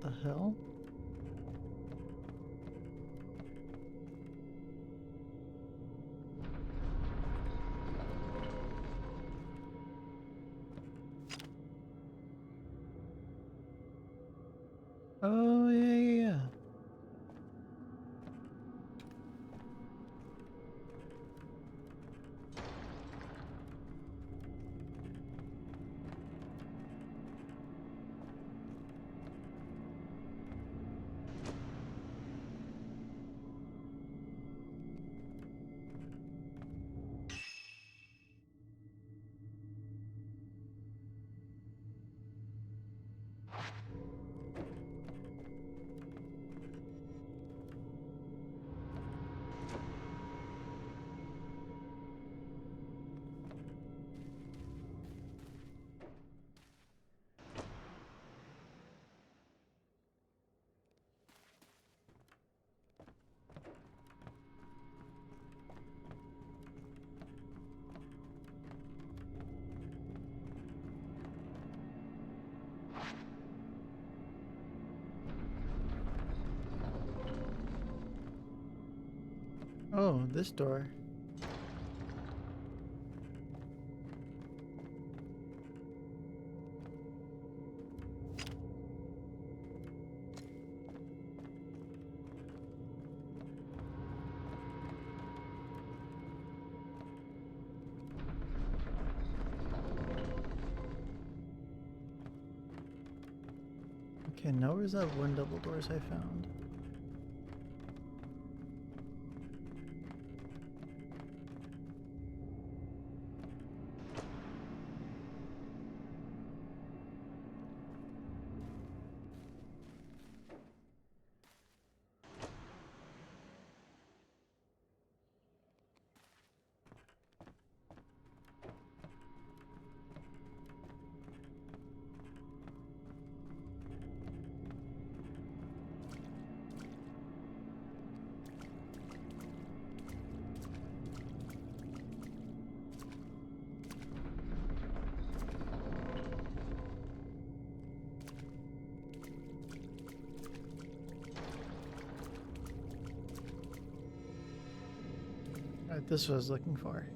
[SPEAKER 3] What the hell? Oh, yeah. Oh, this door. Okay, now where's that one double doors I found? Alright, this is what I was looking for.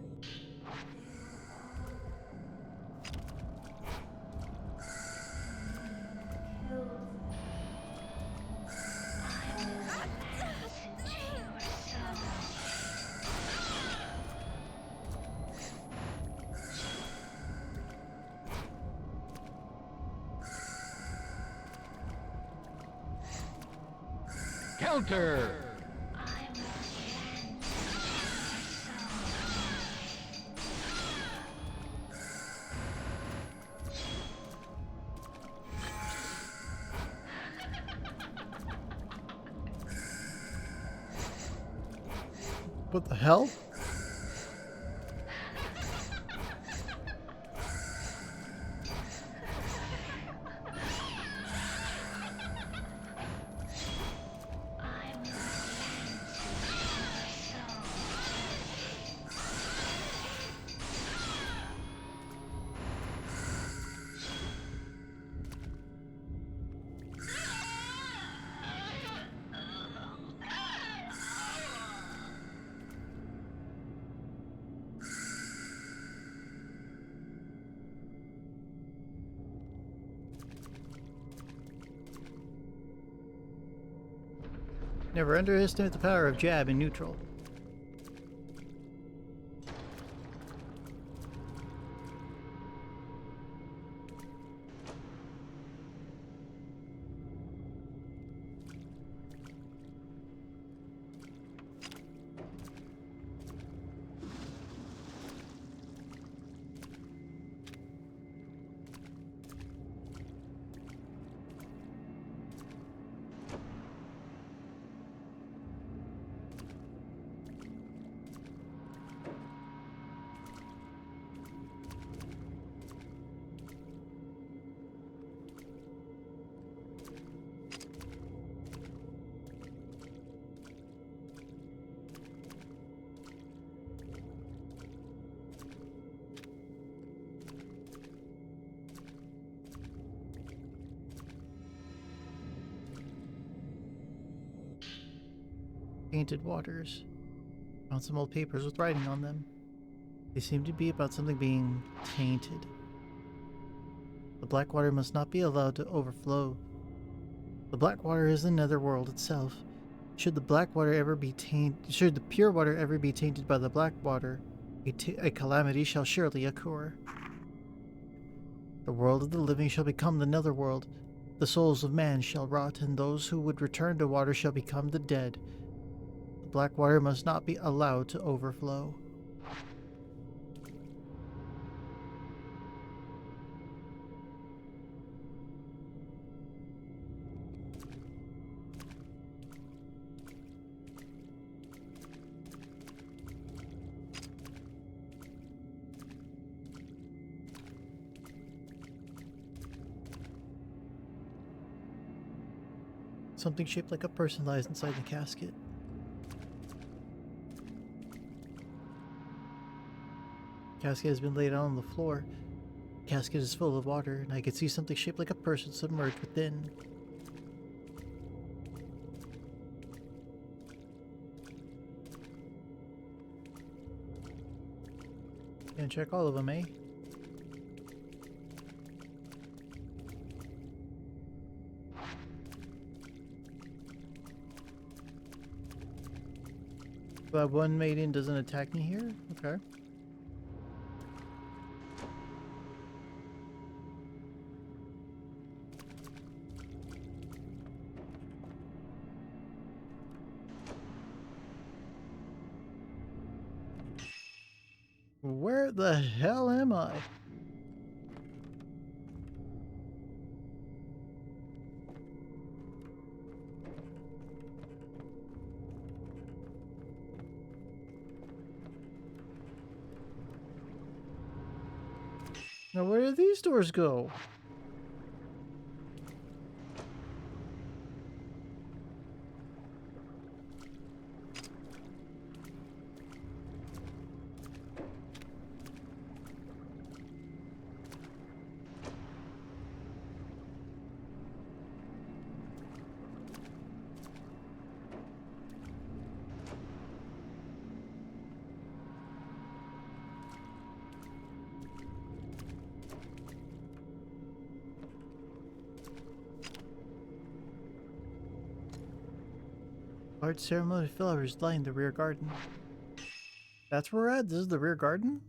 [SPEAKER 9] Counter!
[SPEAKER 3] What the hell? Never underestimate the power of jab in neutral. Painted waters. Found some old papers with writing on them. They seem to be about something being tainted. The black water must not be allowed to overflow. The black water is the netherworld itself. Should the pure water ever be tainted by the black water, a calamity shall surely occur. The world of the living shall become the netherworld. The souls of man shall rot, and those who would return to water shall become the dead. The black water must not be allowed to overflow. Something shaped like a person lies inside the casket. Casket has been laid out on the floor. The casket is full of water, and I can see something shaped like a person submerged within. Gonna check all of them, eh? But one maiden doesn't attack me here? Okay. Where the hell am I? Now where do these doors go? Large ceremonial flowers line the rear garden. That's where we're at? This is the rear garden?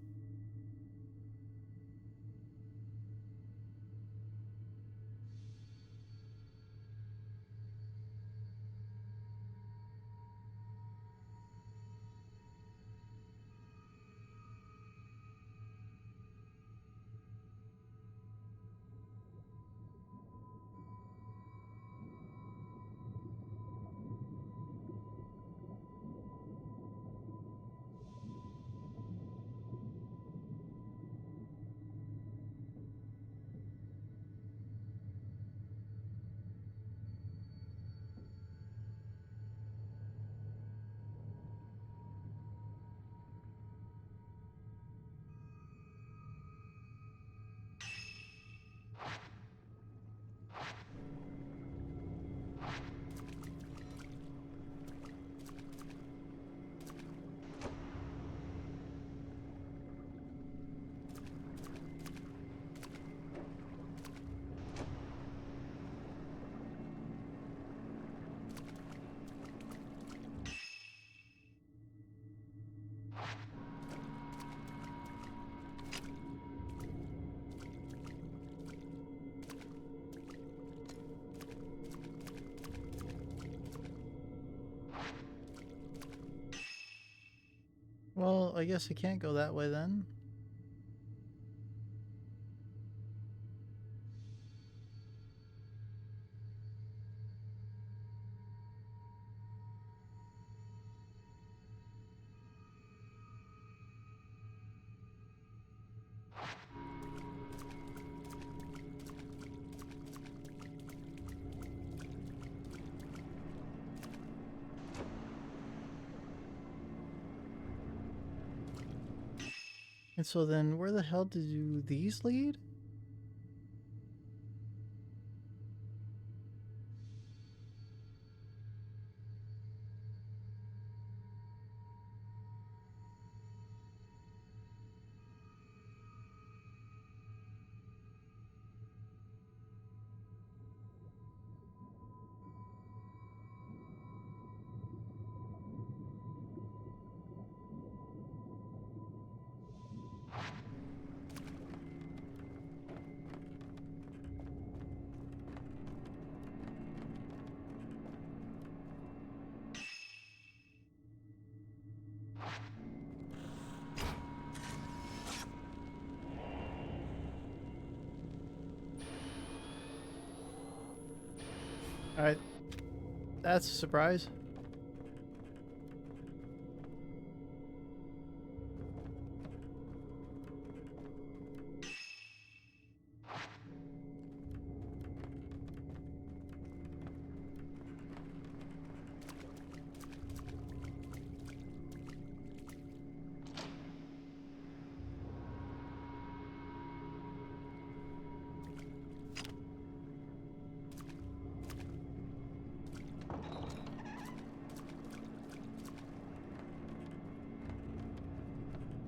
[SPEAKER 3] I guess I can't go that way then. And so then where the hell do these lead? Alright, that's a surprise.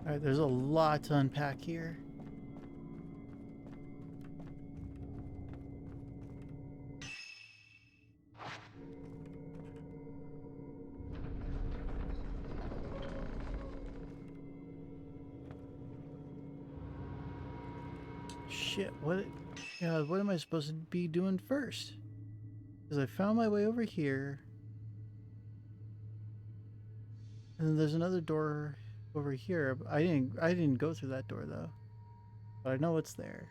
[SPEAKER 3] Alright, there's a lot to unpack here. Shit, what am I supposed to be doing first? Because I found my way over here. And then there's another door over here. I didn't go through that door though. But I know it's there.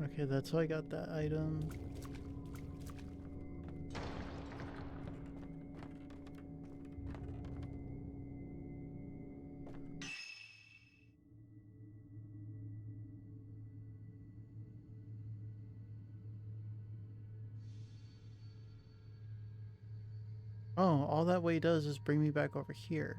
[SPEAKER 3] Okay, that's how I got that item. Oh, all that way does is bring me back over here.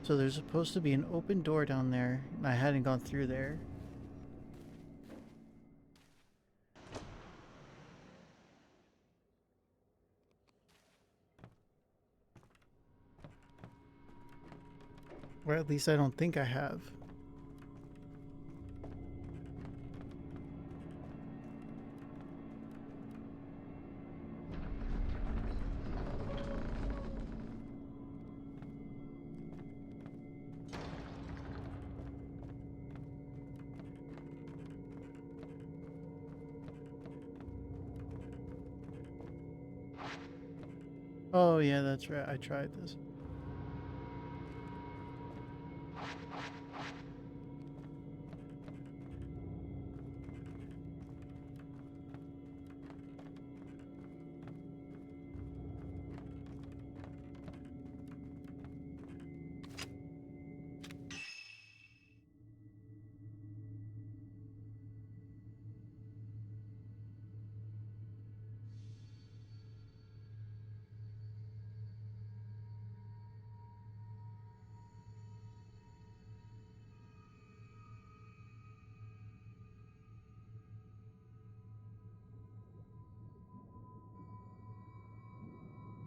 [SPEAKER 3] So there's supposed to be an open door down there, and I hadn't gone through there. Or at least I don't think I have. Oh yeah, that's right. I tried this.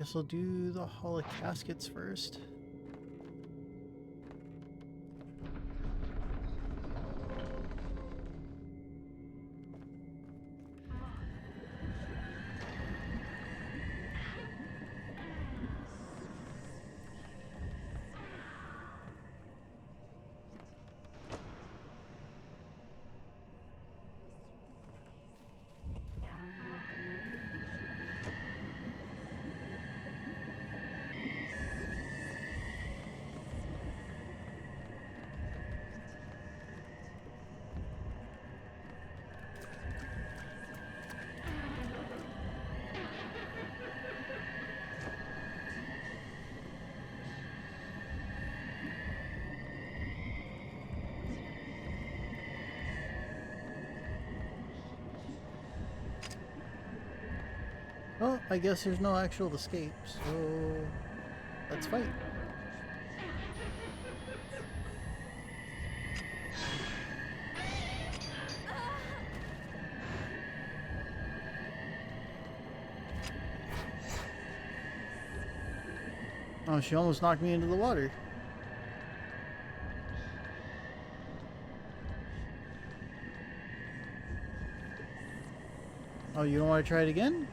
[SPEAKER 3] Guess I'll do the Hall of Caskets first. Well, I guess there's no actual escape, so let's fight. Oh, she almost knocked me into the water. Oh, you don't want to try it again?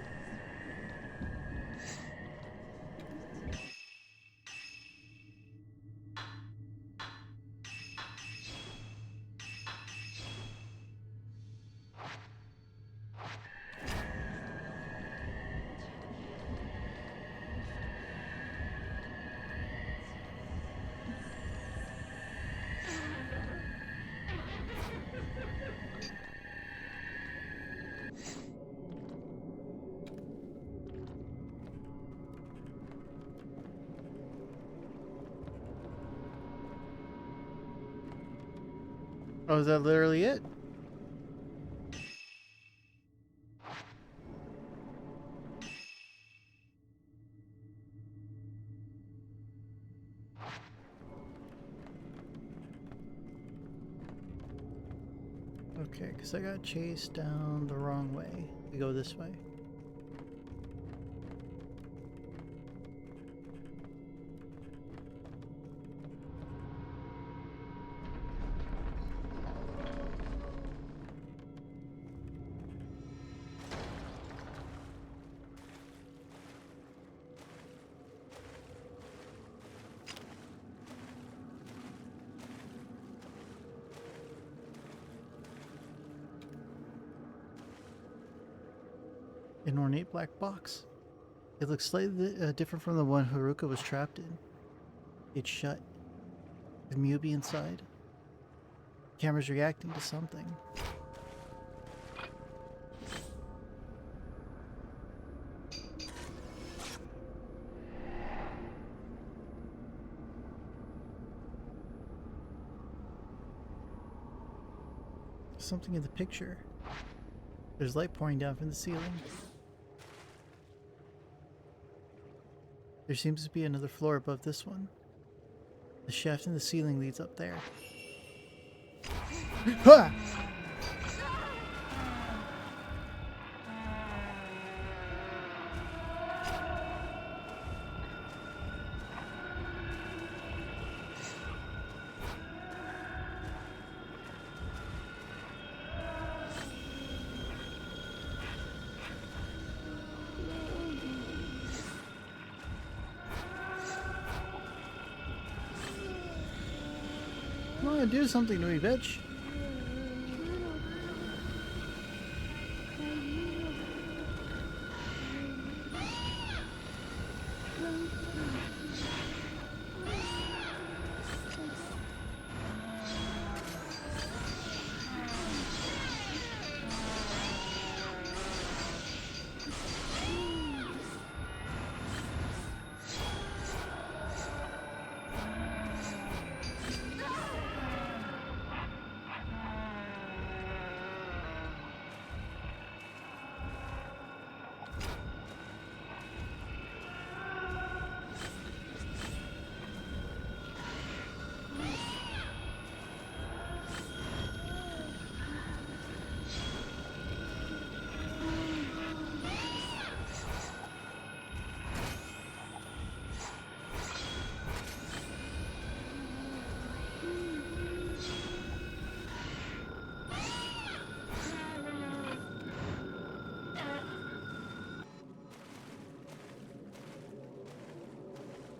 [SPEAKER 3] Oh, is that literally it? Okay, because I got chased down the wrong way. We go this way. An ornate black box. It looks slightly different from the one Haruka was trapped in. It's shut, with Mubi inside. The camera's reacting to something. Something in the picture. There's light pouring down from the ceiling. There seems to be another floor above this one. The shaft in the ceiling leads up there. Ha! Come on, do something to me, bitch.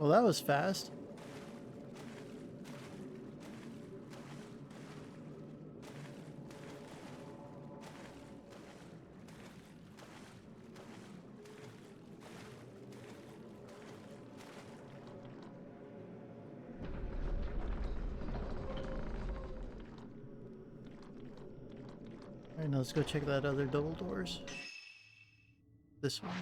[SPEAKER 3] Well, that was fast. Alright, now let's go check that other double doors. This one.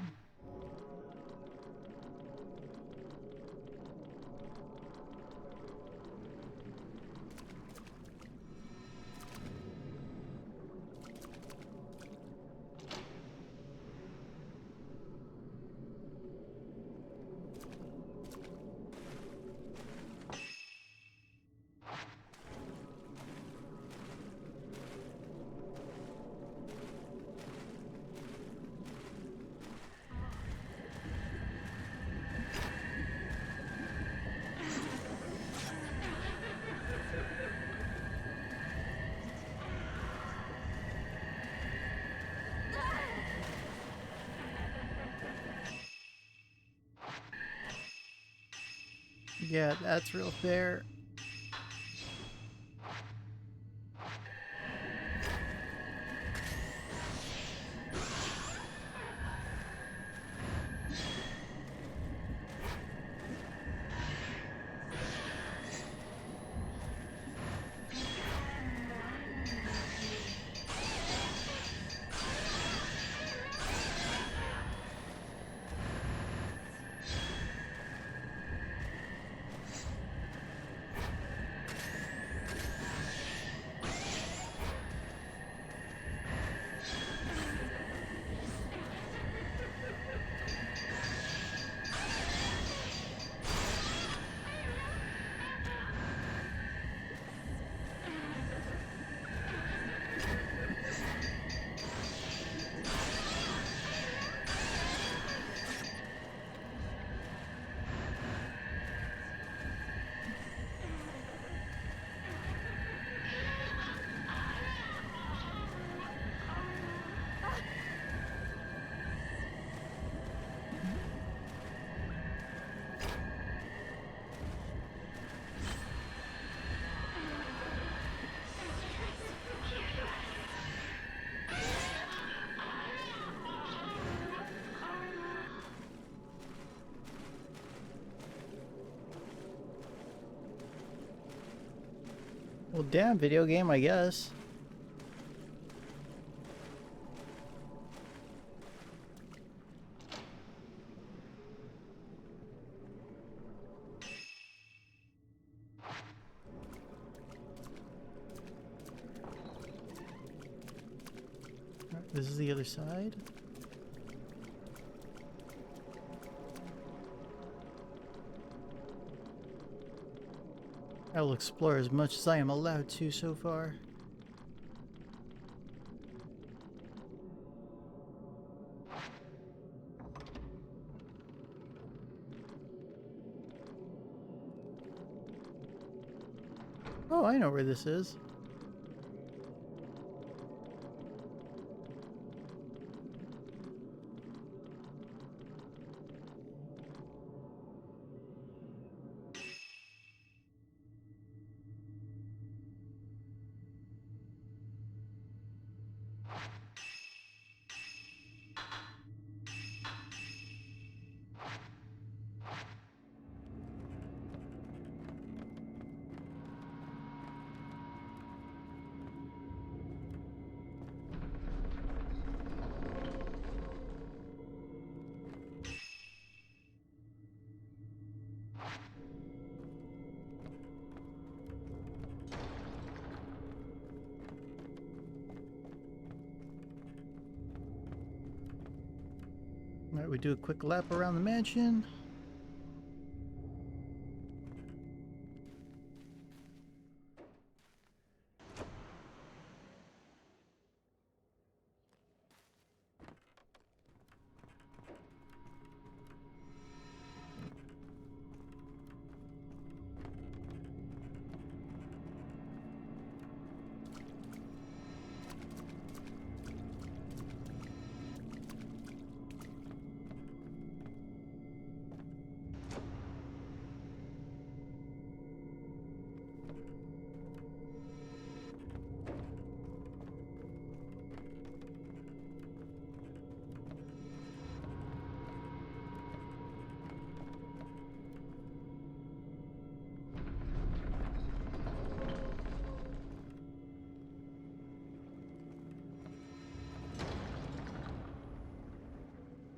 [SPEAKER 3] Yeah, that's real fair. Well, damn, video game, I guess. Alright, this is the other side. I will explore as much as I am allowed to so far. Oh, I know where this is. Alright, we do a quick lap around the mansion.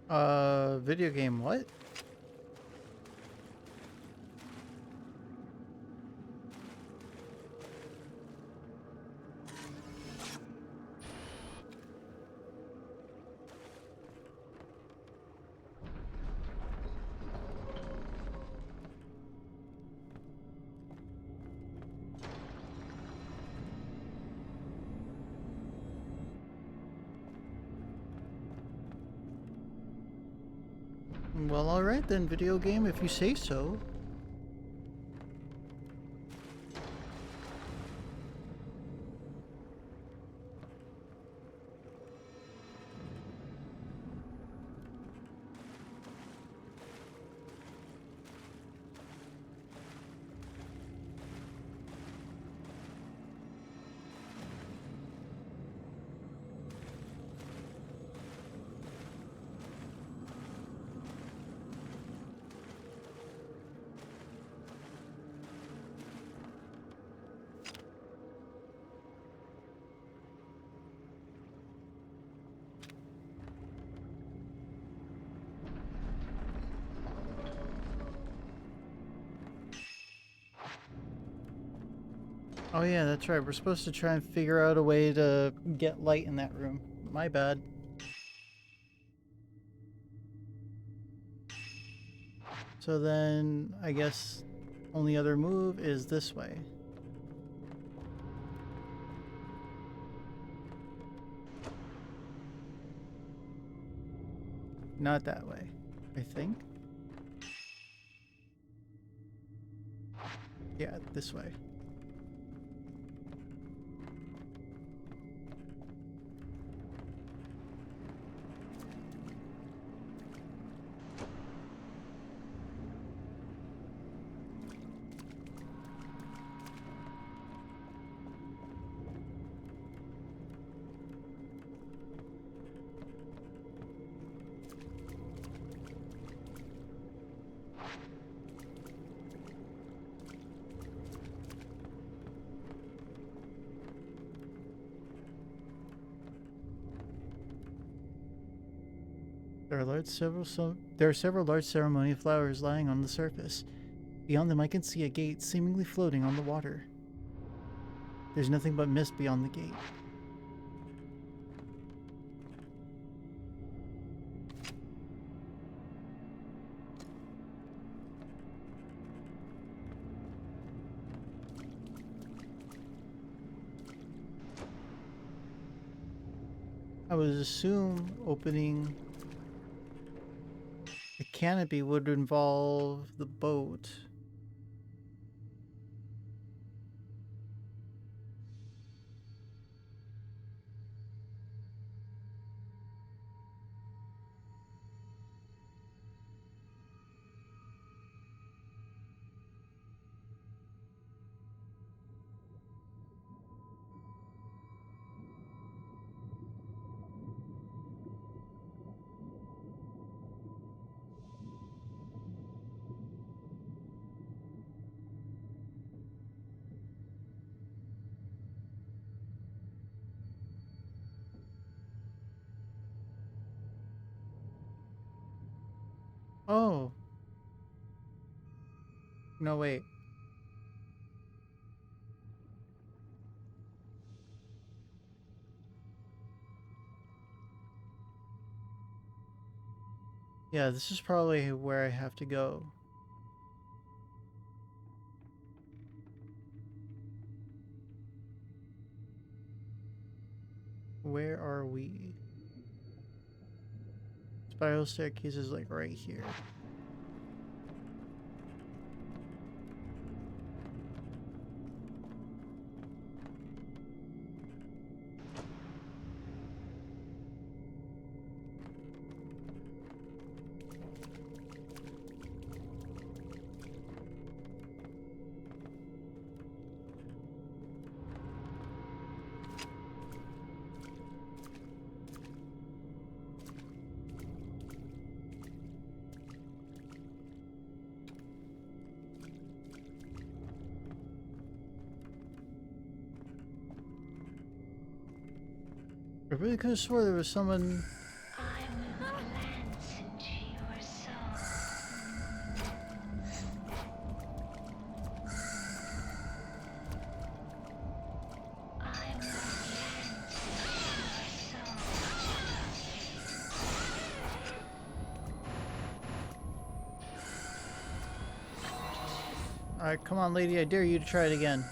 [SPEAKER 1] Video game what? Well, alright then, video game, if you say so. Oh yeah, that's right. We're supposed to try and figure out a way to get light in that room. My bad. So then, I guess only other move is this way. Not that way, I think. Yeah, this way. There are several large ceremonial flowers lying on the surface. Beyond them I can see a gate seemingly floating on the water. There's nothing but mist beyond the gate. I would assume opening the canopy would involve the boat. Oh. No, wait. Yeah, this is probably where I have to go. Where are we? Spiral staircase is like right here. I really could have swore there was someone.
[SPEAKER 6] I will plant
[SPEAKER 1] Alright, come on, lady. I dare you to try it again.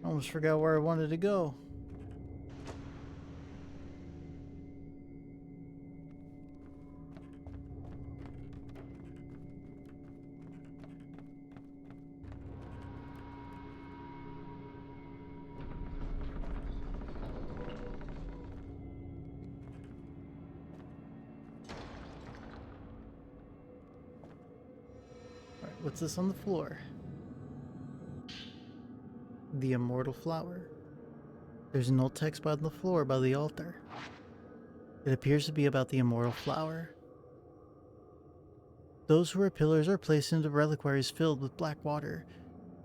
[SPEAKER 1] I almost forgot where I wanted to go. Alright, what's this on the floor? The Immortal Flower. There's an old text on the floor by the altar. It appears to be about the Immortal Flower. Those who are pillars are placed into reliquaries filled with black water.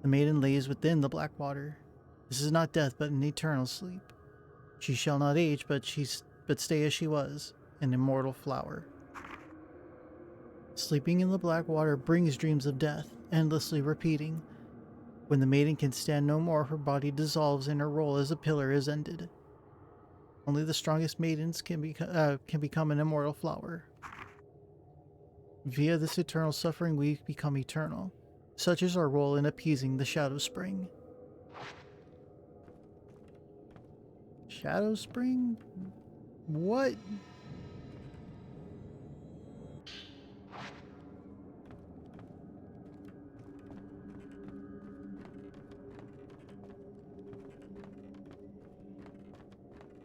[SPEAKER 1] The maiden lays within the black water. This is not death, but an eternal sleep. She shall not age, but stay as she was, an immortal flower. Sleeping in the black water brings dreams of death, endlessly repeating. When the maiden can stand no more, her body dissolves and her role as a pillar is ended. Only the strongest maidens can become an immortal flower. Via this eternal suffering, we become eternal. Such is our role in appeasing the Shadow Spring. Shadow Spring? What?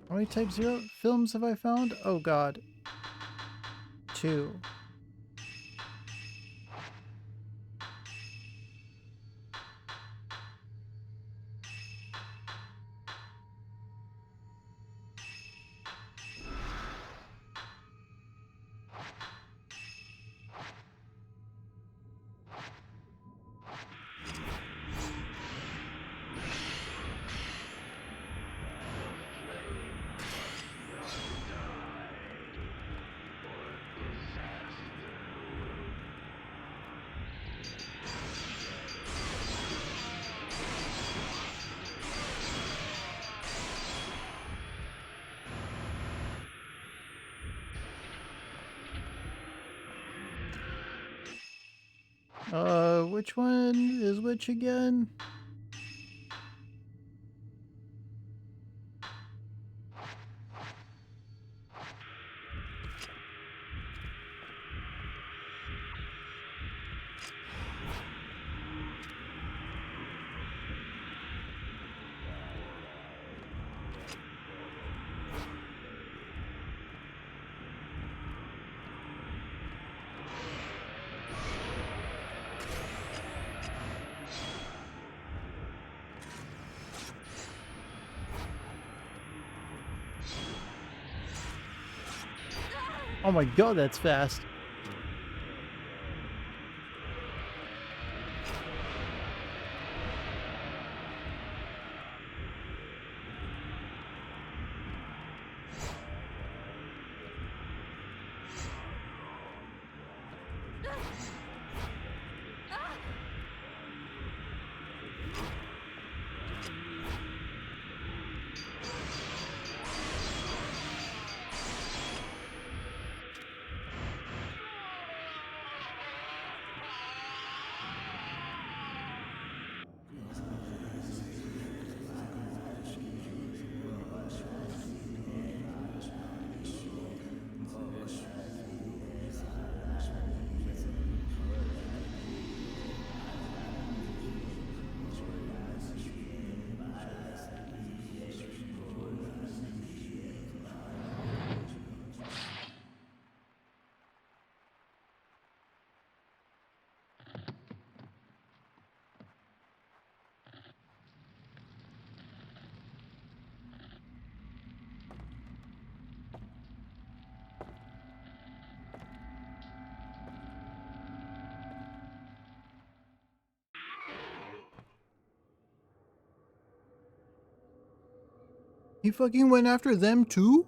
[SPEAKER 1] How many Type 0 films have I found? Oh god. 2. Which one is which again? Oh my god, that's fast. He fucking went after them too?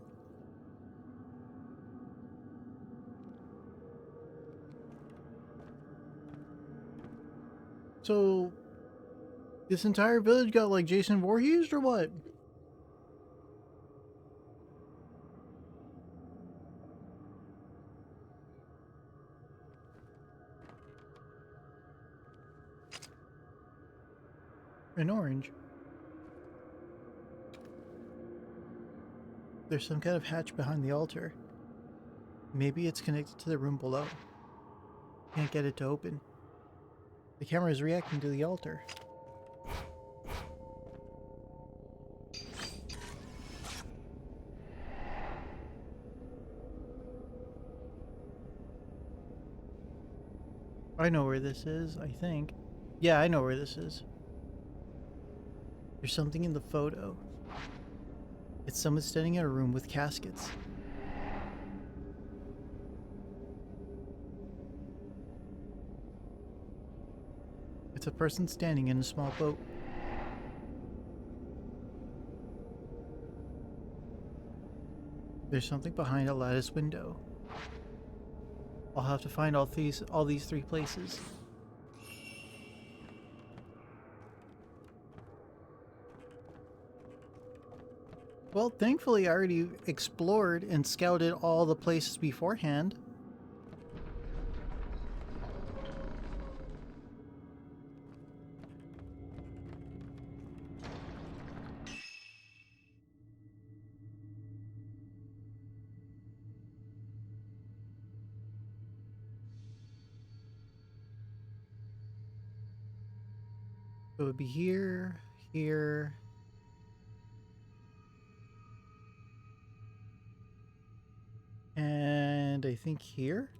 [SPEAKER 1] So, this entire village got like Jason Voorhees or what? An orange. There's some kind of hatch behind the altar. Maybe it's connected to the room below. Can't get it to open. The camera is reacting to the altar. I know where this is, I think. Yeah, I know where this is. There's something in the photo. It's someone standing in a room with caskets. It's a person standing in a small boat. There's something behind a lattice window. I'll have to find all these three places. Well, thankfully I already explored and scouted all the places beforehand. So it would be here, here, and I think here.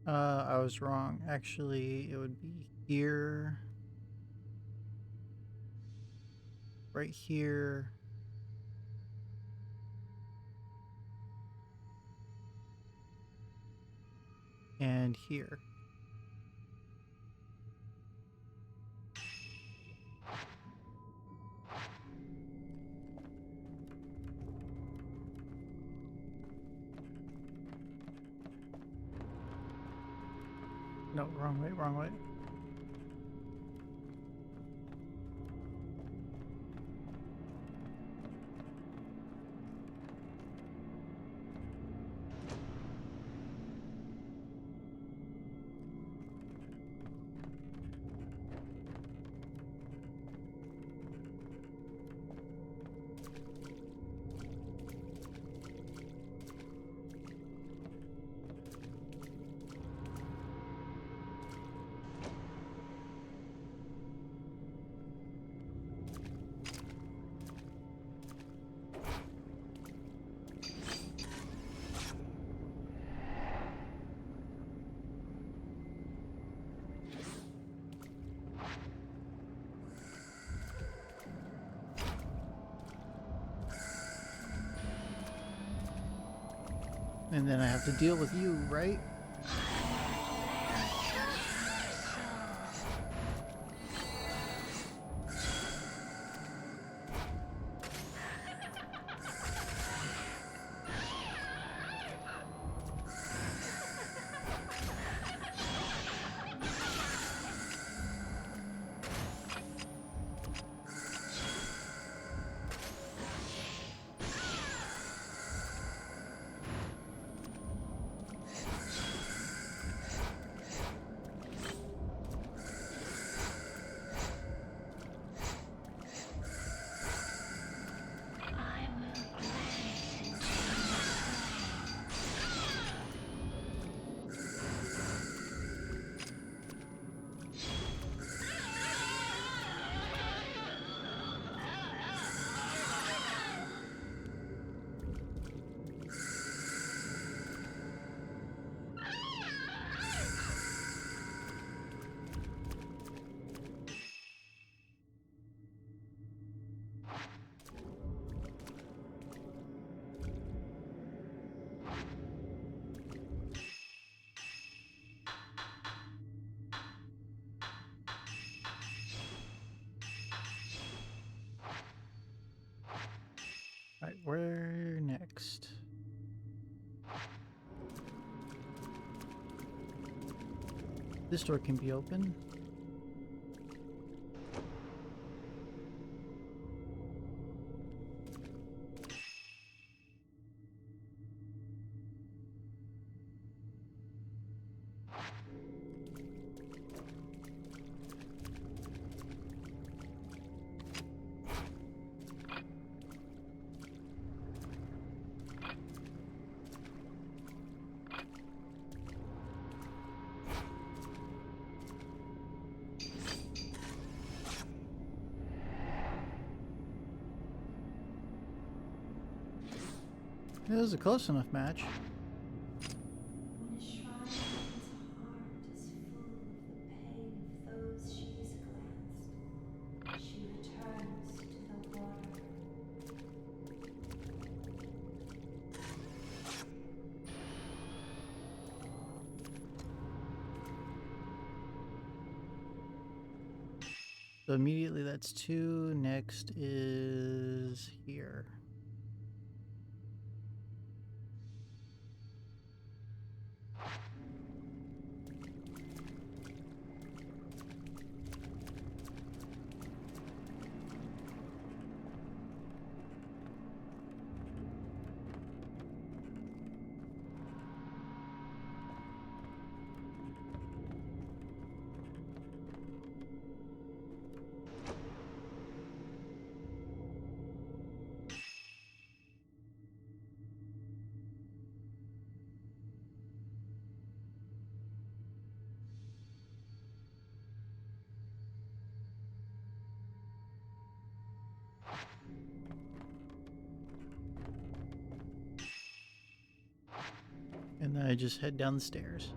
[SPEAKER 1] I was wrong. Actually, it would be here, right here, and here. No, wrong way, wrong way. And then I have to deal with you, right?
[SPEAKER 3] This door can be open. It was a close enough match.
[SPEAKER 6] When a shrine maiden's heart is full of the pain of those she has cleansed, she returns to the water.
[SPEAKER 3] So immediately that's 2. Next is here. And then I just head down the stairs.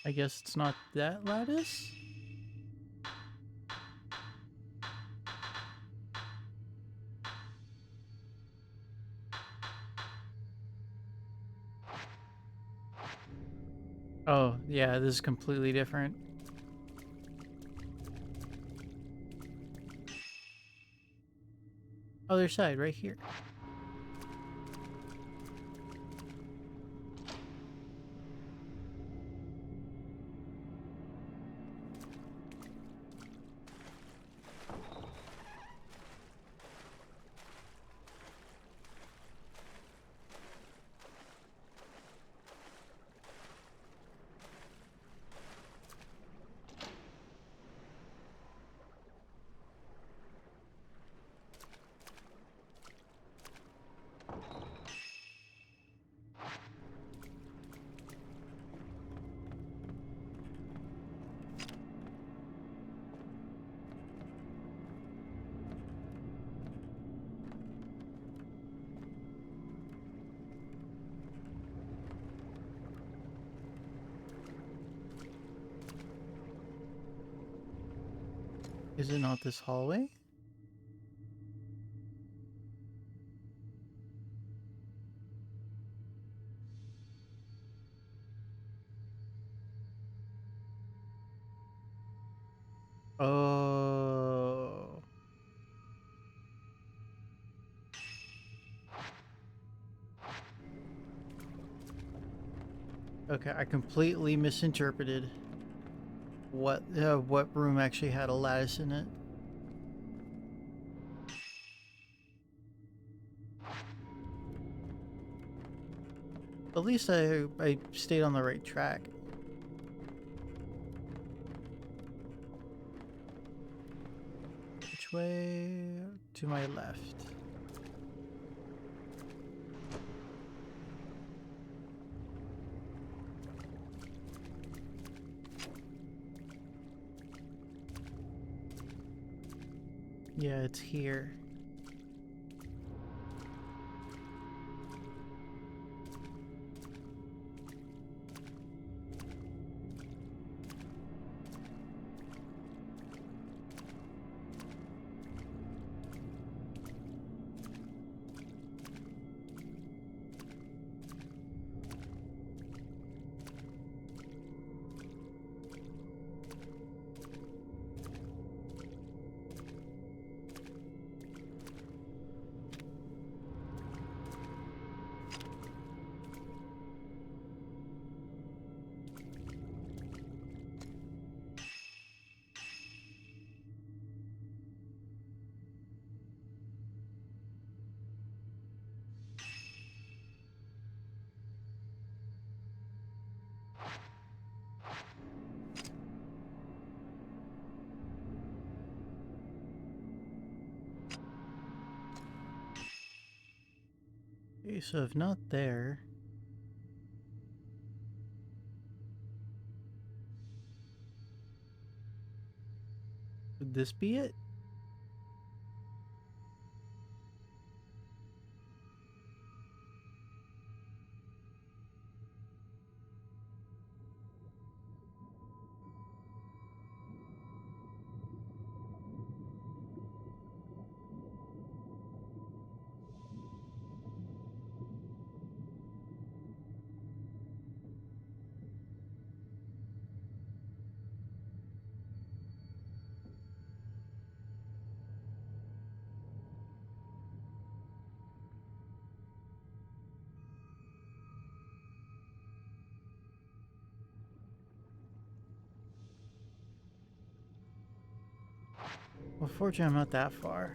[SPEAKER 3] I guess it's not that lattice? Oh, yeah, this is completely different. Other side, right here. Is it not this hallway? Oh. Okay, I completely misinterpreted what room actually had a lattice in it. At least I stayed on the right track. Which way? To my left. Yeah, it's here. Okay, so if not there, would this be it? Well, fortunately, I'm not that far.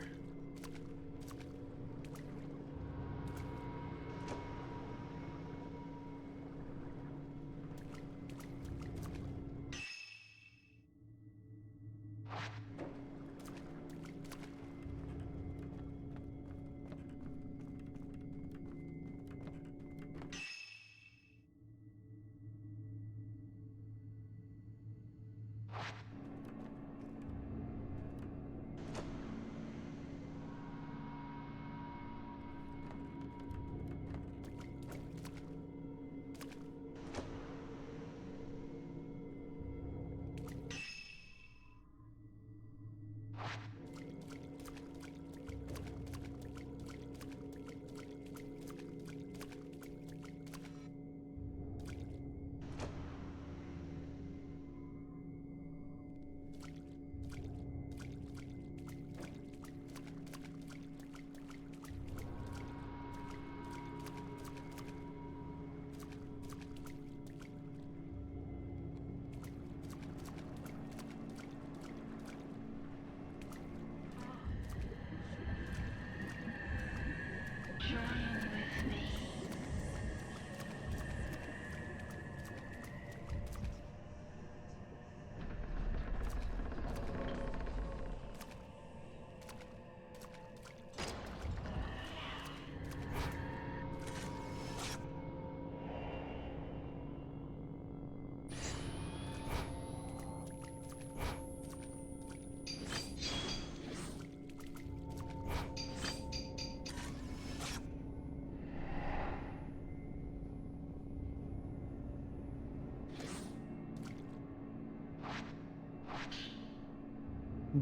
[SPEAKER 2] Join with me.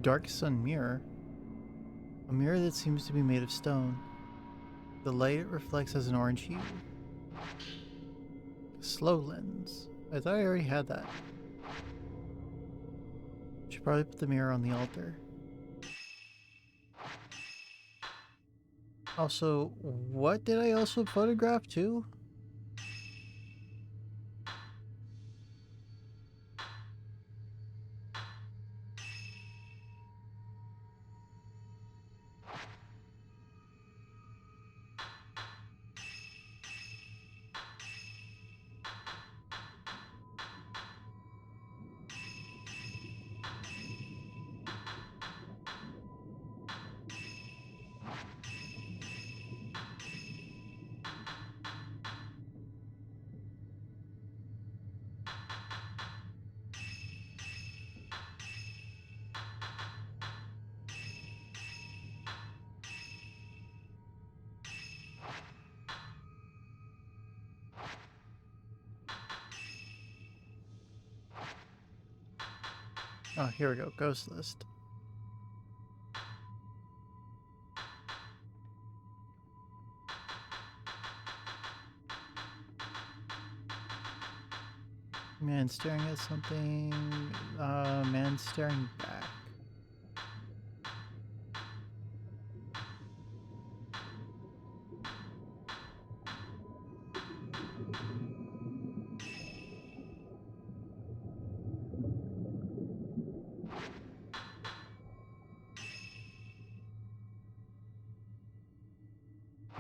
[SPEAKER 3] Dark Sun Mirror. A mirror that seems to be made of stone. The light it reflects has an orange hue. Slow lens. I thought I already had that. Should probably put the mirror on the altar. Also, what did I also photograph too? Oh, here we go. Ghost list. Man staring at something. Man staring back.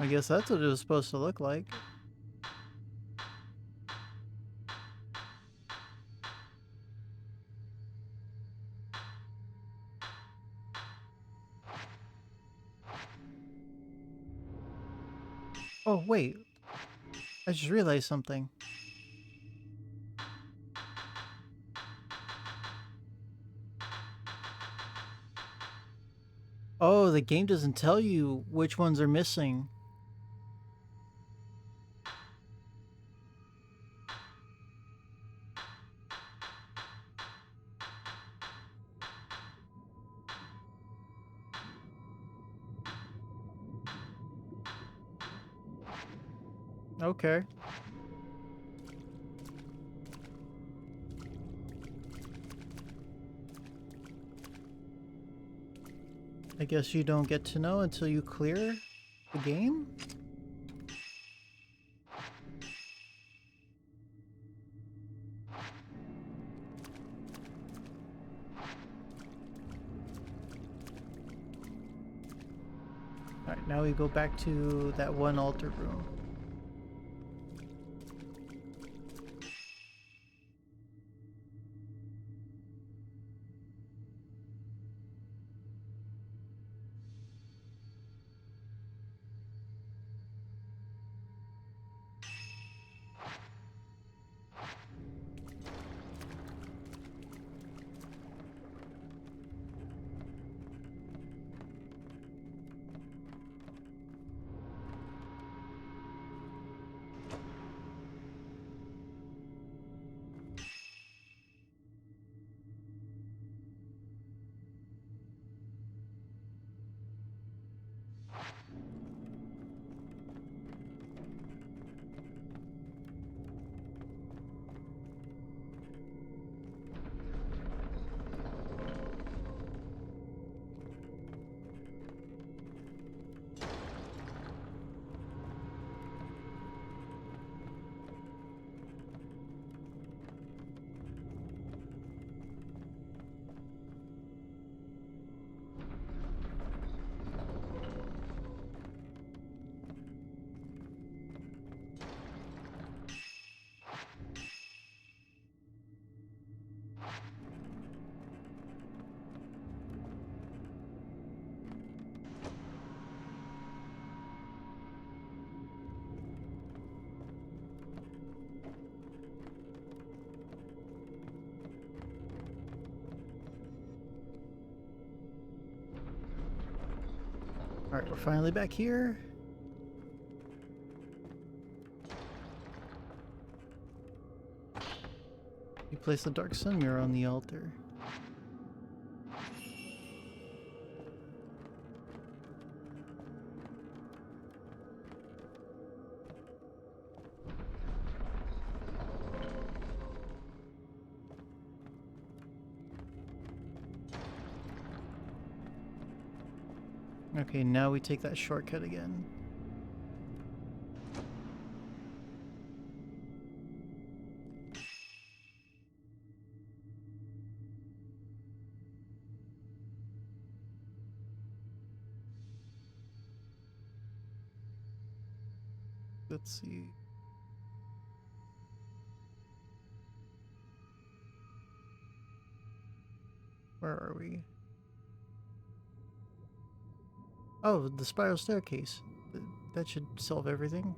[SPEAKER 3] I guess that's what it was supposed to look like. Oh, wait. I just realized something. Oh, the game doesn't tell you which ones are missing. Okay. I guess you don't get to know until you clear the game? Alright, now we go back to that one altar room. Alright, we're finally back here. You place the dark sun mirror on the altar. Okay, now we take that shortcut again. Let's see. Where are we? Oh, the spiral staircase. That should solve everything.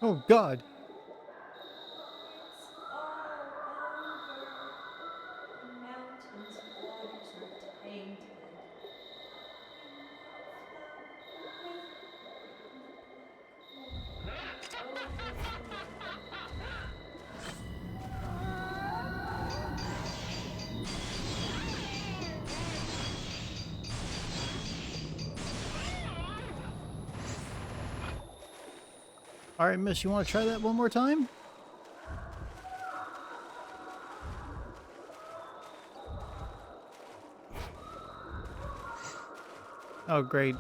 [SPEAKER 3] Oh God.
[SPEAKER 6] It's all over. The mountain's waters are tainted.
[SPEAKER 3] All right, miss, you want to try that one more time? Oh, great.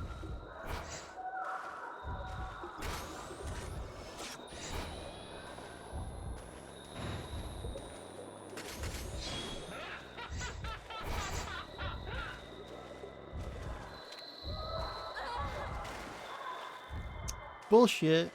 [SPEAKER 3] Bullshit.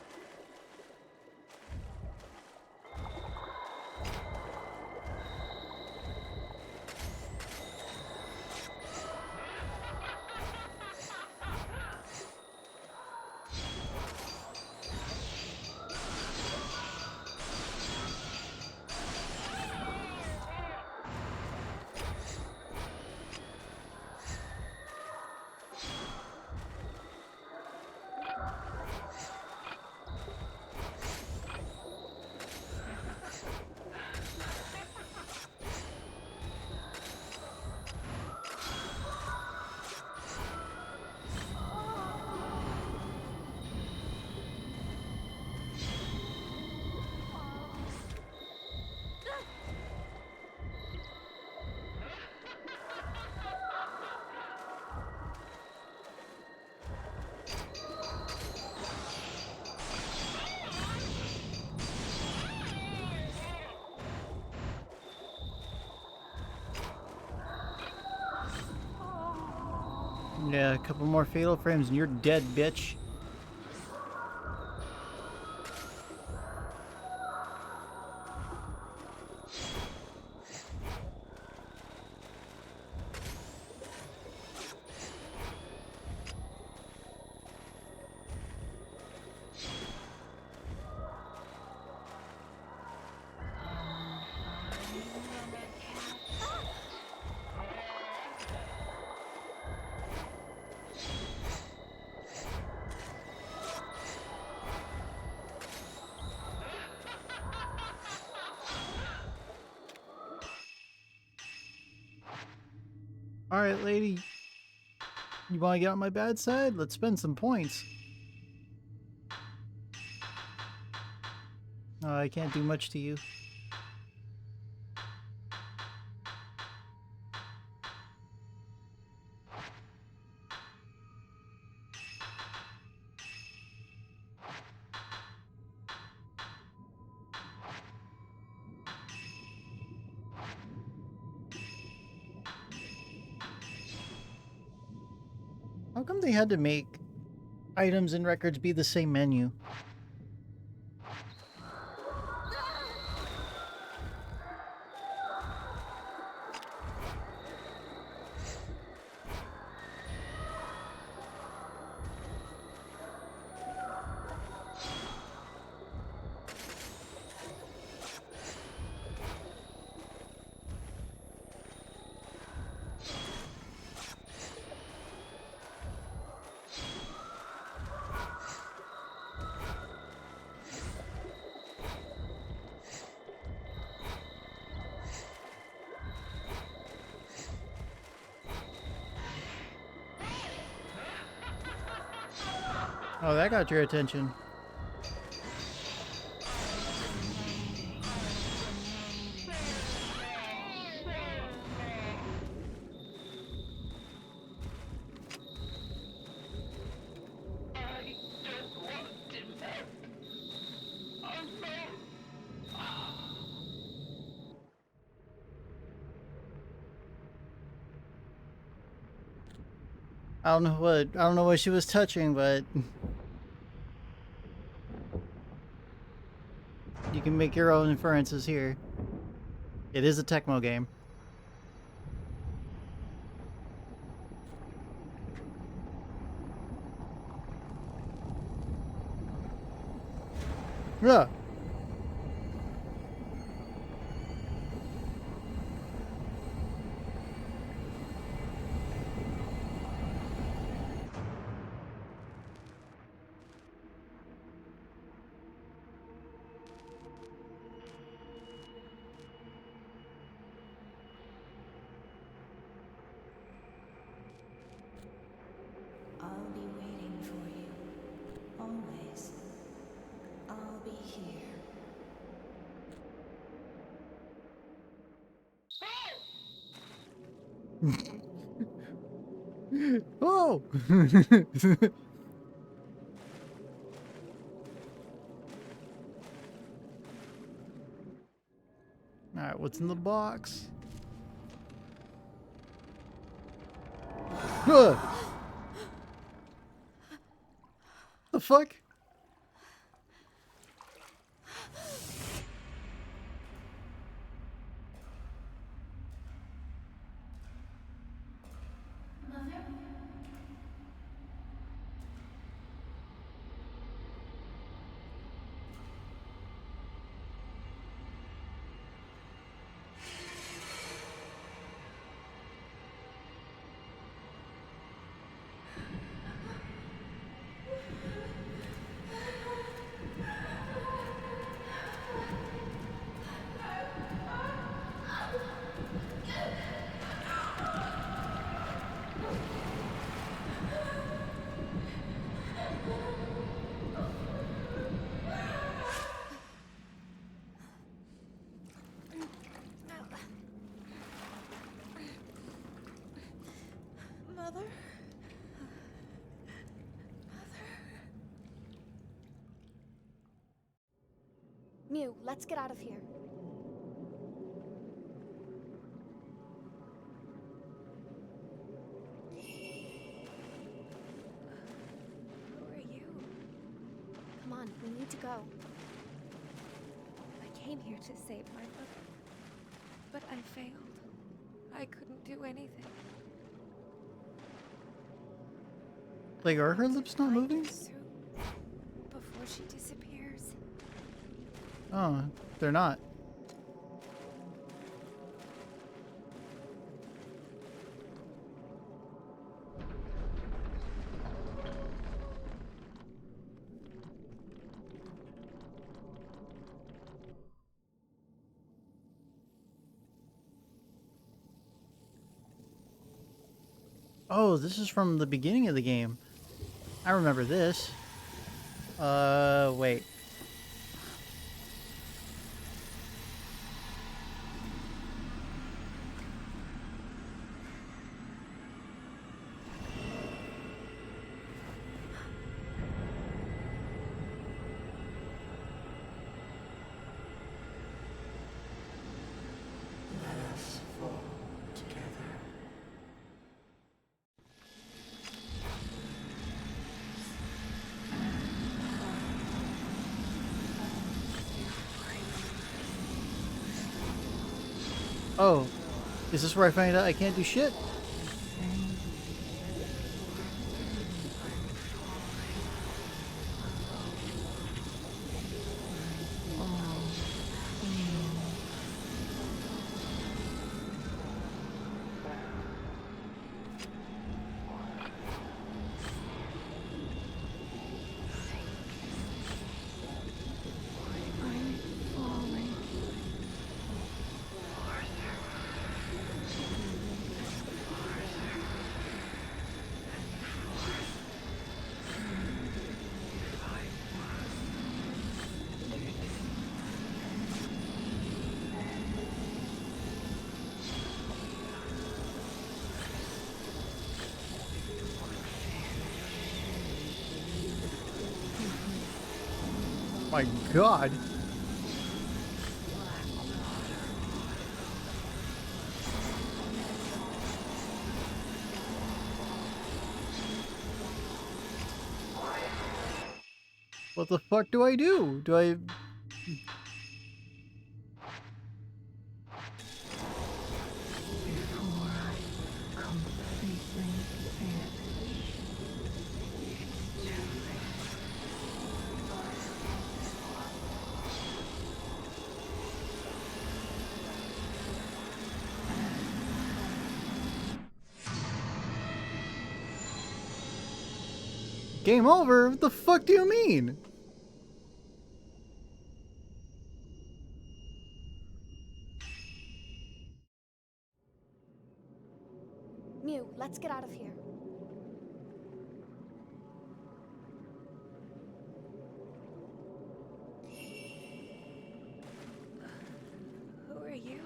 [SPEAKER 3] Yeah, a couple more fatal frames and you're dead, bitch. All right, lady. You want to get on my bad side? Let's spend some points. Oh, I can't do much to you. How come they had to make items and records be the same menu? Oh, that got your attention. I don't know what she was touching, but you can make your own inferences here. It is a Tecmo game.
[SPEAKER 1] Yeah.
[SPEAKER 6] I'll be waiting for you. Always. I'll be here.
[SPEAKER 1] Oh! Alright, what's in the box? Ugh. The fuck?
[SPEAKER 6] Mother? Mother?
[SPEAKER 5] Mew, let's get out of here.
[SPEAKER 12] Who are you? Come on, we need to go. I came here to save my mother, but I failed. I couldn't do anything.
[SPEAKER 1] Like, are her lips not
[SPEAKER 12] Find
[SPEAKER 1] moving?
[SPEAKER 12] her soon, before she disappears.
[SPEAKER 1] Oh, they're not. Oh, this is from the beginning of the game. I remember this. Wait.
[SPEAKER 7] Let us fall together.
[SPEAKER 1] Oh, is this where I find out I can't do shit? My God. What the fuck do I do? Do I... Game over? What the fuck do you mean?
[SPEAKER 5] Mew, let's get out of here.
[SPEAKER 12] Who are you?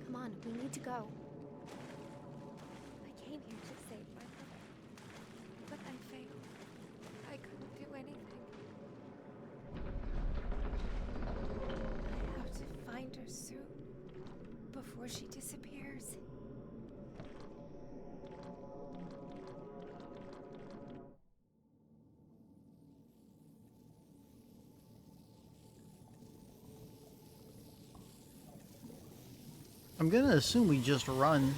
[SPEAKER 5] Come on, we need to go.
[SPEAKER 12] I came here to save my mother. But I failed. I couldn't do anything. I have to find her soon. Before she disappears.
[SPEAKER 1] I'm gonna assume we just run.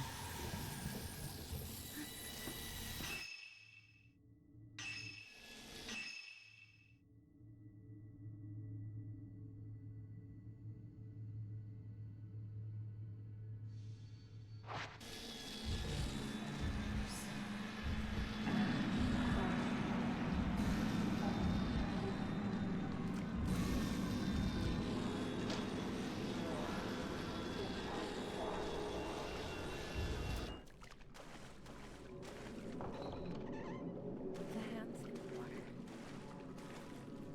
[SPEAKER 12] The hands in the water.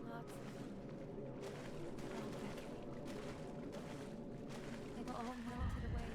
[SPEAKER 12] Lots of them. All beckoning. They've all melted away.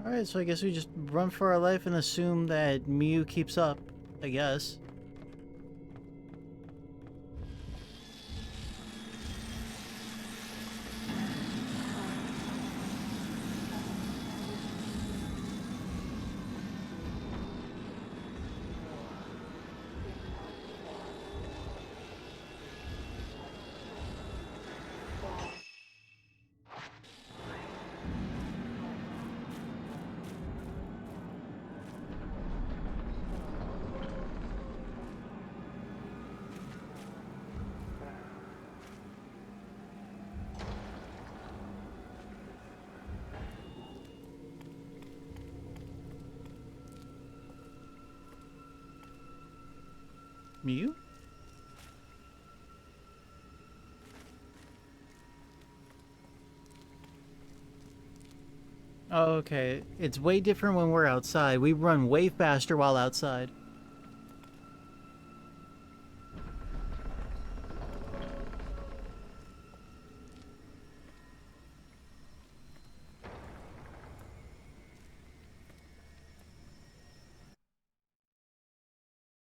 [SPEAKER 1] Alright, so I guess we just run for our life and assume that Mew keeps up, I guess.
[SPEAKER 3] Mew? Oh, okay. It's way different when we're outside. We run way faster while outside.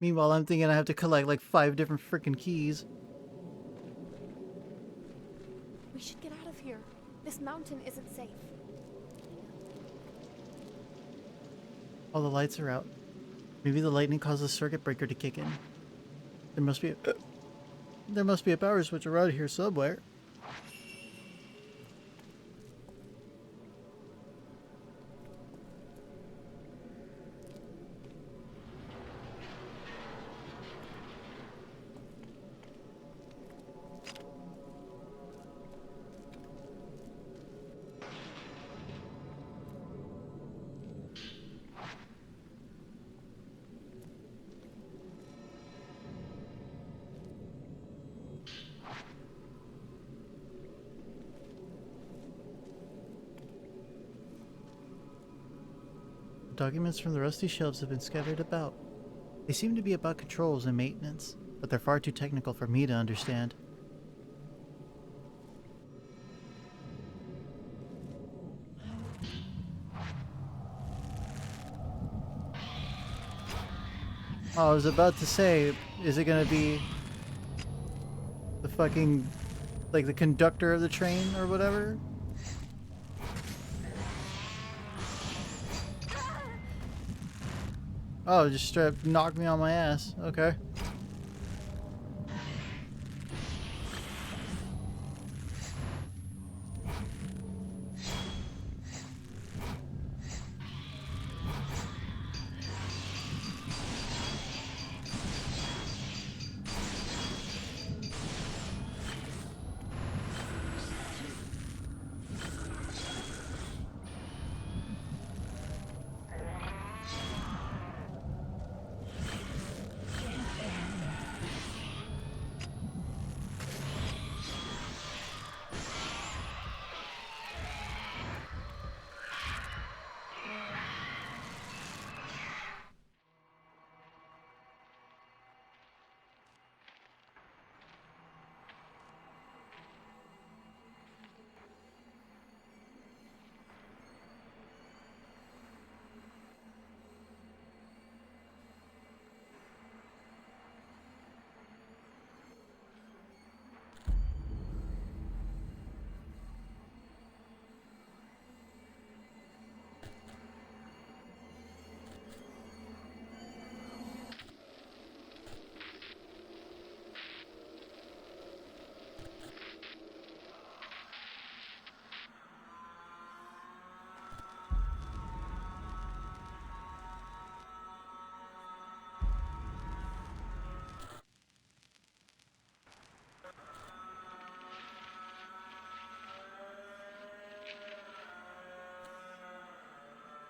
[SPEAKER 3] Meanwhile, I'm thinking I have to collect like 5 different freaking keys.
[SPEAKER 12] We should get out of here. This mountain isn't safe.
[SPEAKER 3] All the lights are out. Maybe the lightning caused the circuit breaker to kick in. There must be a power switch around here somewhere. Documents from the rusty shelves have been scattered about. They seem to be about controls and maintenance, but they're far too technical for me to understand. Oh, I was about to say, is it gonna be the fucking, like the conductor of the train or whatever? Oh, just straight up knocked me on my ass. Okay.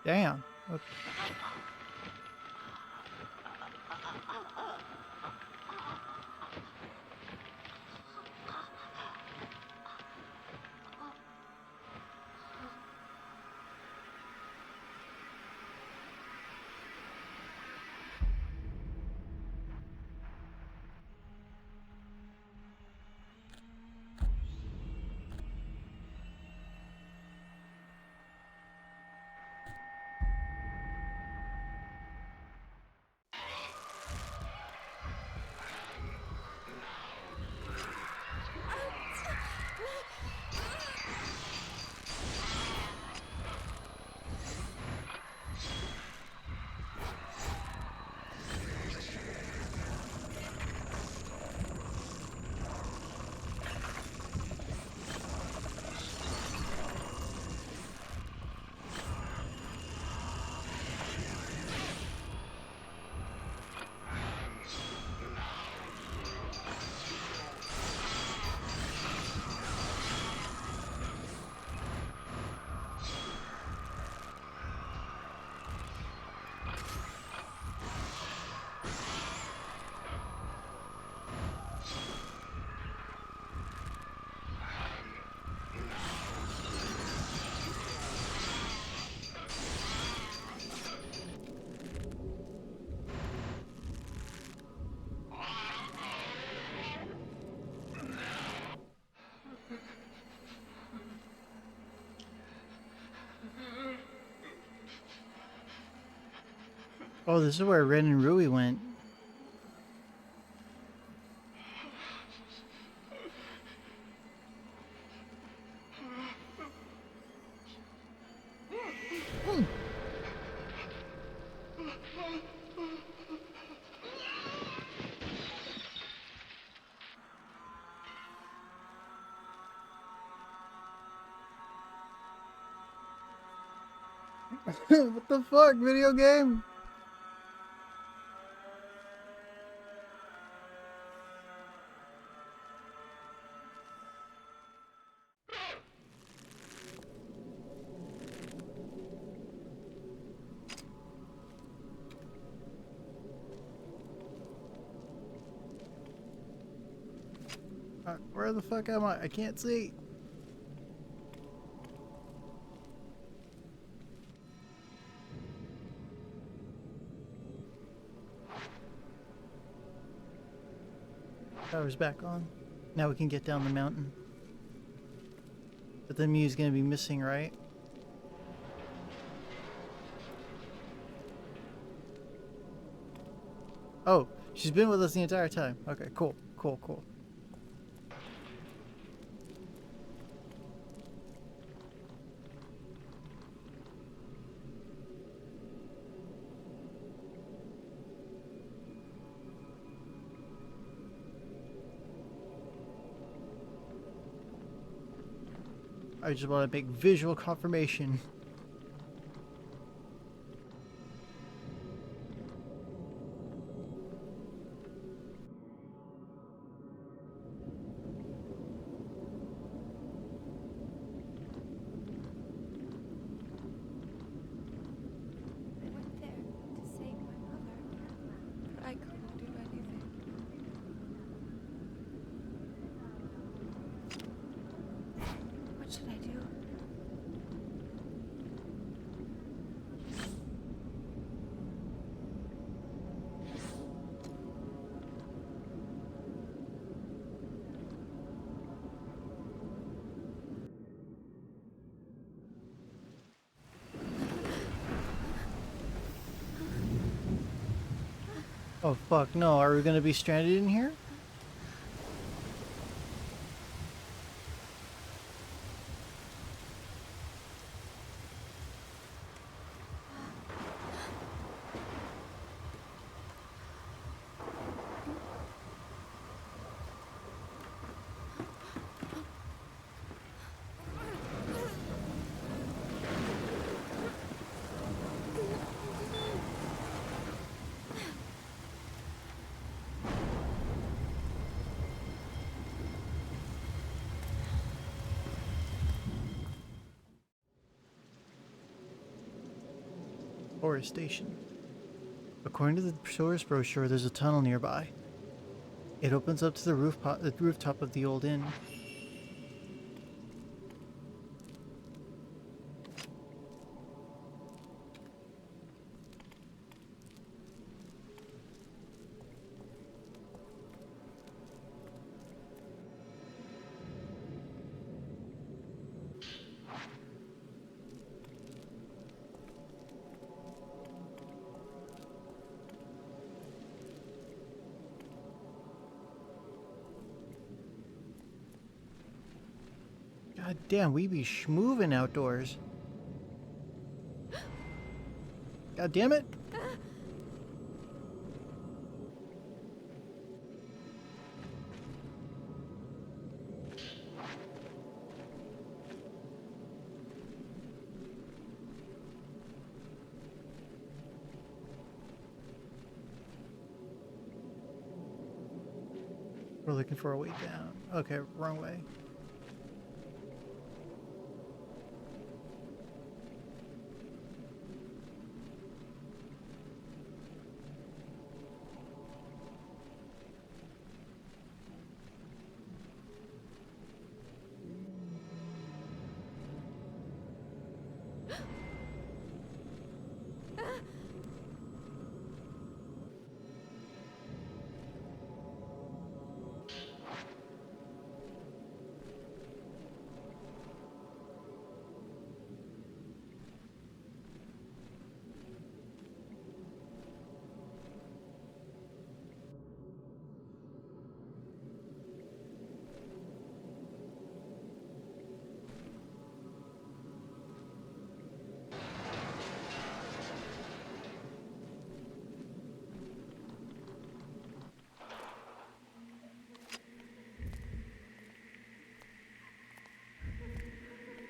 [SPEAKER 3] Damn. Okay. Oh, this is where Ren and Rui went. What the fuck, video game? Where the fuck am I? I can't see. Power's back on. Now we can get down the mountain. But the Mew's gonna be missing, right? Oh, she's been with us the entire time. Okay, cool, cool, cool. I just want to make visual confirmation.
[SPEAKER 12] I went there to save my mother, but I couldn't do anything. What should I do?
[SPEAKER 3] Oh fuck, no, are we gonna be stranded in here? Forest Station. According to the tourist brochure, there's a tunnel nearby. It opens up to the rooftop of the old inn. God damn, we be schmoving outdoors. God damn it. We're looking for a way down. Okay, wrong way.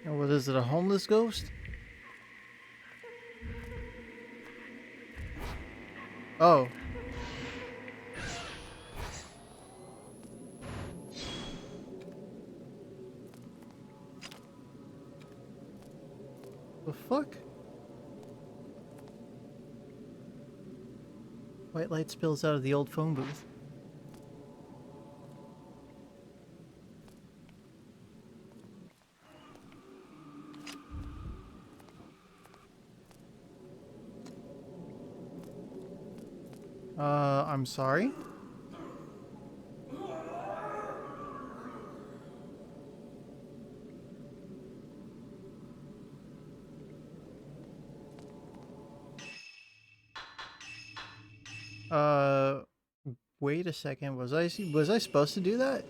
[SPEAKER 1] And what is it, a homeless ghost? Oh. The fuck? White light spills out of the old phone booth. I'm sorry? Uh, wait a second. Was I supposed to do that?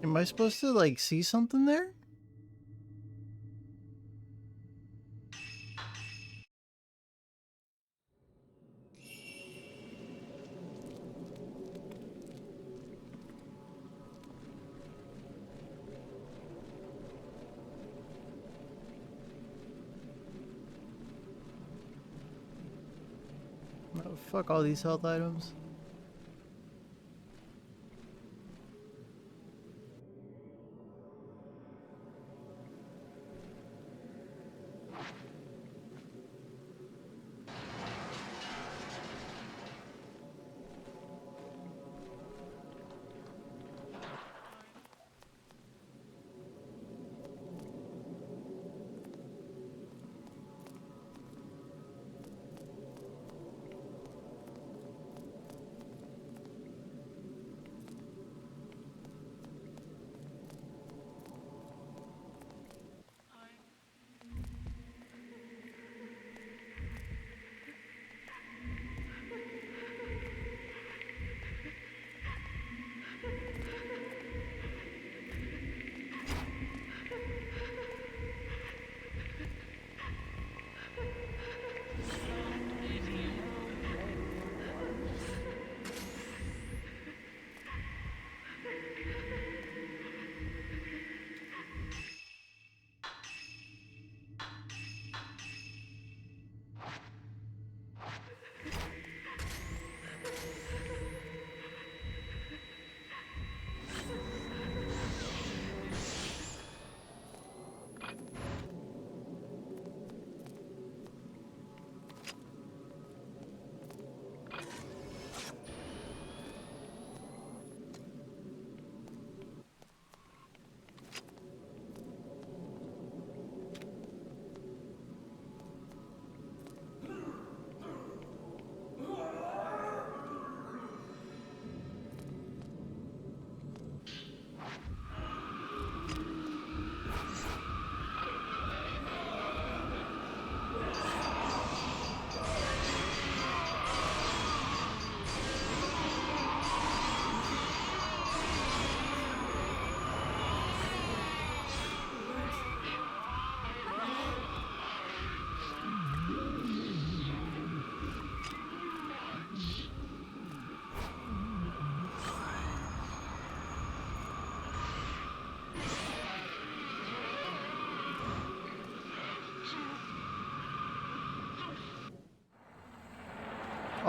[SPEAKER 1] Am I supposed to, like, see something there? Oh, fuck all these health items.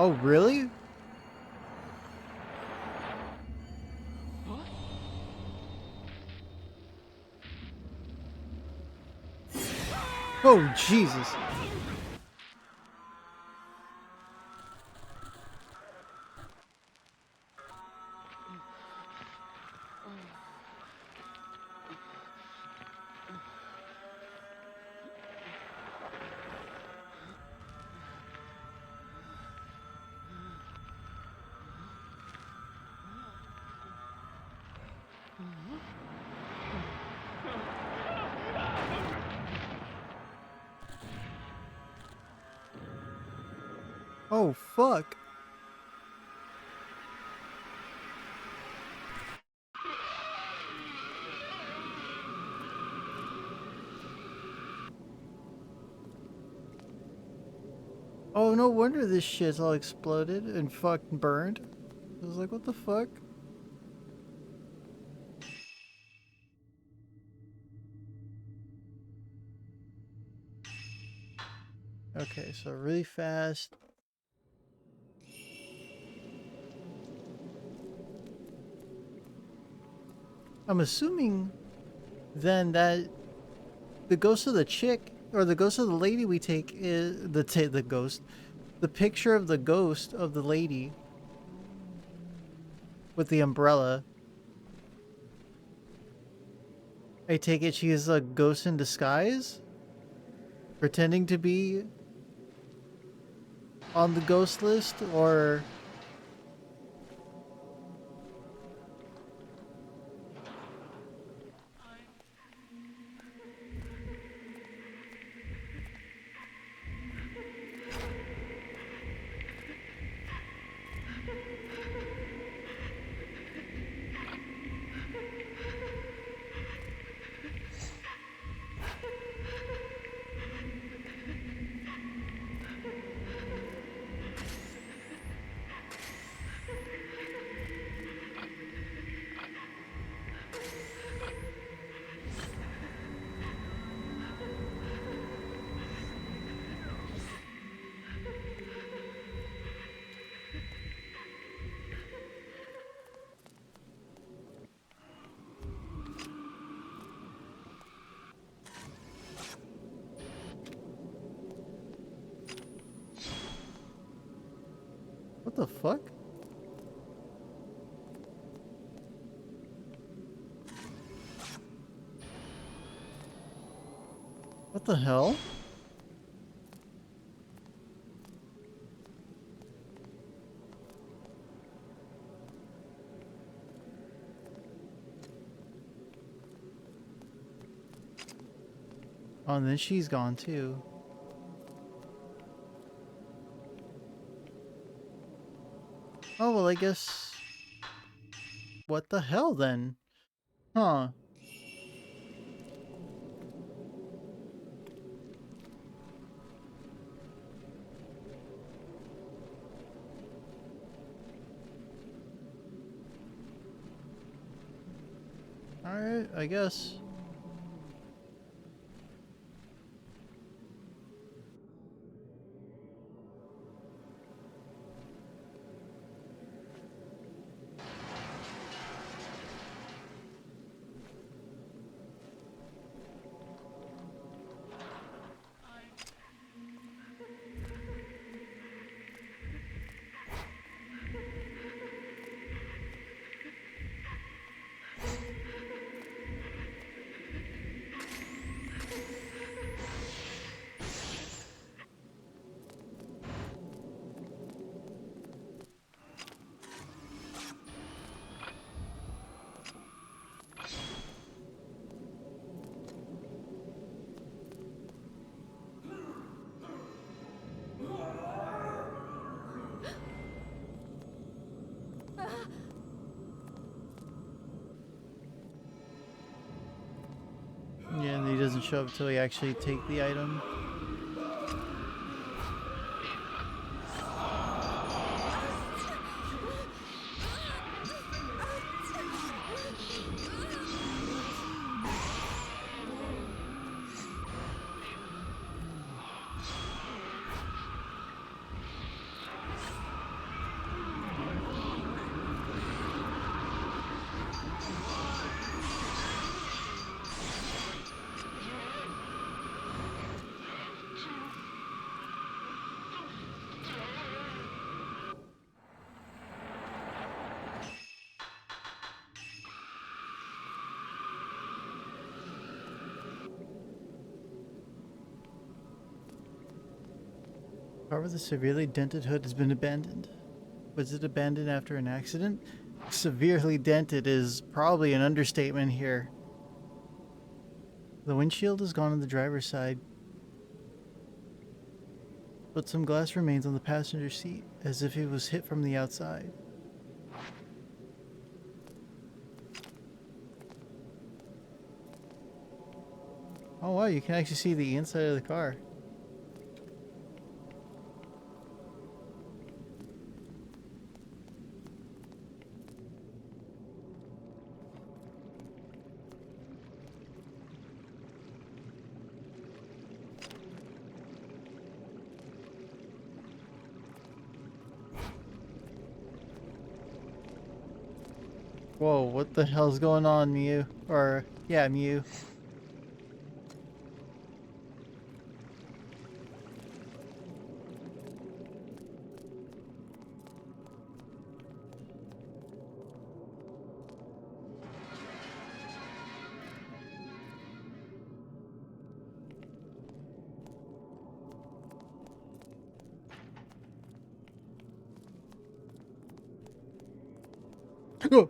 [SPEAKER 3] Oh, really? Oh, Jesus. Oh, fuck. Oh, no wonder this shit's all exploded and fucking burned. I was like, what the fuck? Okay, so really fast. I'm assuming then that the ghost of the chick or the ghost of the lady we take is the ghost, the picture of the ghost of the lady with the umbrella. I take it she is a ghost in disguise, pretending to be on the ghost list, or what the fuck? What the hell? Oh, and then she's gone too. Oh, well, I guess... What the hell then? Huh. Alright, I guess. Yeah, and he doesn't show up until we actually take the item. However, the severely dented hood has been abandoned. Was it abandoned after an accident? Severely dented is probably an understatement here. The windshield is gone on the driver's side, but some glass remains on the passenger seat, as if it was hit from the outside. Oh wow, you can actually see the inside of the car. Whoa, what the hell's going on, Mew? Or, yeah, Mew. Oh!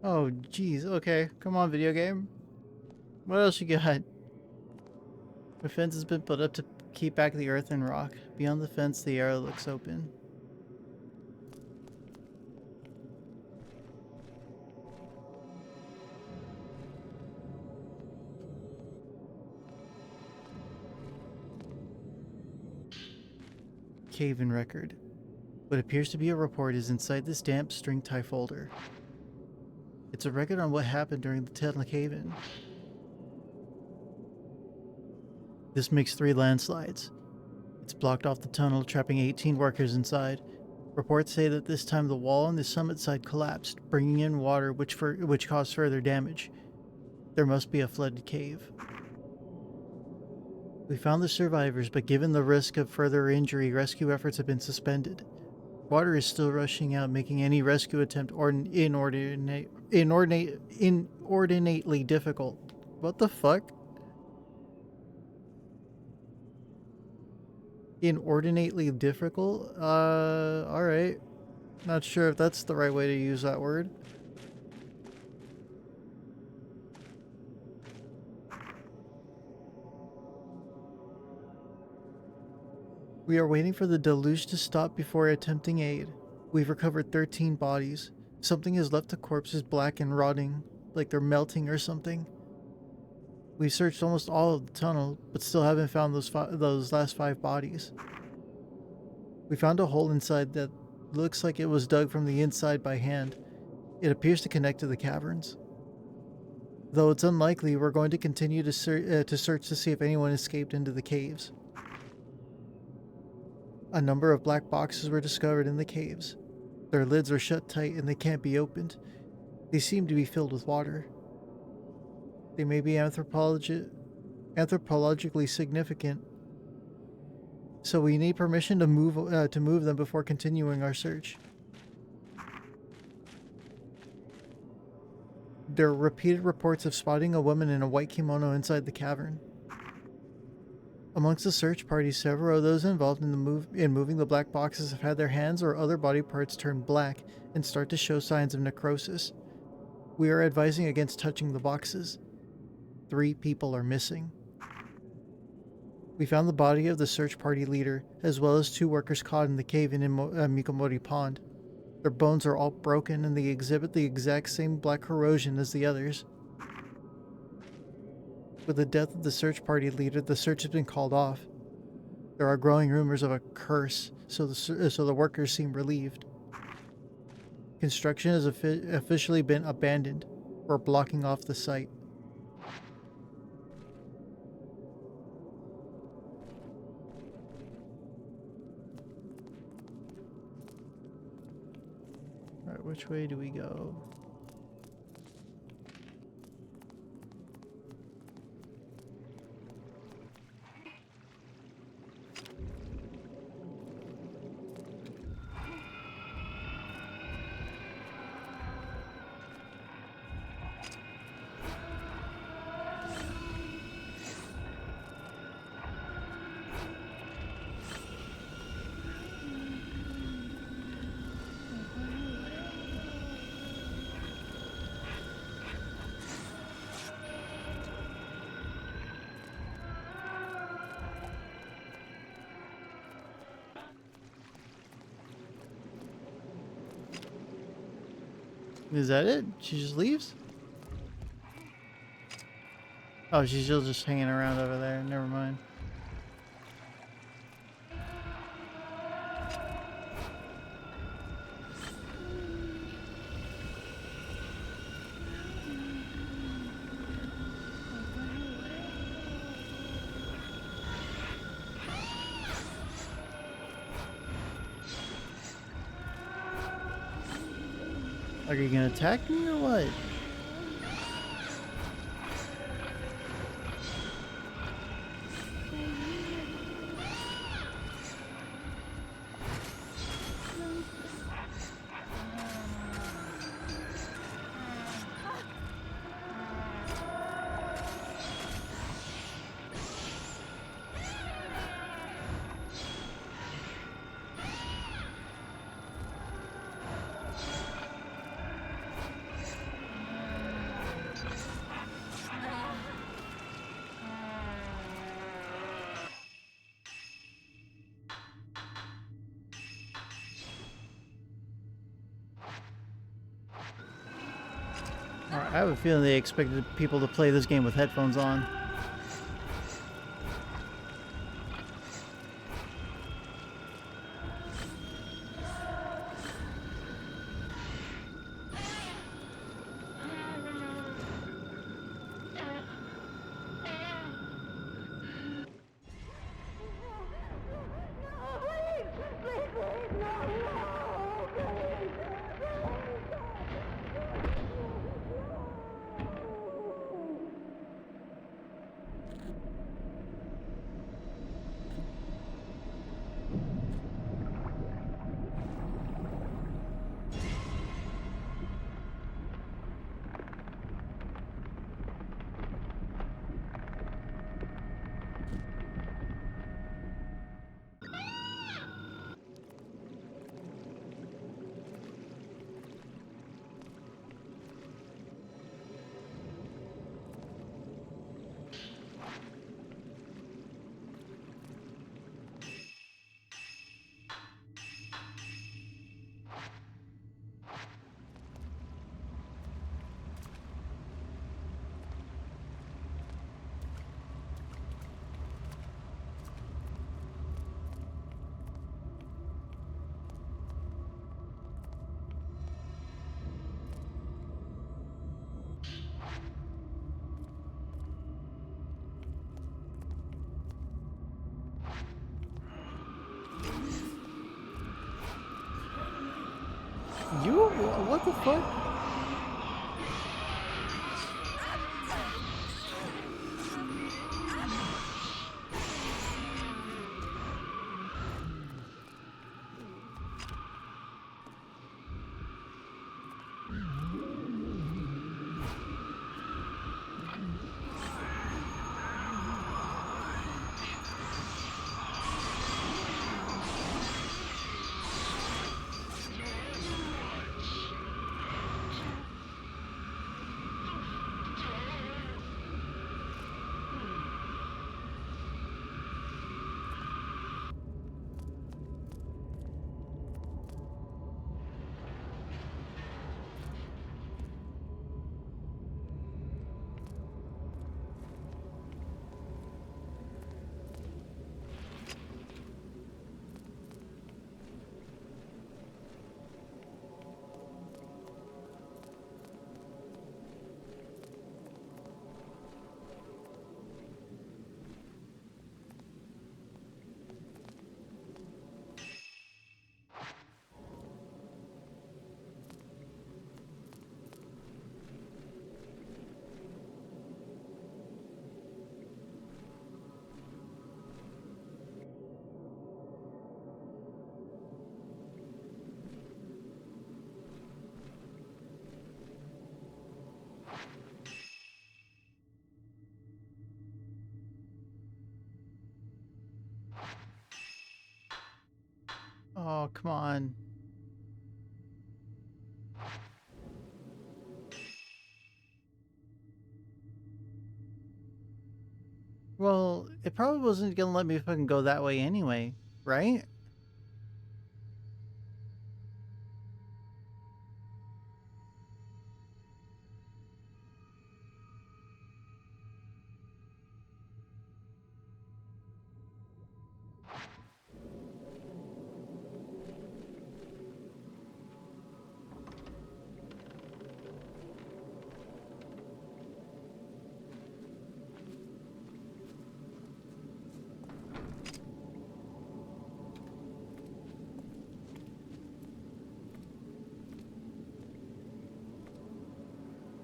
[SPEAKER 3] Oh, jeez. Okay, come on, video game. What else you got? A fence has been put up to keep back the earth and rock. Beyond the fence, the area looks open. Cave-in record. What appears to be a report is inside this damp string tie folder. It's a record on what happened during the tunnel cave-in. This makes 3 landslides. It's blocked off the tunnel, trapping 18 workers inside. Reports say that this time the wall on the summit side collapsed, bringing in water which caused further damage. There must be a flooded cave. We found the survivors, but given the risk of further injury, rescue efforts have been suspended. Water is still rushing out, making any rescue attempt inordinately difficult. What the fuck? Inordinately difficult? Alright. Not sure if that's the right way to use that word. We are waiting for the deluge to stop before attempting aid. We've recovered 13 bodies. Something has left the corpses black and rotting, like they're melting or something. We've searched almost all of the tunnel, but still haven't found those last 5 bodies. We found a hole inside that looks like it was dug from the inside by hand. It appears to connect to the caverns. Though it's unlikely, we're going to continue to search to see if anyone escaped into the caves. A number of black boxes were discovered in the caves. Their lids are shut tight and they can't be opened. They seem to be filled with water. They may be anthropologically significant, so we need permission to move them before continuing our search. There are repeated reports of spotting a woman in a white kimono inside the cavern. Amongst the search party, several of those involved in moving the black boxes have had their hands or other body parts turn black and start to show signs of necrosis. We are advising against touching the boxes. 3 people are missing. We found the body of the search party leader, as well as 2 workers caught in the cave-in in Mikomori Pond. Their bones are all broken and they exhibit the exact same black corrosion as the others. With the death of the search party leader, the search has been called off. There are growing rumors of a curse, so the workers seem relieved. Construction has officially been abandoned. We're blocking off the site. Alright, which way do we go? Is that it? She just leaves? Oh, she's still just hanging around over there. Never mind. Are you gonna attack me or what? Alright, I have a feeling they expected people to play this game with headphones on. You? What the fuck? Oh, come on. Well, it probably wasn't gonna let me fucking go that way anyway, right?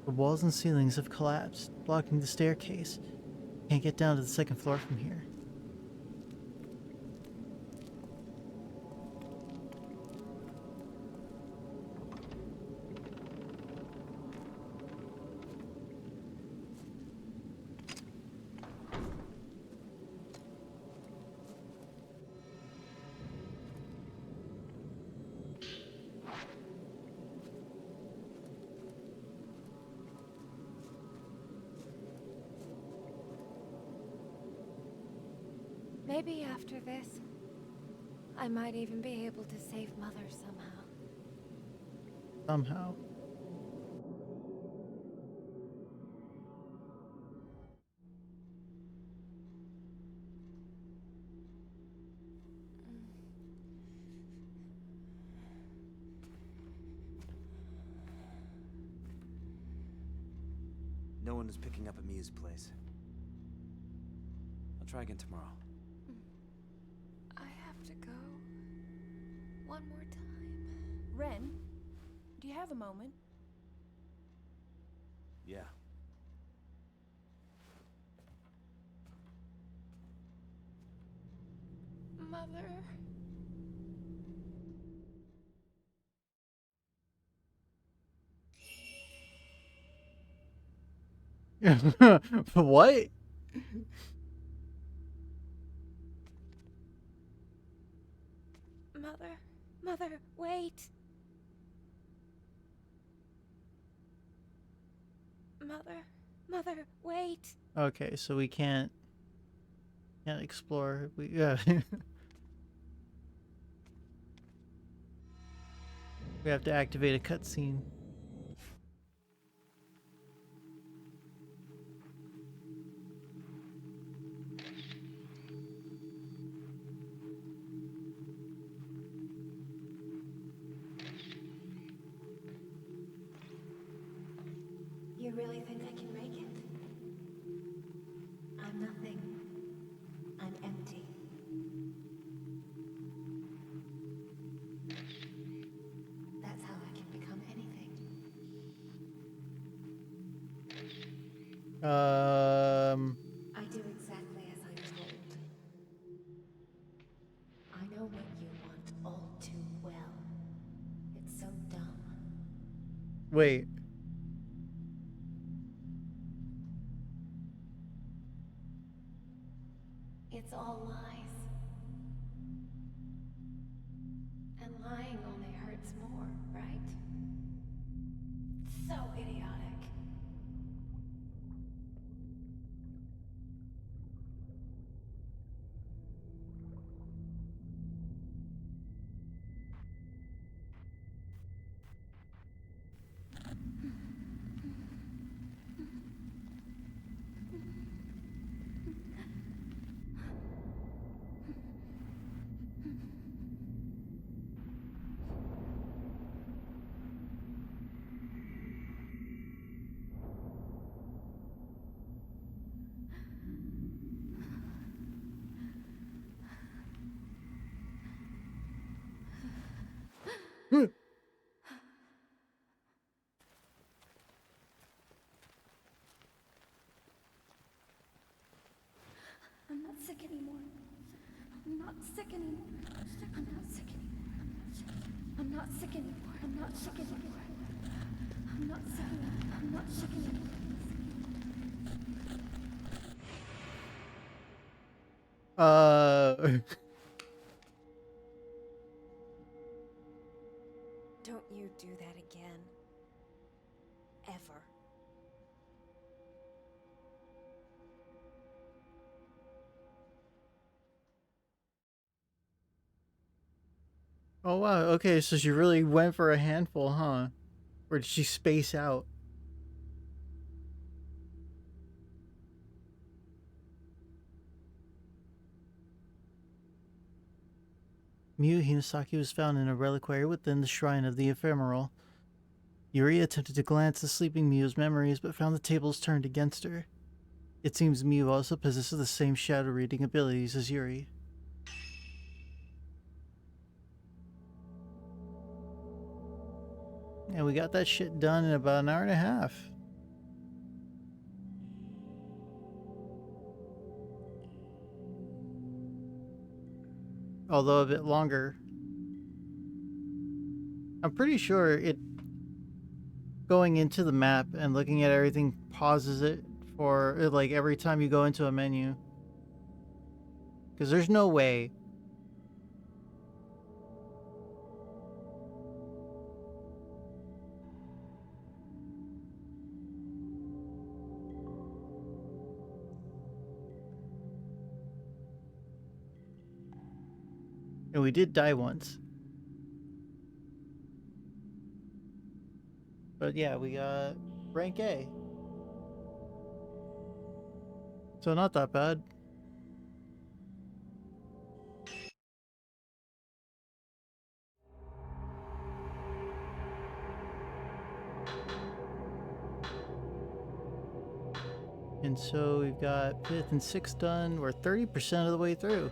[SPEAKER 3] The walls and ceilings have collapsed, blocking the staircase. Can't get down to the second floor from here.
[SPEAKER 12] Maybe after this, I might even be able to save Mother somehow.
[SPEAKER 3] Somehow.
[SPEAKER 8] No one is picking up at Mia's place. I'll try again tomorrow.
[SPEAKER 12] I have to go. One more time.
[SPEAKER 5] Ren, do you have a moment?
[SPEAKER 8] Yeah.
[SPEAKER 12] Mother.
[SPEAKER 3] What?
[SPEAKER 12] Mother, wait. Mother, wait.
[SPEAKER 3] Okay, so we can't explore. Yeah. We have to activate a cutscene.
[SPEAKER 6] You really think I can make it? I'm nothing. I'm empty. That's how I can become anything.
[SPEAKER 3] Um.
[SPEAKER 6] I do exactly as I'm told. I know what you want all too well. It's so dumb.
[SPEAKER 3] Wait.
[SPEAKER 6] It's all lies. And lying only hurts more, right? So idiotic.
[SPEAKER 12] I'm not sick anymore. I'm not sick anymore. I'm not sick anymore. I'm not sick anymore. I'm not sick anymore. I'm not sick anymore. I'm not sick anymore.
[SPEAKER 5] again. Ever.
[SPEAKER 3] Oh wow, okay, so she really went for a handful, huh? Or did she space out? Miyu Hinasaki was found in a reliquary within the shrine of the ephemeral. Yuri attempted to glance at sleeping Miyu's memories, but found the tables turned against her. It seems Miyu also possesses the same shadow reading abilities as Yuri. And we got that shit done in about an hour and a half. Although a bit longer. I'm pretty sure it going into the map and looking at everything pauses it for like every time you go into a menu. Because there's no way. And we did die once. But yeah, we got rank A. So not that bad. And so we've got 5th and 6th done. We're 30% of the way through.